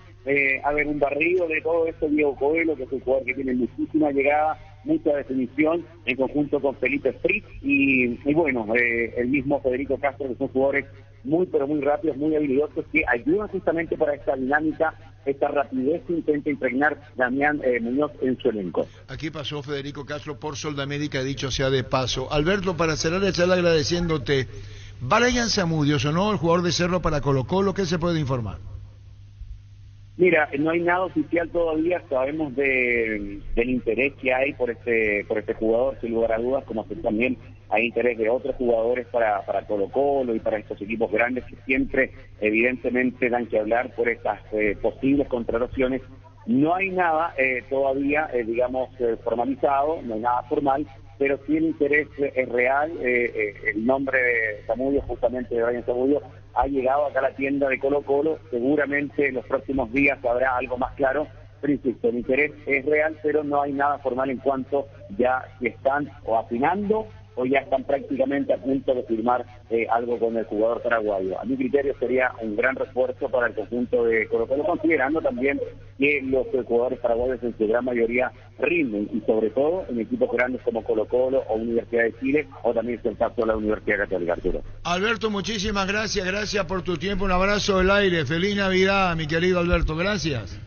un barrido de todo esto, Diego Coelho, que es un jugador que tiene muchísima llegada, mucha definición, en conjunto con Felipe Fritz y el mismo Federico Castro, que son jugadores muy rápidos, muy habilidosos, que ayudan justamente para esta dinámica, esta rapidez que intenta impregnar Damián Muñoz en su elenco. Aquí pasó Federico Castro por Sol de América, dicho sea de paso. Alberto, para cerrar el charla agradeciéndote, Brian Zamudio sonó el jugador de Cerro para Colo-Colo, ¿qué se puede informar? Mira, no hay nada oficial todavía, sabemos del interés que hay por este jugador, sin lugar a dudas, como también hay interés de otros jugadores para Colo-Colo y para estos equipos grandes que siempre evidentemente dan que hablar por estas posibles contrataciones. No hay nada todavía, formalizado, no hay nada formal, pero sí el interés es real. El nombre de Zamudio, justamente de Brian Zamudio, ha llegado acá a la tienda de Colo-Colo. Seguramente en los próximos días habrá algo más claro, pero insisto, el interés es real, pero no hay nada formal en cuanto ya si están o afinando o ya están prácticamente a punto de firmar algo con el jugador paraguayo. A mi criterio sería un gran refuerzo para el conjunto de Colo-Colo, considerando también que los jugadores paraguayos en su gran mayoría rinden, y sobre todo en equipos grandes como Colo-Colo o Universidad de Chile, o también es el caso de la Universidad Católica. Arturo. Alberto, muchísimas gracias por tu tiempo, un abrazo del aire, feliz Navidad, mi querido Alberto, gracias.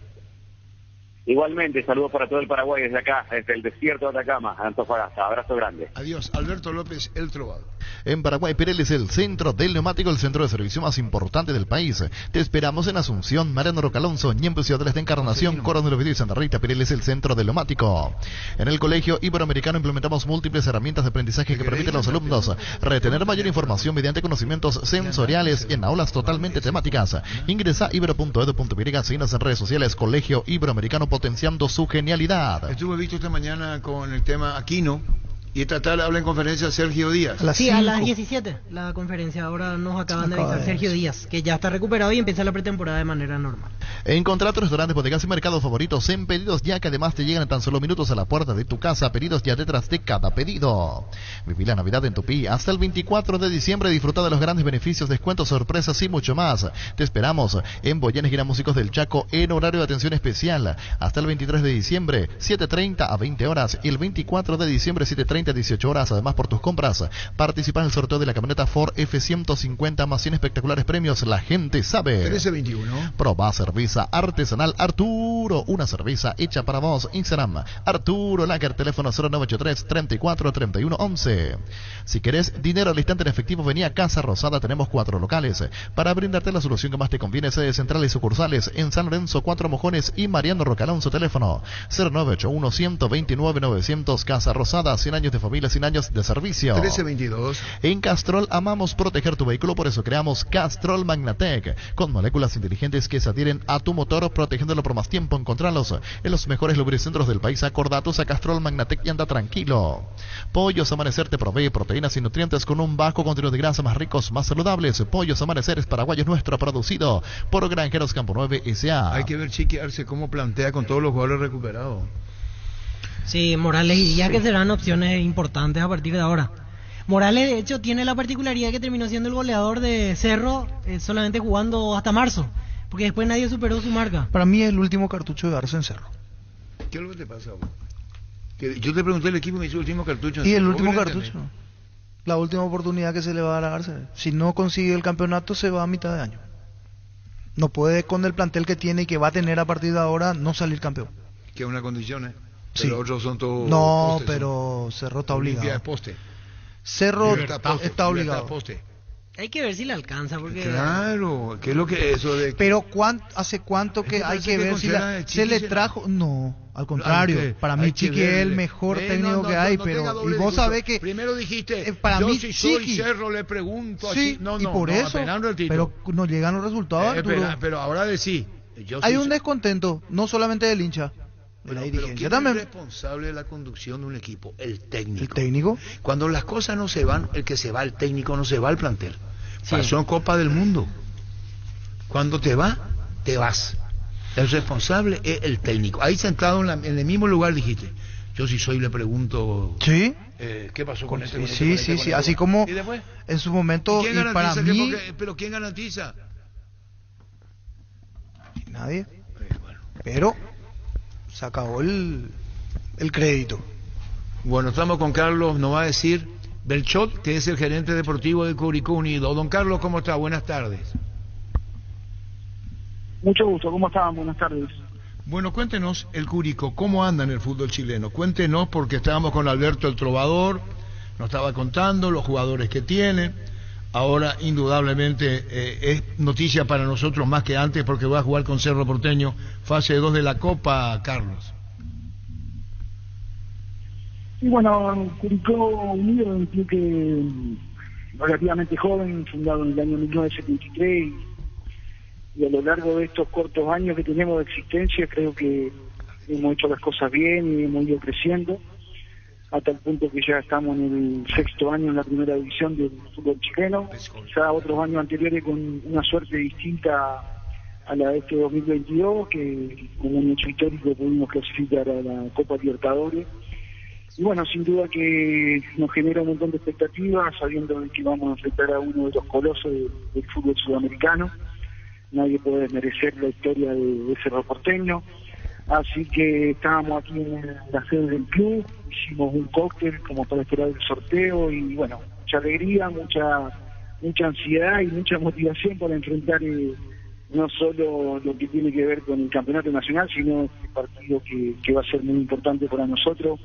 Igualmente, saludos para todo el Paraguay desde acá, desde el desierto de Atacama, Antofagasta. Abrazo grande. Adiós, Alberto López, el Trovador. En Paraguay, Pirelli es el centro del neumático, el centro de servicio más importante del país. Te esperamos en Asunción, Mariano Roca Alonso, Ñempe, Ciudad del Este, Encarnación, Coronel Oviedo y Santa Rita. Pirelli es el centro del neumático. En el Colegio Iberoamericano implementamos múltiples herramientas de aprendizaje que permiten a los alumnos retener mayor información mediante conocimientos sensoriales en aulas totalmente temáticas. Ingresa ibero.edu.py, síguenos en redes sociales, Colegio Iberoamericano, potenciando su genialidad. Estuve visto esta mañana con el tema Aquino, y esta tarde habla en conferencia Sergio Díaz. Sí, a las 17 la conferencia. Ahora nos acaban de avisar Sergio Díaz, que ya está recuperado y empieza la pretemporada de manera normal. Encontrá tus restaurantes, bodegas y mercados favoritos en Pedidos Ya, que además te llegan en tan solo minutos a la puerta de tu casa. Pedidos Ya, detrás de cada pedido. Viví la Navidad en Tupí hasta el 24 de diciembre. Disfruta de los grandes beneficios, descuentos, sorpresas y mucho más. Te esperamos en Boyanes Gira Músicos del Chaco en horario de atención especial hasta el 23 de diciembre, 7:30 a 20 horas, y el 24 de diciembre, 7:30 a 18 horas. Además, por tus compras, participa en el sorteo de la camioneta Ford F-150 más 100 espectaculares premios. La gente sabe. 1321. Proba Servicio cerveza artesanal Arturo, una cerveza hecha para vos. Instagram, Arturo Lager, teléfono 0983-343111. Si querés dinero al instante en efectivo, vení a Casa Rosada, tenemos 4 locales. Para brindarte la solución que más te conviene, sedes centrales y sucursales en San Lorenzo, 4 Mojones y Mariano Rocalonso, teléfono 0981-129-900. Casa Rosada, 100 años de familia, 100 años de servicio. 1322. En Castrol amamos proteger tu vehículo, por eso creamos Castrol Magnatec, con moléculas inteligentes que se adhieren a tu motor, protegiéndolo por más tiempo. Encontralos en los mejores lubricentros del país. Acordatos a Castrol Magnatec y anda tranquilo. Pollos Amanecer te provee proteínas y nutrientes con un bajo contenido de grasa, más ricos, más saludables. Pollos Amanecer es paraguayo, nuestro, producido por Granjeros Campo 9 S.A. Hay que ver Chiqui Arce cómo plantea con todos los jugadores recuperados. Sí, Morales y Díaz que serán opciones importantes a partir de ahora. Morales, de hecho, tiene la particularidad que terminó siendo el goleador de Cerro, solamente jugando hasta marzo, porque después nadie superó su marca. Para mí es el último cartucho de Arce en Cerro. ¿Qué es lo que te pasa, vos? Que yo te pregunté el equipo y me hizo el último cartucho. Y el último cartucho. La última oportunidad que se le va a dar a Arce. Si no consigue el campeonato, se va a mitad de año. No puede, con el plantel que tiene y que va a tener a partir de ahora, no salir campeón. Que es una condición, Sí. Pero otros son todos. No, postes, pero Cerro está obligado. Limpia de poste. Cerro está obligado. Libertad poste. Hay que ver si le alcanza, porque... Claro, ¿qué es lo que eso de...? Pero ¿hace cuánto que hay que ver si se le trajo? No, al contrario, para mí Chiqui es el mejor técnico que hay, pero... Y vos sabés que... Primero dijiste, para yo mí si soy Chiqui... Cerro le pregunto Sí, así. No, y por eso, pero no llegan los resultados, pero ahora decís... Hay un descontento, no solamente del hincha. Pero ¿quién también. es responsable de la conducción de un equipo? El técnico. ¿El técnico? Cuando las cosas no se van, el que se va, el técnico, no se va al plantel. Sí. Pasó en Copa del Mundo. Cuando te va, te vas. El responsable es el técnico. Ahí sentado en el mismo lugar dijiste, yo si soy le pregunto... ¿Sí? ¿Qué pasó con este? Sí. Así como en su momento... ¿Quién y garantiza para mí... ¿Pero quién garantiza? Nadie. Pero... se acabó el crédito. Bueno, estamos con Carlos, nos va a decir Belchot, que es el gerente deportivo de Curicó Unido. Don Carlos, ¿cómo está? Buenas tardes. Mucho gusto, ¿cómo estaban? Buenas tardes. Bueno, cuéntenos el Curicó, ¿cómo anda en el fútbol chileno? Cuéntenos, porque estábamos con Alberto el Trovador, nos estaba contando los jugadores que tiene. Ahora, indudablemente, es noticia para nosotros más que antes, porque va a jugar con Cerro Porteño, fase 2 de la Copa, Carlos. Y bueno, Curicó Unido es un club que relativamente joven, fundado en el año 1973, y a lo largo de estos cortos años que tenemos de existencia, creo que hemos hecho las cosas bien y hemos ido creciendo, hasta el punto que ya estamos en el 6º año en la primera división del fútbol chileno, quizá otros años anteriores con una suerte distinta a la de este 2022, que como un hecho histórico pudimos clasificar a la Copa Libertadores. Y bueno, sin duda que nos genera un montón de expectativas, sabiendo que vamos a enfrentar a uno de los colosos del fútbol sudamericano. Nadie puede desmerecer la historia de Cerro Porteño. Así que estábamos aquí en la sede del club, hicimos un cóctel como para esperar el sorteo y bueno, mucha alegría, mucha ansiedad y mucha motivación para enfrentar no solo lo que tiene que ver con el campeonato nacional, sino este partido que va a ser muy importante para nosotros,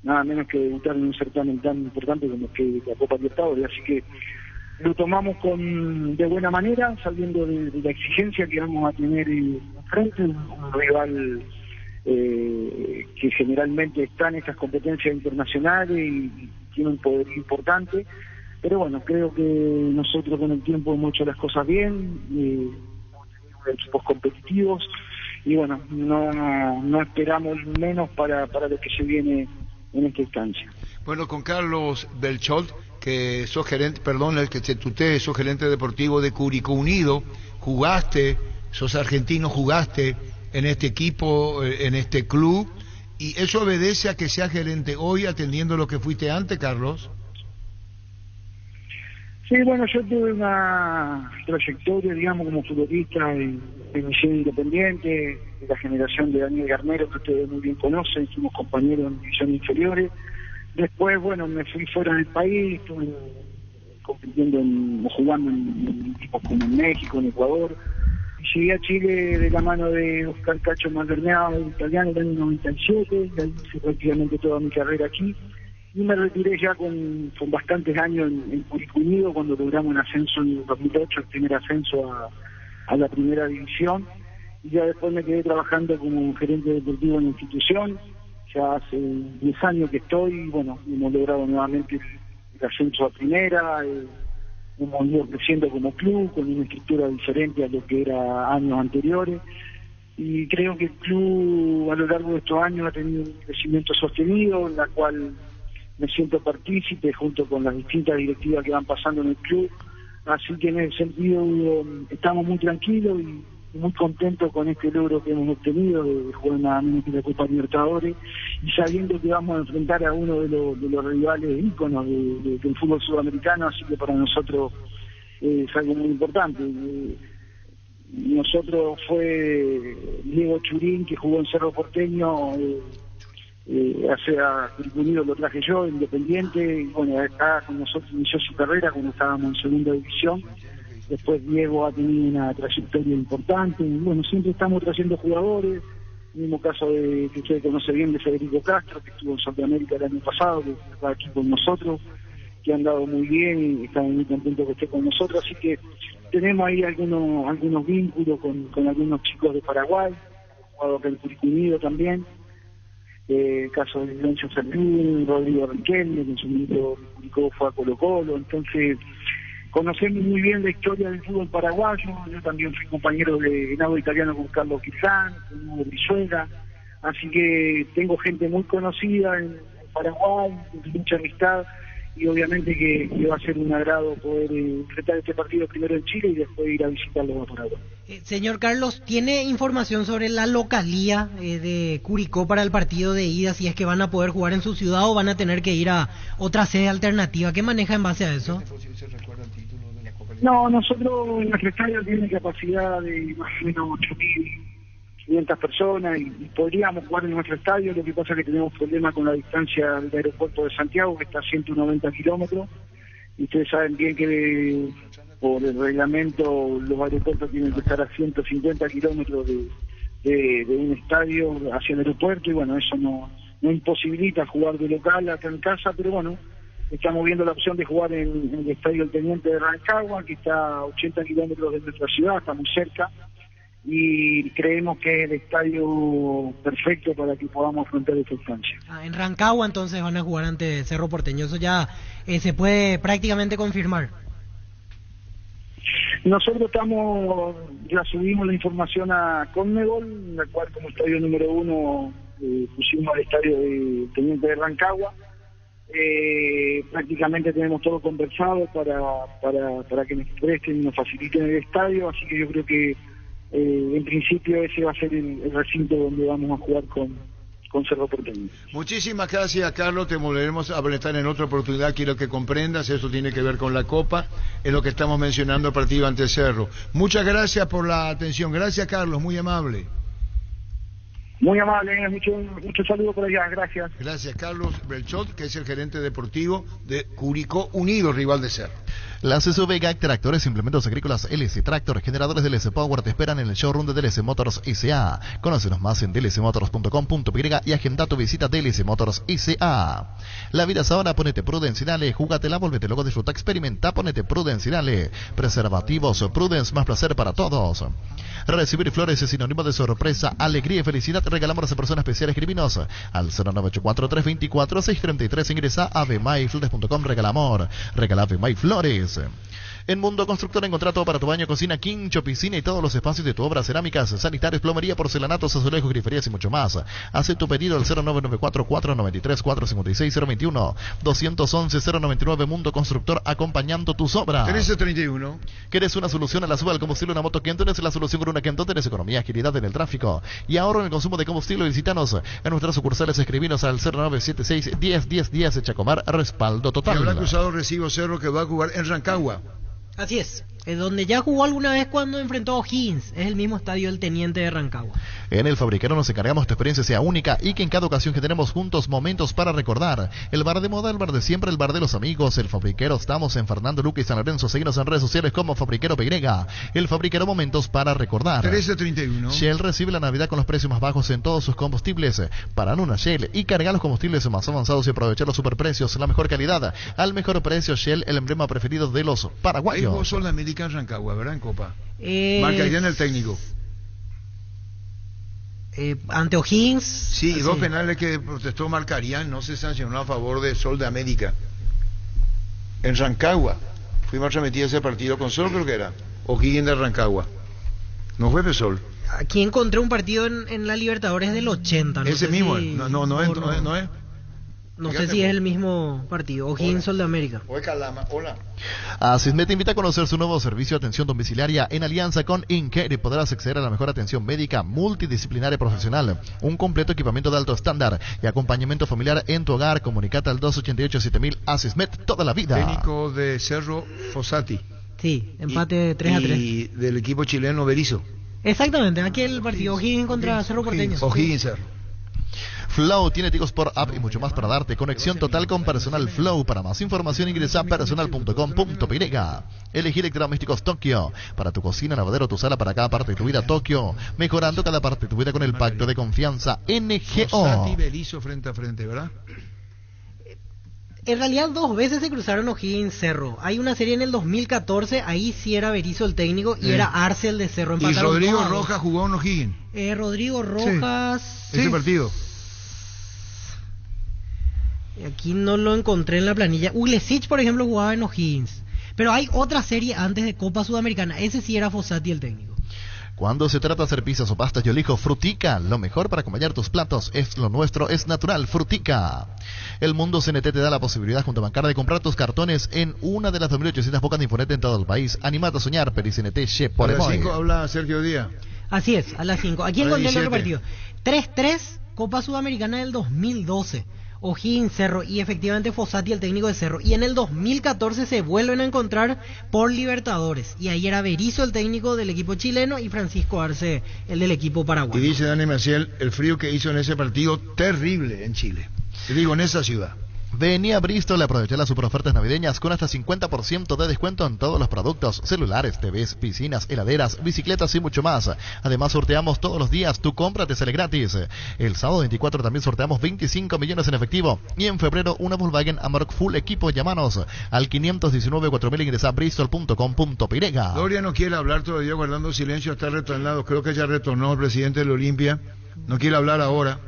nada menos que debutar en un certamen tan importante como que la Copa Libertadores. Así que lo tomamos de buena manera, sabiendo de la exigencia que vamos a tener enfrente, un rival que generalmente está en estas competencias internacionales y tiene un poder importante, pero bueno, creo que nosotros con el tiempo hemos hecho las cosas bien, hemos tenido equipos competitivos y bueno, no esperamos menos para lo que se viene en esta instancia. Bueno, con Carlos Belchot, que sos gerente, perdón, el que te tutee, sos gerente deportivo de Curicó Unido, jugaste, sos argentino, jugaste en este equipo, en este club, y eso obedece a que seas gerente hoy atendiendo lo que fuiste antes, Carlos. Sí, bueno, yo tuve una trayectoria, digamos, como futbolista en Misión Independiente, de la generación de Daniel Garnero, que ustedes muy bien conocen, fuimos compañeros en divisiones inferiores. Después, bueno, me fui fuera del país, estuve compitiendo o jugando en equipos como en México, en Ecuador. llegué a Chile de la mano de Oscar Cacho Maldonado, italiano, en el año 97, y ahí hice prácticamente toda mi carrera aquí. Y me retiré ya con bastantes años en Curicó Unido, cuando logramos un ascenso en 2008, el primer ascenso a la primera división. Y ya después me quedé trabajando como gerente deportivo en la institución. Ya hace 10 años que estoy, y bueno, hemos logrado nuevamente el ascenso a primera, hemos ido creciendo como club, con una estructura diferente a lo que era años anteriores. Y creo que el club a lo largo de estos años ha tenido un crecimiento sostenido, en la cual me siento partícipe junto con las distintas directivas que van pasando en el club, así que en ese sentido estamos muy tranquilos y muy contentos con este logro que hemos obtenido de jugar nada menos que la Copa Libertadores, y sabiendo que vamos a enfrentar a uno de los rivales íconos del fútbol sudamericano, así que para nosotros es algo muy importante. Nosotros fue Diego Churín, que jugó en Cerro Porteño, hace a Curicó Unido lo traje yo, Independiente, y bueno, acá con nosotros inició su carrera cuando estábamos en segunda división. Después Diego ha tenido una trayectoria importante, y bueno, siempre estamos trayendo jugadores. El mismo caso que usted conoce bien, de Federico Castro, que estuvo en Sudamérica el año pasado, que está aquí con nosotros, que ha andado muy bien y estamos muy contentos que esté con nosotros. Así que tenemos ahí algunos vínculos con algunos chicos de Paraguay, jugado acá en Curicó Unido también. El caso de Lencho Servín, Rodrigo Riquelme, que en su momento Curicó fue a Colo-Colo. Entonces conocemos muy bien la historia del fútbol paraguayo. Yo también fui compañero de Nado Italiano con Carlos Quizán, con Hugo Brizuela, así que tengo gente muy conocida en Paraguay, mucha amistad, y obviamente que va a ser un agrado poder enfrentar este partido primero en Chile y después ir a visitarlo a Paraguay. Señor Carlos, ¿tiene información sobre la localía de Curicó para el partido de ida? Si es que van a poder jugar en su ciudad o van a tener que ir a otra sede alternativa. ¿Qué maneja en base a eso? No, nosotros en nuestro estadio tiene capacidad de más o menos 8.500 personas y podríamos jugar en nuestro estadio. Lo que pasa es que tenemos problemas con la distancia del aeropuerto de Santiago, que está a 190 kilómetros, y ustedes saben bien que por el reglamento los aeropuertos tienen que estar a 150 kilómetros de un estadio hacia el aeropuerto, y bueno, eso no imposibilita jugar de local acá en casa, pero bueno, estamos viendo la opción de jugar en el estadio El Teniente de Rancagua, que está a 80 kilómetros de nuestra ciudad, está muy cerca, y creemos que es el estadio perfecto para que podamos afrontar esta instancia. En Rancagua entonces van a jugar ante Cerro Porteño, eso ya se puede prácticamente confirmar. Nosotros ya subimos la información a Conmebol, en la cual como estadio número 1 pusimos al estadio de Teniente de Rancagua. Prácticamente tenemos todo conversado para que nos presten y nos faciliten el estadio, así que yo creo que en principio ese va a ser el recinto donde vamos a jugar con Cerro Porteño. Muchísimas gracias, Carlos. Te volveremos a presentar en otra oportunidad. Quiero que comprendas, eso tiene que ver con la Copa, es lo que estamos mencionando, partido ante Cerro. Muchas gracias por la atención. Gracias, Carlos, muy amable. Muy amable, mucho saludo por allá, gracias. Gracias, Carlos Belchot, que es el gerente deportivo de Curicó Unido, rival de Cerro. Las SUV GAC Tractores, implementos agrícolas LS Tractor, generadores de LS Power te esperan en el showroom de DLC Motors S.A. Conócenos más en dlcmotors.com.py y agenda tu visita DLC Motors S.A. La vida es ahora, ponete Prudence y dale, júgatela, volvete luego, disfruta, experimenta, ponete Prudence y dale. Preservativos Prudence, más placer para todos. Recibir flores es sinónimo de sorpresa, alegría y felicidad. Regalamos a personas especiales. Escribinos al 0984-324-633. Ingresa a avemayflores.com. Regala amor, regala Avemay Flores. En Mundo Constructor encontrá todo para tu baño, cocina, quincho, piscina y todos los espacios de tu obra: cerámicas, sanitarios, plomería, porcelanatos, azulejos, griferías y mucho más. Haz tu pedido al 0994-493-456-021 211-099. Mundo Constructor, acompañando tus obras. 1331. ¿Quieres una solución a la suba del combustible? Una moto Kenton es la solución. Con una Kenton tenés economía, agilidad en el tráfico y ahorro en el consumo de combustible. Visítanos en nuestras sucursales. Escribinos al 0976-101010. Chacomar, respaldo total. Y habrá cruzado Recibo Cerro, que va a jugar en Rancagua. Así es donde ya jugó alguna vez cuando enfrentó a O'Higgins. Es el mismo estadio del Teniente de Rancagua. En el Fabricano nos encargamos que tu experiencia sea única y que en cada ocasión generemos juntos momentos para recordar. El bar de moda, el bar de siempre, el bar de los amigos. El Fabriquero, estamos en Fernando Luque y San Lorenzo. Seguimos en redes sociales como Fabriquero PY. El Fabriquero, momentos para recordar. 13.31. Shell recibe la Navidad con los precios más bajos en todos sus combustibles. Para una Shell y cargar los combustibles más avanzados y aprovechar los superprecios, la mejor calidad, al mejor precio. Shell, el emblema preferido de los paraguayos. Ahí jugó Sol de América en Rancagua, ¿verdad? En Copa. Marcaría en el técnico. Ante O'Higgins. Sí, y dos penales que protestó Marcarían no se sancionó a favor de Sol de América. En Rancagua. Fuimos a meter ese partido con Sol, creo que era. O'Higgins de Rancagua. No fue de Sol. Aquí encontré un partido en la Libertadores del 80. No ese mismo, si... no es. No sé si es el mismo partido. O'Higgins Sol de América. Hola. Asismet te invita a conocer su nuevo servicio de atención domiciliaria en alianza con Incare y podrás acceder a la mejor atención médica multidisciplinaria profesional, un completo equipamiento de alto estándar y acompañamiento familiar en tu hogar. Comunicate al 288-7000 Asismet toda la vida. Técnico de Cerro Fossati. Sí, empate 3-3. Y del equipo chileno Berizzo. Exactamente, aquí el partido O'Higgins contra Cerro Porteño. O'Higgins Cerro. Flow tiene Tigo Sport App y mucho más para darte. Conexión total con Personal Flow. Para más información ingresa a personal.com.py. Elegí electrodomésticos Tokio. Para tu cocina, lavadero, tu sala, para cada parte de tu vida, Tokio. Mejorando cada parte de tu vida con el pacto de confianza NGO. Fossati y Berizzo frente a frente, ¿verdad? En realidad 2 veces se cruzaron O'Higgins Cerro. Hay una serie en el 2014, ahí sí era Berizzo el técnico y era Arce el de Cerro. Empataron. ¿Y Rodrigo Rojas jugó en O'Higgins? Rodrigo Rojas... Sí. Ese partido. Aquí no lo encontré en la planilla. Uglesic, por ejemplo, jugaba en O'Higgins. Pero hay otra serie antes de Copa Sudamericana. Ese sí era Fossati el técnico. Cuando se trata de hacer pizzas o pastas, yo elijo Frutica. Lo mejor para acompañar tus platos es lo nuestro, es natural. Frutica. El Mundo CNT te da la posibilidad junto a Bancara de comprar tus cartones en una de las 2.800 bocas de Infonet en todo el país. Animate a soñar, PeriCNT, Che por A las 5 habla Sergio Díaz. Así es, a las 5. Aquí encontré el otro partido. 3-3, Copa Sudamericana del 2012. O'Higgins Cerro y efectivamente Fossati el técnico de Cerro, y en el 2014 se vuelven a encontrar por Libertadores y ahí era Berizzo el técnico del equipo chileno y Francisco Arce el del equipo paraguayo. Y dice Dani Maciel, el frío que hizo en ese partido terrible en Chile, te digo, en esa ciudad. Venía a Bristol a aprovechar las superofertas navideñas con hasta 50% de descuento en todos los productos, celulares, TVs, piscinas, heladeras, bicicletas y mucho más. Además sorteamos todos los días, tu compra te sale gratis. El sábado 24 también sorteamos 25 millones en efectivo y en febrero una Volkswagen Amarok Full Equipo. Llámanos al 519-4000, ingresa a bristol.com.py. Doria no quiere hablar todavía, guardando silencio, está retornado. Creo que ya retornó el presidente del Olimpia, no quiere hablar ahora,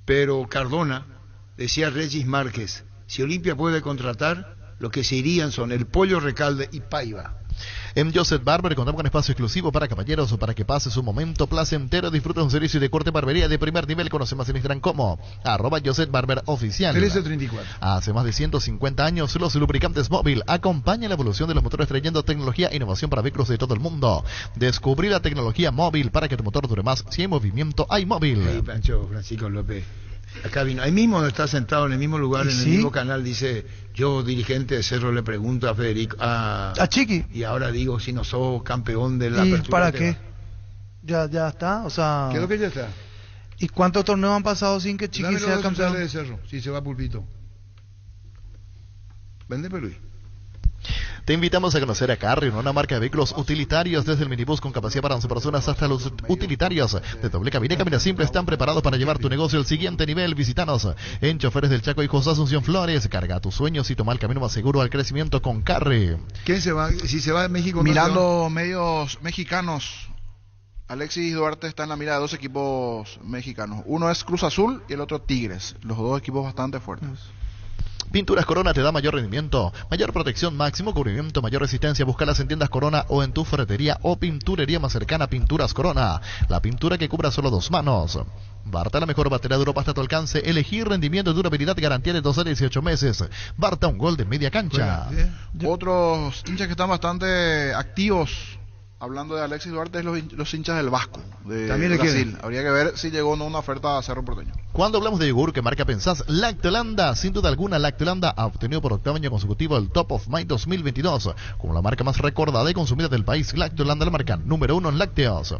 pero Cardona decía Regis Márquez, si Olimpia puede contratar, lo que se irían son el Pollo Recalde y Paiva. En Joseph Barber contamos con espacio exclusivo para caballeros o para que pases un momento placentero. Disfruta un servicio de corte barbería de primer nivel. Conoce más en Instagram como @Joseph Barber Oficial. 1334. Hace más de 150 años, los lubricantes Móvil acompañan la evolución de los motores trayendo tecnología e innovación para vehículos de todo el mundo. Descubrí la tecnología Móvil para que tu motor dure más. Si hay movimiento, hay Móvil. Hey, Pancho, Francisco López. Acá vino, ahí mismo donde está sentado, en el mismo lugar, en el mismo canal, dice, yo dirigente de Cerro le pregunto a Federico, a Chiqui, y ahora digo, si no sos campeón de la ¿y apertura, para qué? Ya está, o sea... ¿Qué es lo que ya está? ¿Y cuántos torneos han pasado sin que Chiqui sea campeón? De Cerro, si se va a Pulpito. Vende Luis. Te invitamos a conocer a Carrion, una marca de vehículos utilitarios, desde el minibús con capacidad para 11 personas hasta los utilitarios de doble cabina y cabina simple. Están preparados para llevar tu negocio al siguiente nivel. Visítanos en Choferes del Chaco y José Asunción Flores. Carga tus sueños y toma el camino más seguro al crecimiento con Carri. ¿Quién se va? Si se va de México. Mirando medios mexicanos, Alexis Duarte está en la mira de 2 equipos mexicanos. Uno es Cruz Azul y el otro Tigres. Los 2 equipos bastante fuertes. Pinturas Corona te da mayor rendimiento, mayor protección, máximo cubrimiento, mayor resistencia. Búscalas en tiendas Corona o en tu ferretería o pinturería más cercana. Pinturas Corona, la pintura que cubra solo 2 manos. Barta, la mejor batería de Europa hasta tu alcance. Elegir rendimiento y durabilidad, garantía de 2 a 18 meses. Barta, un gol de media cancha. Otros hinchas que están bastante activos hablando de Alexis Duarte, es los hinchas del Vasco, de También le Brasil. quieren. Habría que ver si llegó o no una oferta a Cerro Porteño. Cuando hablamos de yogur, ¿qué marca pensás? Lactolanda, sin duda alguna, Lactolanda ha obtenido por octavo año consecutivo el Top of Mind 2022, como la marca más recordada y consumida del país. Lactolanda, la marca número 1 en lácteos.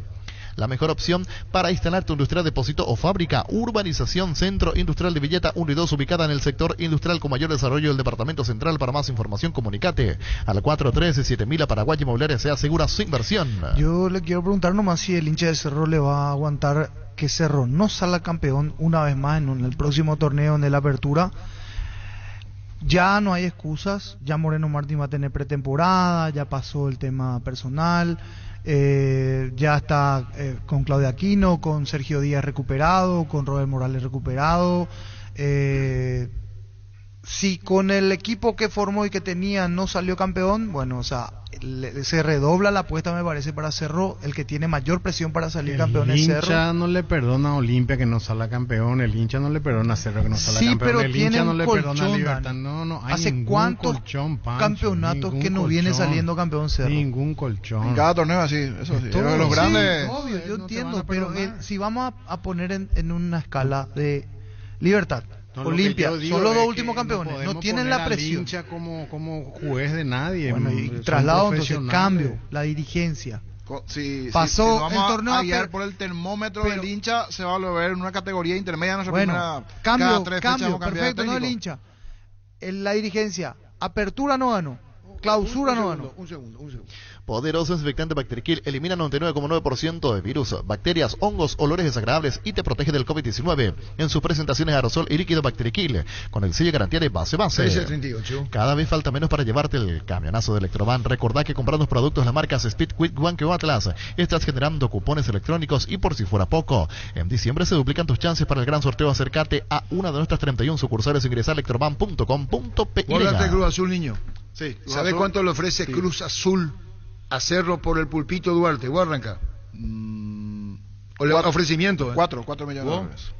La mejor opción para instalar tu industria, depósito o fábrica. Urbanización Centro Industrial de Villeta 1 y 2, ubicada en el sector industrial con mayor desarrollo del Departamento Central. Para más información, comunicate al 413-7000 a Paraguay Inmobiliaria, se asegura su inversión. Yo le quiero preguntar nomás si el hincha de Cerro le va a aguantar que Cerro no salga campeón una vez más en el próximo torneo, en el Apertura. Ya no hay excusas, ya Moreno Martín va a tener pretemporada, ya pasó el tema personal. Ya está con Claudia Aquino, con Sergio Díaz recuperado, con Robert Morales recuperado. Si con el equipo que formó y que tenía no salió campeón, bueno, o sea, se redobla la apuesta, me parece, para Cerro. El que tiene mayor presión para salir campeón es Cerro. El hincha no le perdona a Olimpia que no salga campeón, el hincha no le perdona a Cerro que no salga campeón, pero el hincha no le perdona a Libertad. Dani. No hay ¿Hace cuántos colchón, Pancho, campeonatos que no viene saliendo campeón Cerro? Ningún colchón. En cada torneo así, eso sí. Todos Los grandes... Obvio, yo entiendo, pero si vamos a poner en una escala de Libertad, Olimpia, son los dos últimos campeones, no tienen la presión. Hincha como juez de nadie. Bueno, y traslado, entonces cambio, la dirigencia. Pasó si el torneo a guiar por el termómetro del hincha, se va a ver en una categoría intermedia. Cambio, perfecto, no el hincha. En la dirigencia, apertura no ganó, clausura no ganó. Un segundo. Poderoso desinfectante Bacteriquil elimina 99,9% de virus, bacterias, hongos, olores desagradables y te protege del COVID-19 en sus presentaciones aerosol y líquido Bacteriquil con el sello de garantía de base. 638. Cada vez falta menos para llevarte el camionazo de Electroban. Recordá que comprando productos de las marcas Speed, Quick, Wanke o Atlas estás generando cupones electrónicos y por si fuera poco, en diciembre se duplican tus chances para el gran sorteo. Acércate a una de nuestras 31 sucursales, ingresa a electroban.com.py. Guárdate Cruz Azul, niño. Sí. ¿Sabes cuánto le ofrece Cruz Azul a Cerro por el Pulpito Duarte? Voy a arrancar. Ofrecimiento. 4 millones de dólares.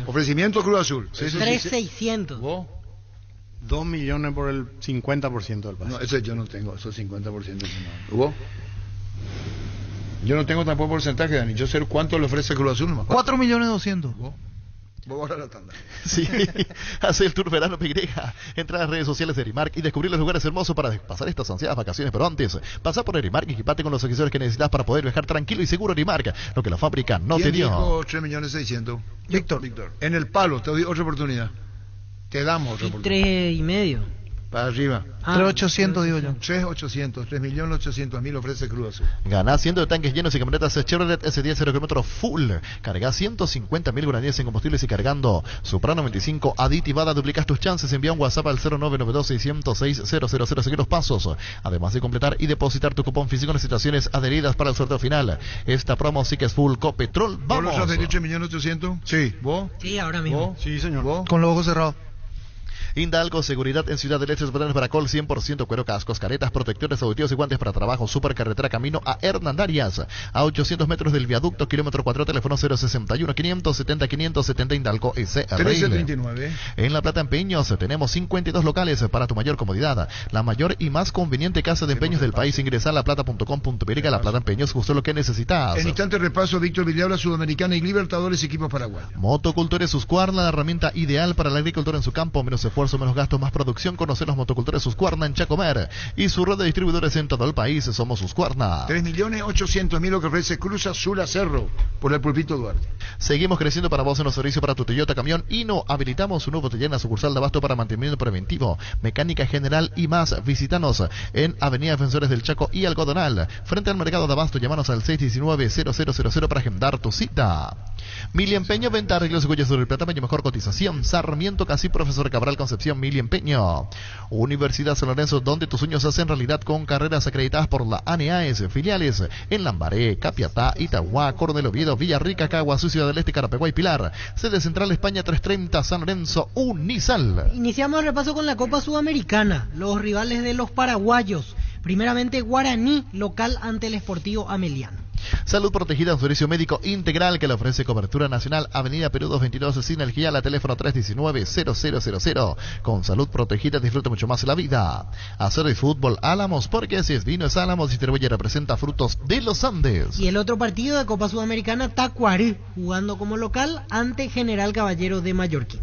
Ofrecimiento Cruz Azul. 3,600. 2 millones por el 50% del pase. No, eso yo no tengo, esos 50%. ¿Hubo? Yo no tengo tampoco porcentaje, Dani. Yo sé cuánto le ofrece Cruz Azul. 4.200.000. Vos la tanda. Sí, hace el tour verano PY. Entra a las redes sociales de Erimark y descubrir los lugares hermosos para pasar estas ansiadas vacaciones. Pero antes, pasa por Erimark y equipate con los accesorios que necesitas para poder viajar tranquilo y seguro. Erimark, lo que la fábrica no te dio. Dijo 3.600.000. Víctor. En el palo, te doy otra oportunidad. Te damos otra oportunidad. 3,5. Para arriba. 3.800.000 digo yo. 3.800.000 ofrece Cruz Azul. Ganás 100 de tanques llenos y camionetas Chevrolet S10 0 km full. Cargás 150.000 guaraníes en combustibles y cargando Soprano 25 aditivada. Duplicas tus chances. Envía un WhatsApp al 0992-606-000. Sigue los pasos. Además de completar y depositar tu cupón físico en situaciones adheridas para el sorteo final. Esta promo sí que es full Copetrol. Vamos. ¿Vos los 3.800.000? Sí. ¿Vos? Sí, ahora mismo. ¿Vos? Sí, señor. ¿Vos? Con los ojos cerrados. Indalco, seguridad en Ciudad del Este, botones para col 100%, cuero, cascos, caretas, protectores auditivos y guantes para trabajo. Supercarretera camino a Hernandarias, a 800 metros del viaducto, kilómetro 4, teléfono 061-570-570, Indalco SRL. 1339. En La Plata Empeños tenemos 52 locales para tu mayor comodidad. La mayor y más conveniente casa de empeños del país. Ingresa a laplata.com.py. La Plata Empeños, justo lo que necesitas. En instante repaso, Víctor Villalba, Sudamericana y Libertadores, equipos Paraguay. Motocultores Husqvarna, la herramienta ideal para el agricultor en su campo. Menos esfuerzo, menos gastos, más producción. Conocer los motocultores Husqvarna en Chacomer y su red de distribuidores en todo el país. Somos Husqvarna. 3.800.000 lo que ofrece Cruz Azul a Cerro por el Pulpito Duarte. Seguimos creciendo para vos en los servicios para tu Toyota Camión y no habilitamos un nuevo taller en la sucursal de Abasto para mantenimiento preventivo, mecánica general y más. Visítanos en Avenida Defensores del Chaco y Algodonal, frente al mercado de Abasto. Llámanos al 619-0000 para agendar tu cita. Mili Empeño, venta, arreglos y huellas sobre el platameño, mejor cotización. Sarmiento, Casi, Profesor Cabral, Concepción. Mili Empeño. Universidad San Lorenzo, donde tus sueños se hacen realidad con carreras acreditadas por la ANEAES. Filiales en Lambaré, Capiatá, Itagua, Coronel Oviedo, Villarrica, Caguazú, Ciudad del Este, Carapeguá y Pilar. Sede Central España 330, San Lorenzo, Unisal. Iniciamos el repaso con la Copa Sudamericana. Los rivales de los paraguayos. Primeramente Guaraní, local ante el Sportivo Ameliano. Salud Protegida, un servicio médico integral que le ofrece cobertura nacional. Avenida Perú 222, Sinergia, la teléfono 319-0000. Con Salud Protegida disfruta mucho más la vida. Acero y Fútbol Álamos, porque si es vino es Álamos, distribuye y representa Frutos de los Andes. Y el otro partido de Copa Sudamericana, Tacuarí, jugando como local ante General Caballero de Mallorquín.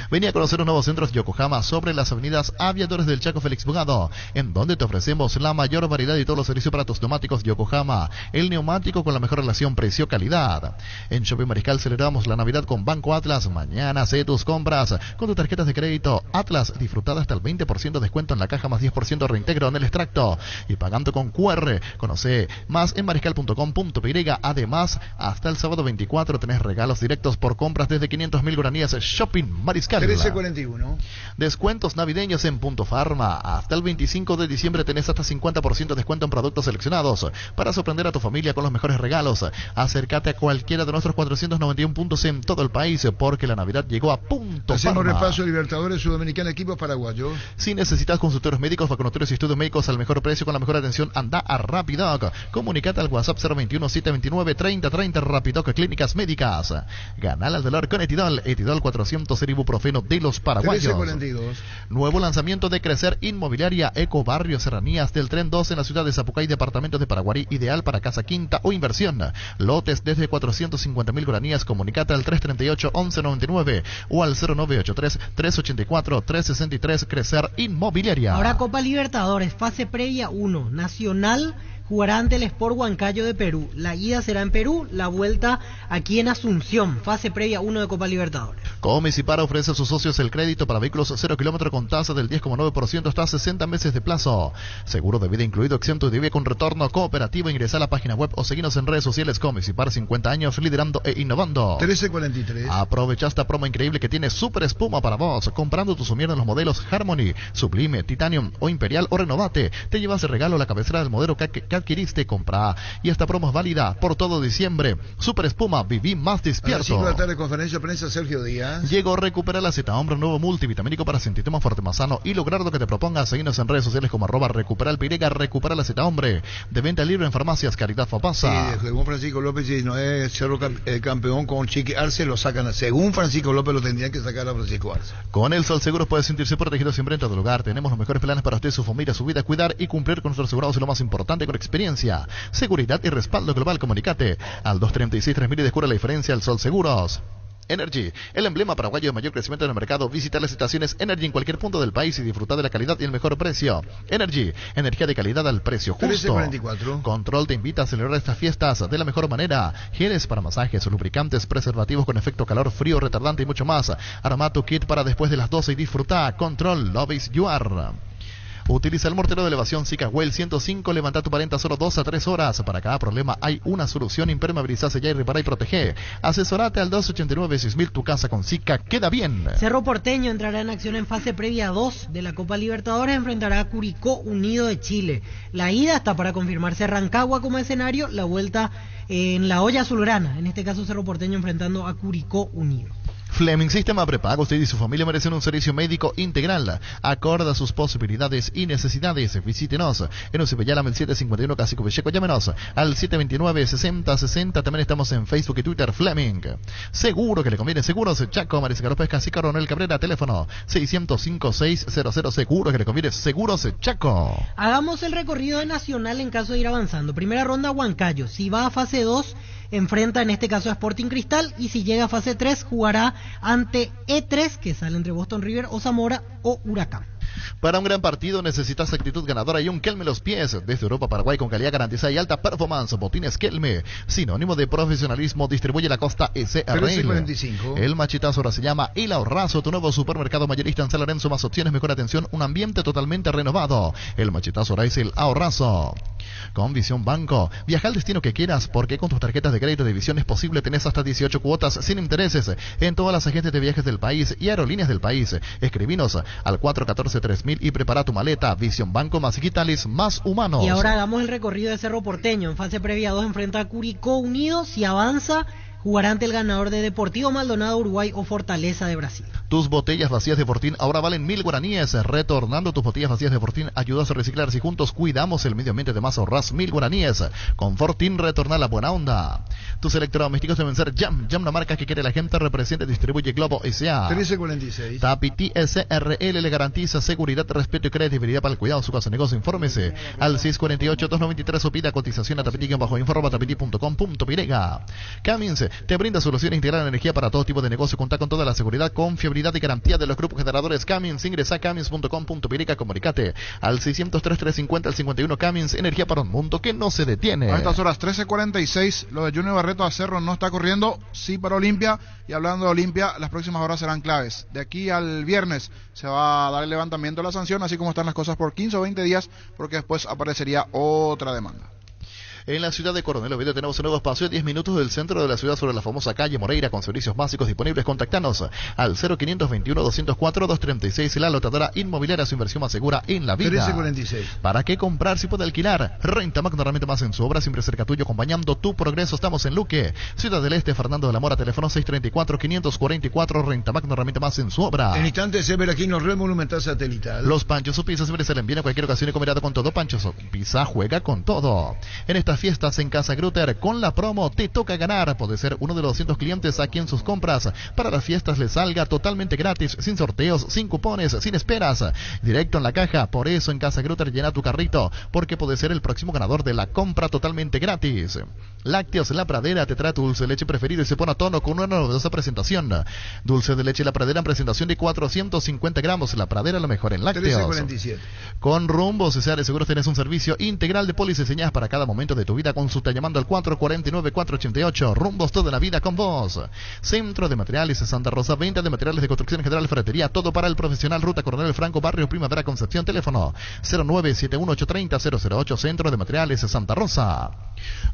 Venía a conocer los nuevos centros Yokohama sobre las avenidas Aviadores del Chaco Félix Bugado, en donde te ofrecemos la mayor variedad y todos los servicios para tus neumáticos Yokohama, el neumático con la mejor relación precio-calidad. En Shopping Mariscal celebramos la Navidad con Banco Atlas. Mañana hace tus compras con tus tarjetas de crédito Atlas, disfrutada hasta el 20% de descuento en la caja más 10% reintegro en el extracto y pagando con QR. Conoce más en mariscal.com.py. Además, hasta el sábado 24 tenés regalos directos por compras desde 500.000 guaraníes. Shopping Mariscal. 1341. Descuentos navideños en Punto Farma. Hasta el 25 de diciembre tenés hasta 50% de descuento en productos seleccionados para sorprender a tu familia con los mejores regalos. Acércate a cualquiera de nuestros 491 puntos en todo el país, porque la Navidad llegó a Punto Hacemos Farma. repaso de Libertadores Sudamericana, equipos paraguayos. Si necesitas consultores médicos, vacunatorios y estudios médicos al mejor precio con la mejor atención, anda a Rapidoc. Comunicate al WhatsApp 021-729-3030. Rapidoc Clínicas Médicas. Ganal al dolor con Etidol. Etidol 400 ibuprofeno de los paraguayos. 1342. Nuevo lanzamiento de Crecer Inmobiliaria Eco Barrio Serranías del Tren 2 en la ciudad de Zapucay, departamentos de Paraguarí, ideal para casa quinta o inversión. Lotes desde 450.000 guaranías. Comunicate al 338-1199 o al 0983-384-363. Crecer Inmobiliaria. Ahora Copa Libertadores, fase previa 1. Nacional jugará ante el Sport Huancayo de Perú. La ida será en Perú, la vuelta aquí en Asunción. Fase previa 1 de Copa Libertadores. Comecipar ofrece a sus socios el crédito para vehículos 0 kilómetro con tasa del 10,9% hasta 60 meses de plazo. Seguro de vida incluido, exento de IVA con retorno cooperativo. Ingresa a la página web o seguinos en redes sociales. Comecipar, 50 años liderando e innovando. 1343. Aprovecha esta promo increíble que tiene Super Espuma para vos. Comprando tu sumier en los modelos Harmony, Sublime, Titanium o Imperial o Renovate, te llevas de regalo la cabecera del modelo que adquiriste. Compra. Y esta promo es válida por todo diciembre. Super Espuma, viví más A las 5 despierto. de la tarde, conferencia de prensa, Sergio Díaz. Llegó Recupera la Z Hombre, un nuevo multivitamínico para sentirte más fuerte, más sano y lograr lo que te propongas. Seguinos en redes sociales como @recuperalpirega. Recupera la Z Hombre, de venta libre en farmacias Caridad Fapasa. Sí, según Francisco López, si no es Cerro campeón con Chiqui Arce, lo sacan. Según Francisco López, lo tendrían que sacar a Francisco Arce. Con el Sol Seguros puedes sentirse protegido siempre en todo lugar. Tenemos los mejores planes para usted, su familia, su vida, cuidar y cumplir con nuestros asegurados, y lo más importante, con experiencia, seguridad y respaldo global. Comunicate al 236-3000 y descubre la diferencia. El Sol Seguros. Energy, el emblema paraguayo de mayor crecimiento en el mercado. Visita las estaciones Energy en cualquier punto del país y disfrutar de la calidad y el mejor precio. Energy, energía de calidad al precio justo. 1344. Control te invita a celebrar estas fiestas de la mejor manera. Geles para masajes, lubricantes, preservativos con efecto calor, frío, retardante y mucho más. Arma tu kit para después de las 12 y disfruta. Control, love is you are. Utiliza el mortero de elevación Sikawell 105. Levanta tu parenta solo 2 a 3 horas. Para cada problema hay una solución. Impermeabiliza, sella y repara y protege. Asesorate al 289-6000. Tu casa con Sika queda bien. Cerro Porteño entrará en acción en fase previa 2 de la Copa Libertadores. Enfrentará a Curicó Unido de Chile. La ida está para confirmarse Rancagua como escenario. La vuelta en la olla azulgrana. En este caso Cerro Porteño enfrentando a Curicó Unido. Fleming Sistema Prepago. Usted y su familia merecen un servicio médico integral, acorde a sus posibilidades y necesidades. Visítenos en Ucipayala 751 Casico Vecheco. Llámenos al 729-6060. También estamos en Facebook y Twitter. Fleming. Seguro que le conviene. Seguros Chaco, Mariscal López, Casi Coronel Cabrera. Teléfono 605-600. Seguro que le conviene. Seguros Chaco. Hagamos el recorrido de Nacional en caso de ir avanzando. Primera ronda Huancayo. Si va a fase 2, enfrenta en este caso a Sporting Cristal. Y si llega a fase 3, jugará ante E3, que sale entre Boston River o Zamora o Huracán. Para un gran partido necesitas actitud ganadora y un Kelme los pies. Desde Europa, Paraguay, con calidad garantizada y alta performance. Botines Kelme, sinónimo de profesionalismo. Distribuye la Costa SRL. El machetazo ahora se llama El Ahorrazo, tu nuevo supermercado mayorista en San Lorenzo. Más opciones, mejor atención, un ambiente totalmente renovado. El machetazo ahora es El Ahorrazo. Con Visión Banco, viaja al destino que quieras, porque con tus tarjetas de crédito de Visión es posible. Tenés hasta 18 cuotas sin intereses en todas las agentes de viajes del país y aerolíneas del país. Escribinos al 414-3000 y prepara tu maleta. Visión Banco, más digitales, más humanos. Y ahora hagamos el recorrido de Cerro Porteño. En fase previa 2 enfrenta a Curicó Unido. Si avanza, jugará ante el ganador de Deportivo Maldonado Uruguay o Fortaleza de Brasil. Tus botellas vacías de Fortín ahora valen 1.000 guaraníes. Retornando tus botellas vacías de Fortín ayudas a reciclar. Si juntos cuidamos el medio ambiente, además ahorras 1.000 guaraníes. Con Fortín retorna la buena onda. Tus electrodomésticos deben ser Jam. Jam, la marca que quiere la gente, representa y distribuye Globo S.A. 1346. Tapiti SRL le garantiza seguridad, respeto y credibilidad para el cuidado de su casa o negocio. Infórmese al 648-293 o pida cotización a tapiti-info.tapiti.com.py. Cummins te brinda soluciones integrales de energía para todo tipo de negocio. Cuenta con toda la seguridad, confiabilidad y garantía de los grupos generadores Cummins. Ingresa a cummins.com.py. Comunicate al 603-350 al 51. Cummins, energía para un mundo que no se detiene. A estas horas 13:46, lo de Junior Barreto a Cerro no está corriendo, sí para Olimpia. Y hablando de Olimpia, las próximas horas serán claves. De aquí al viernes se va a dar el levantamiento de la sanción, así como están las cosas por 15 o 20 días, porque después aparecería otra demanda. En la ciudad de Coronel Oviedo tenemos un nuevo espacio, 10 minutos del centro de la ciudad, sobre la famosa calle Moreira, con servicios básicos disponibles. Contactanos al 0521-204-236. La Lotadora Inmobiliaria, su inversión más segura en la vida. 1346. ¿Para qué comprar si puede alquilar? Renta Magna, realmente más en su obra, siempre cerca tuyo, acompañando tu progreso. Estamos en Luque, Ciudad del Este, Fernando de la Mora, teléfono 634-544. Renta Magna, realmente más en su obra. En instantes, Ever Aquino, Red Monumental Satelital. Los Panchos o Pizza siempre se le envían a cualquier ocasión y combinado con todo. Panchos o Pizza juega con todo. En esta fiestas en Casa Grutter, con la promo Te Toca Ganar, puede ser uno de los 200 clientes a quien sus compras para las fiestas les salga totalmente gratis, sin sorteos, sin cupones, sin esperas, directo en la caja. Por eso en Casa Grutter llena tu carrito, porque puede ser el próximo ganador de la compra totalmente gratis. Lácteos La Pradera te trae tu dulce de leche preferido y se pone a tono con una novedosa presentación. Dulce de leche La Pradera en presentación de 450 gramos. La Pradera, lo mejor en lácteos. 1347. Con Rumbo Cesar de Seguros tenés un servicio integral de pólizas y señas para cada momento de tu vida. Consulta llamando al 449-488. Rumbos toda la vida con vos. Centro de Materiales de Santa Rosa, venta de materiales de construcción general, ferretería, todo para el profesional. Ruta Coronel Franco, Barrio Primavera, Concepción. Teléfono 0971830-008. Centro de Materiales de Santa Rosa.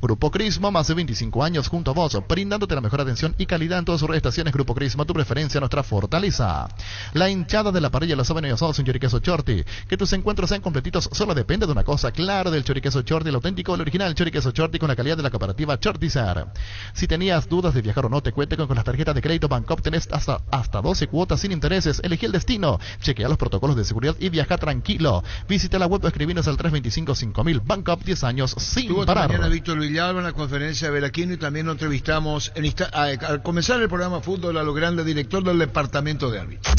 Grupo Crisma, más de 25 años junto a vos, brindándote la mejor atención y calidad en todas sus estaciones. Grupo Crisma, tu preferencia, nuestra fortaleza. La hinchada de la parrilla, los sábados y asados en Choriqueso Chorti. Que tus encuentros sean completitos solo depende de una cosa, claro, del Choriqueso Chorti, el auténtico, el original Choriqueso Chorti, con la calidad de la cooperativa Chortizar. Si tenías dudas de viajar o no, te cuente con las tarjetas de crédito Bancop. Tenés hasta 12 cuotas sin intereses. Elegí el destino, chequea los protocolos de seguridad y viaja tranquilo. Visita la web o escribinos al 325-5000. Bancop, 10 años sin Estuvo parar. Mañana Víctor Villalba en la conferencia de Veraquino, y también lo entrevistamos al comenzar el programa Fútbol a lo Grande, director del departamento de árbitros.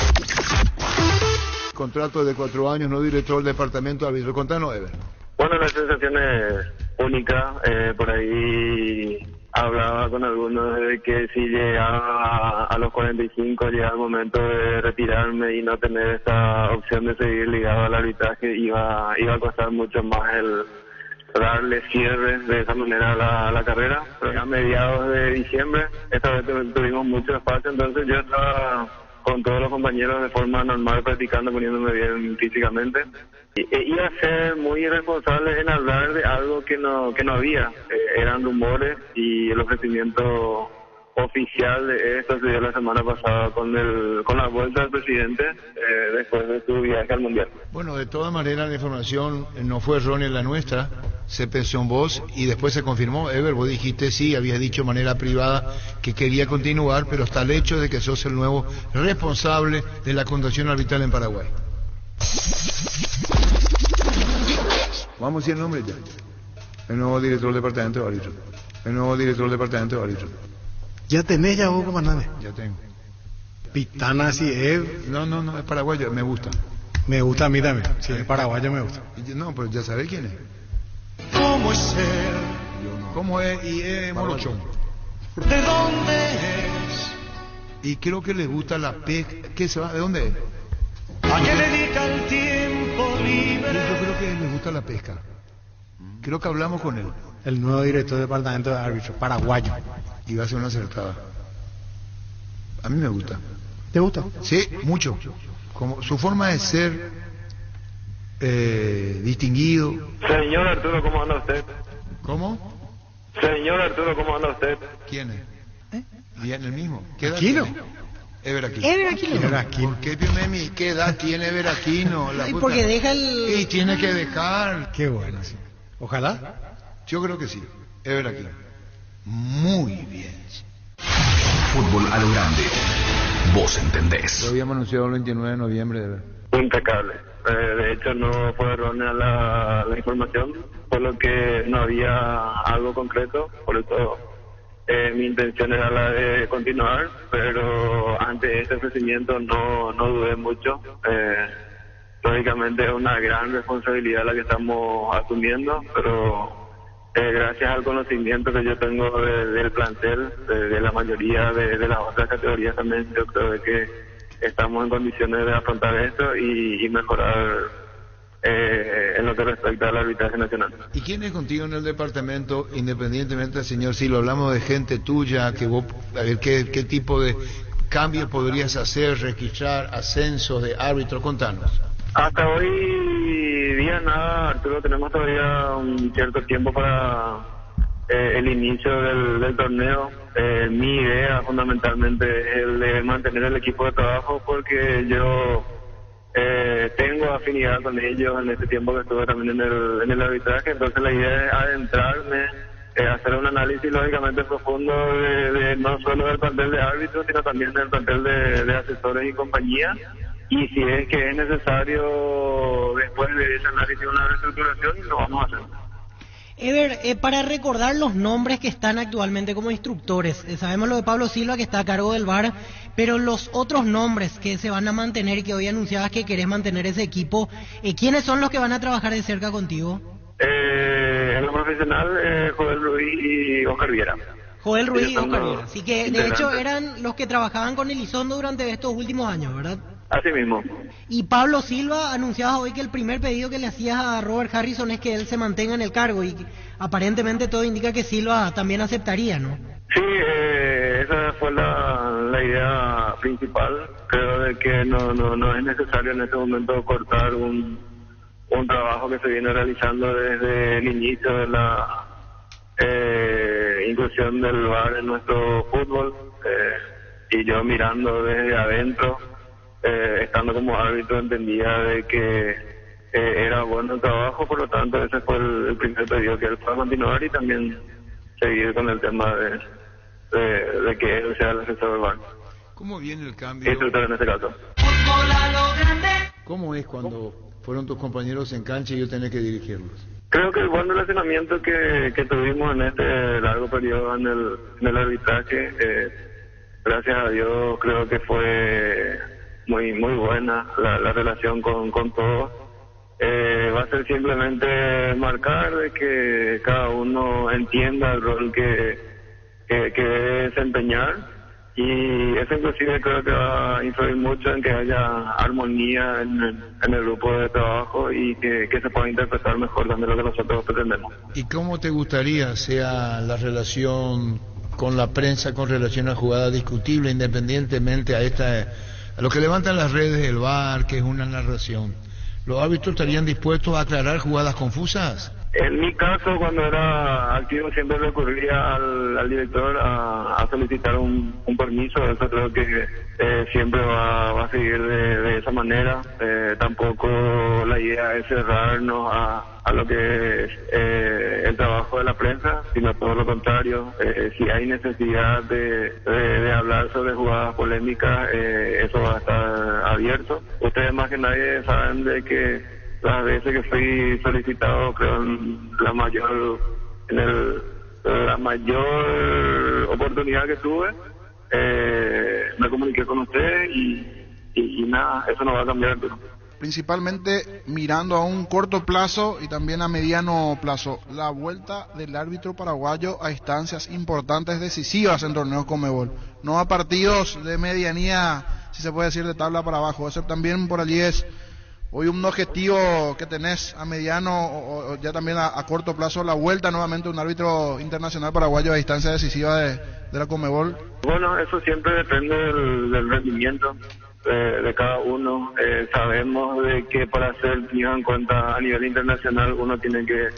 Contrato de 4 años, no director del departamento de árbitros. Contanos, Ever. Bueno, la sensación es única. Por ahí hablaba con algunos de que si llegaba a los 45, llegaba el momento de retirarme y no tener esta opción de seguir ligado al arbitraje, iba a costar mucho más el darle cierre de esa manera a la carrera. Pero a mediados de diciembre, esta vez tuvimos mucho espacio, entonces yo estaba con todos los compañeros de forma normal, practicando, poniéndome bien físicamente. Iba a ser muy irresponsable en hablar de algo que no había. Eran rumores, y el ofrecimiento oficial de esto se dio la semana pasada con la vuelta del presidente después de su viaje al Mundial. Bueno, de todas maneras la información no fue errónea la nuestra, se pensó en vos y después se confirmó. Ever, vos dijiste sí, habías dicho de manera privada que quería continuar, pero está el hecho de que sos el nuevo responsable de la conducción arbitral en Paraguay. Vamos a decir el nombre ya. El nuevo director del departamento de árbitros. El nuevo director del departamento de árbitros. ¿Ya tenés ya vos, comandante? Ya tengo. Pitana, sí, No, es paraguayo, me gusta. Me gusta a mí también. Sí, es paraguayo, me gusta. No, pero ya sabés quién es. ¿Cómo es ser? ¿Cómo es? Y es morochón. ¿De dónde es? Y creo que le gusta la pesca. ¿Qué se va? ¿De dónde es? ¿A qué dedica el tiempo libre? Yo creo que le gusta la pesca. Creo que hablamos con él. El nuevo director del departamento de árbitros, paraguayo. Y va a ser una acertada. A mí me gusta. ¿Te gusta? Sí, mucho. Como su forma de ser distinguido. Señor Arturo, ¿cómo anda usted? ¿Cómo? Señor Arturo, ¿cómo anda usted? ¿Quién es? Bien, el mismo. ¿Aquino? Ever Aquino. Ever Aquino. ¿Por qué, Piumemi? ¿Qué edad tiene Ever Aquino? Y porque deja el... Y tiene que dejar. Qué bueno, sí. Ojalá. Yo creo que sí. Ever Aquino. Muy bien. Fútbol a lo Grande. vos entendés. Lo habíamos anunciado el 29 de noviembre. Impecable. De hecho, no fue errónea la información, por lo que no había algo concreto, por eso mi intención era la de continuar, pero ante este ofrecimiento no dudé mucho. Lógicamente es una gran responsabilidad la que estamos asumiendo, pero gracias al conocimiento que yo tengo del plantel, de la mayoría de las otras categorías también, yo creo que estamos en condiciones de afrontar esto y mejorar en lo que respecta al arbitraje nacional. ¿Y quién es contigo en el departamento, independientemente, señor, si lo hablamos de gente tuya, que vos, a ver, qué tipo de cambio podrías hacer, registrar, ascensos de árbitro? Contanos. Hasta hoy día nada, Arturo, tenemos todavía un cierto tiempo para el inicio del torneo. Mi idea fundamentalmente es el de mantener el equipo de trabajo, porque yo tengo afinidad con ellos en este tiempo que estuve también en el arbitraje. Entonces la idea es adentrarme, hacer un análisis lógicamente profundo de no solo del plantel de árbitros, sino también del plantel de asesores y compañía. Y si es que es necesario después de ese análisis una reestructuración, lo vamos a hacer. Ever, para recordar los nombres que están actualmente como instructores, sabemos lo de Pablo Silva, que está a cargo del VAR, pero los otros nombres que se van a mantener y que hoy anunciabas que querés mantener ese equipo, ¿quiénes son los que van a trabajar de cerca contigo? En lo profesional, Joel Ruiz y Oscar Viera. Joel Ruiz y Oscar Viera. Así que de hecho eran los que trabajaban con Elizondo durante estos últimos años, ¿verdad? Así mismo. Y Pablo Silva, anunciabas hoy que el primer pedido que le hacías a Robert Harrison es que él se mantenga en el cargo, y aparentemente todo indica que Silva también aceptaría, ¿no? Sí, esa fue la idea principal. Creo de que no es necesario en este momento cortar un trabajo que se viene realizando desde el inicio de la inclusión del VAR en nuestro fútbol, y yo mirando desde adentro, estando como árbitro, entendía de que era bueno el trabajo, por lo tanto ese fue el primer pedido, que él pueda continuar y también seguir con el tema de que él sea el asesor del VAR. ¿Cómo viene el cambio? Instructor en este caso. ¿Cómo es cuando fueron tus compañeros en cancha y yo tenía que dirigirlos? Creo que el buen relacionamiento que tuvimos en este largo periodo en el arbitraje, gracias a Dios, creo que fue muy buena la relación con todos. Va a ser simplemente marcar de que cada uno entienda el rol que debe desempeñar, y eso inclusive creo que va a influir mucho en que haya armonía en el grupo de trabajo y que se pueda interpretar mejor también lo que nosotros pretendemos. ¿Y cómo te gustaría sea la relación con la prensa con relación a jugadas discutibles, independientemente a lo que levantan las redes del VAR, que es una narración? ¿Los árbitros estarían dispuestos a aclarar jugadas confusas? En mi caso, cuando era activo, siempre recurría al director a solicitar un permiso. Eso creo que siempre va a seguir de esa manera. Tampoco la idea es cerrarnos a lo que es el trabajo de la prensa, sino todo lo contrario. Si hay necesidad de hablar sobre jugadas polémicas, eso va a estor abierto. Ustedes más que nadie saben de que las veces que fui solicitado, creo la mayor oportunidad que tuve, me comuniqué con usted y nada, eso no va a cambiar. Principalmente mirando a un corto plazo y también a mediano plazo, la vuelta del árbitro paraguayo a instancias importantes, decisivas en torneos Conmebol, no a partidos de medianía, si se puede decir, de tabla para abajo. Eso también por allí es hoy un objetivo que tenés a mediano o ya también a corto plazo, la vuelta nuevamente de un árbitro internacional paraguayo a instancia decisiva de la Conmebol. Bueno, eso siempre depende del rendimiento de cada uno. Sabemos de que para ser tenido en cuenta a nivel internacional uno tiene que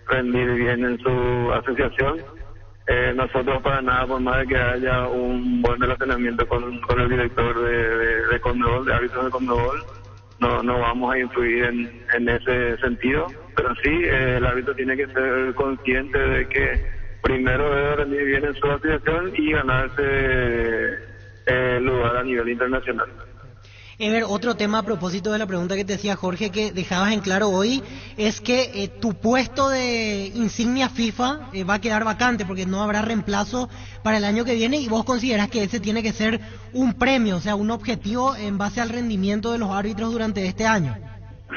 rendir bien en su asociación. Nosotros para nada, por más de que haya un buen relacionamiento con el director de Conmebol, de árbitros de Conmebol, no vamos a influir en ese sentido, pero sí el árbitro tiene que ser consciente de que primero debe rendir bien en su asociación y ganarse lugar a nivel internacional. Ever, otro tema a propósito de la pregunta que te decía Jorge, que dejabas en claro hoy, es que tu puesto de insignia FIFA va a quedar vacante porque no habrá reemplazo para el año que viene, y vos considerás que ese tiene que ser un premio, o sea, un objetivo en base al rendimiento de los árbitros durante este año.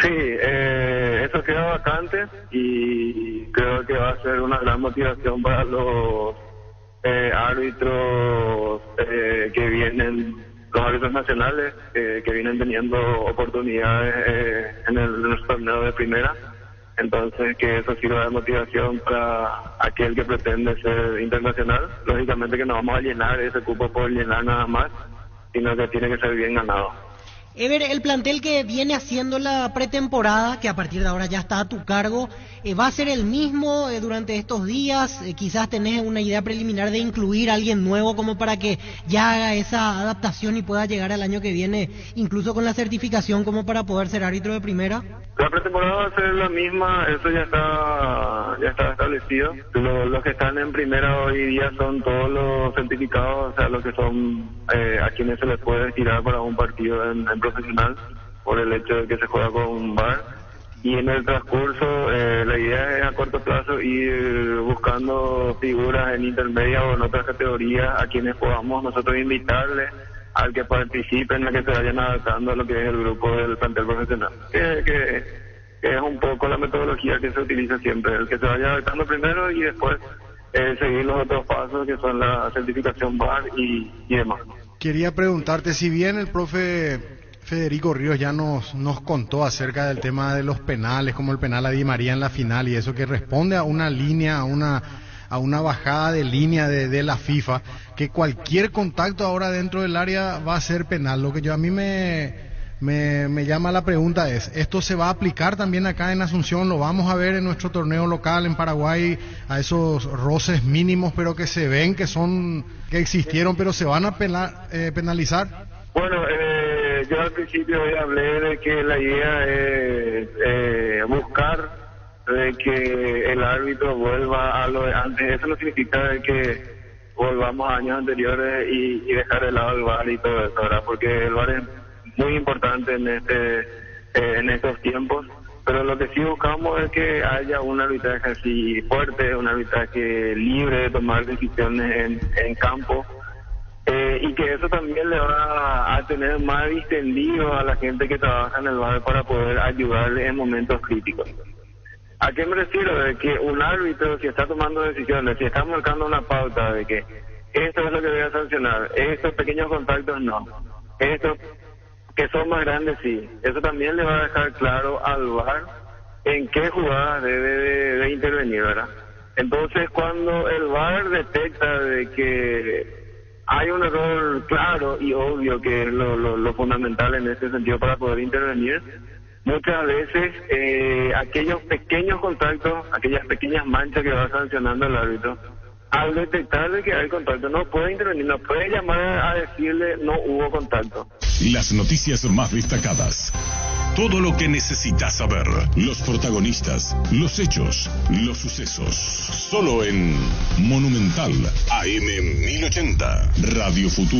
Sí, eso queda vacante y creo que va a ser una gran motivación para los árbitros que vienen, los árbitros nacionales que vienen teniendo oportunidades en el torneo de primera. Entonces, que eso sirva de motivación para aquel que pretende ser internacional. Lógicamente que no vamos a llenar ese cupo por llenar nada más, sino que tiene que ser bien ganado. Ever, el plantel que viene haciendo la pretemporada, que a partir de ahora ya está a tu cargo, ¿va a ser el mismo durante estos días? Quizás tenés una idea preliminar de incluir a alguien nuevo como para que ya haga esa adaptación y pueda llegar al año que viene, incluso con la certificación como para poder ser árbitro de primera. La pretemporada va a ser la misma, eso ya está establecido. Los que están en primera hoy día son todos los certificados, o sea, los que son a quienes se les puede tirar para un partido en profesional, por el hecho de que se juega con un VAR. Y en el transcurso, la idea es a corto plazo ir buscando figuras en intermedia o en otras categorías a quienes podamos nosotros invitarles al que participen, a que se vayan adaptando a lo que es el grupo del plantel profesional. Que es un poco la metodología que se utiliza siempre, el que se vaya adaptando primero y después seguir los otros pasos que son la certificación VAR y demás. Quería preguntarte, si bien el profe Federico Ríos ya nos contó acerca del tema de los penales, como el penal a Di María en la final y eso, que responde a una línea, a una bajada de línea de la FIFA, que cualquier contacto ahora dentro del área va a ser penal. Lo que a mí me llama la pregunta es, ¿esto se va a aplicar también acá en Asunción? ¿Lo vamos a ver en nuestro torneo local en Paraguay, a esos roces mínimos pero que se ven que existieron, pero se van a penalizar? Bueno, yo al principio hoy hablé de que la idea es buscar de que el árbitro vuelva a lo de antes. Eso no significa de que volvamos a años anteriores y dejar de lado el VAR y todo eso, ¿verdad? Porque el VAR es muy importante en estos tiempos, pero lo que sí buscamos es que haya un arbitraje así fuerte, un arbitraje libre de tomar decisiones en campo, y que eso también le va a tener más distendido a la gente que trabaja en el VAR para poder ayudarle en momentos críticos. ¿A qué me refiero? De que un árbitro, si está tomando decisiones, si está marcando una pauta de que esto es lo que voy a sancionar, estos pequeños contactos no, estos que son más grandes sí, eso también le va a dejar claro al VAR en qué jugadas debe de intervenir, ¿verdad? Entonces, cuando el VAR detecta de que hay un error claro y obvio, que es lo fundamental en ese sentido para poder intervenir, muchas veces aquellos pequeños contactos, aquellas pequeñas manchas que va sancionando el árbitro, al detectar de que hay contacto, no puede intervenir, no puede llamar a decirle no hubo contacto. Las noticias más destacadas. Todo lo que necesitas saber. Los protagonistas, los hechos, los sucesos. Solo en Monumental AM 1080, Radio Futuro.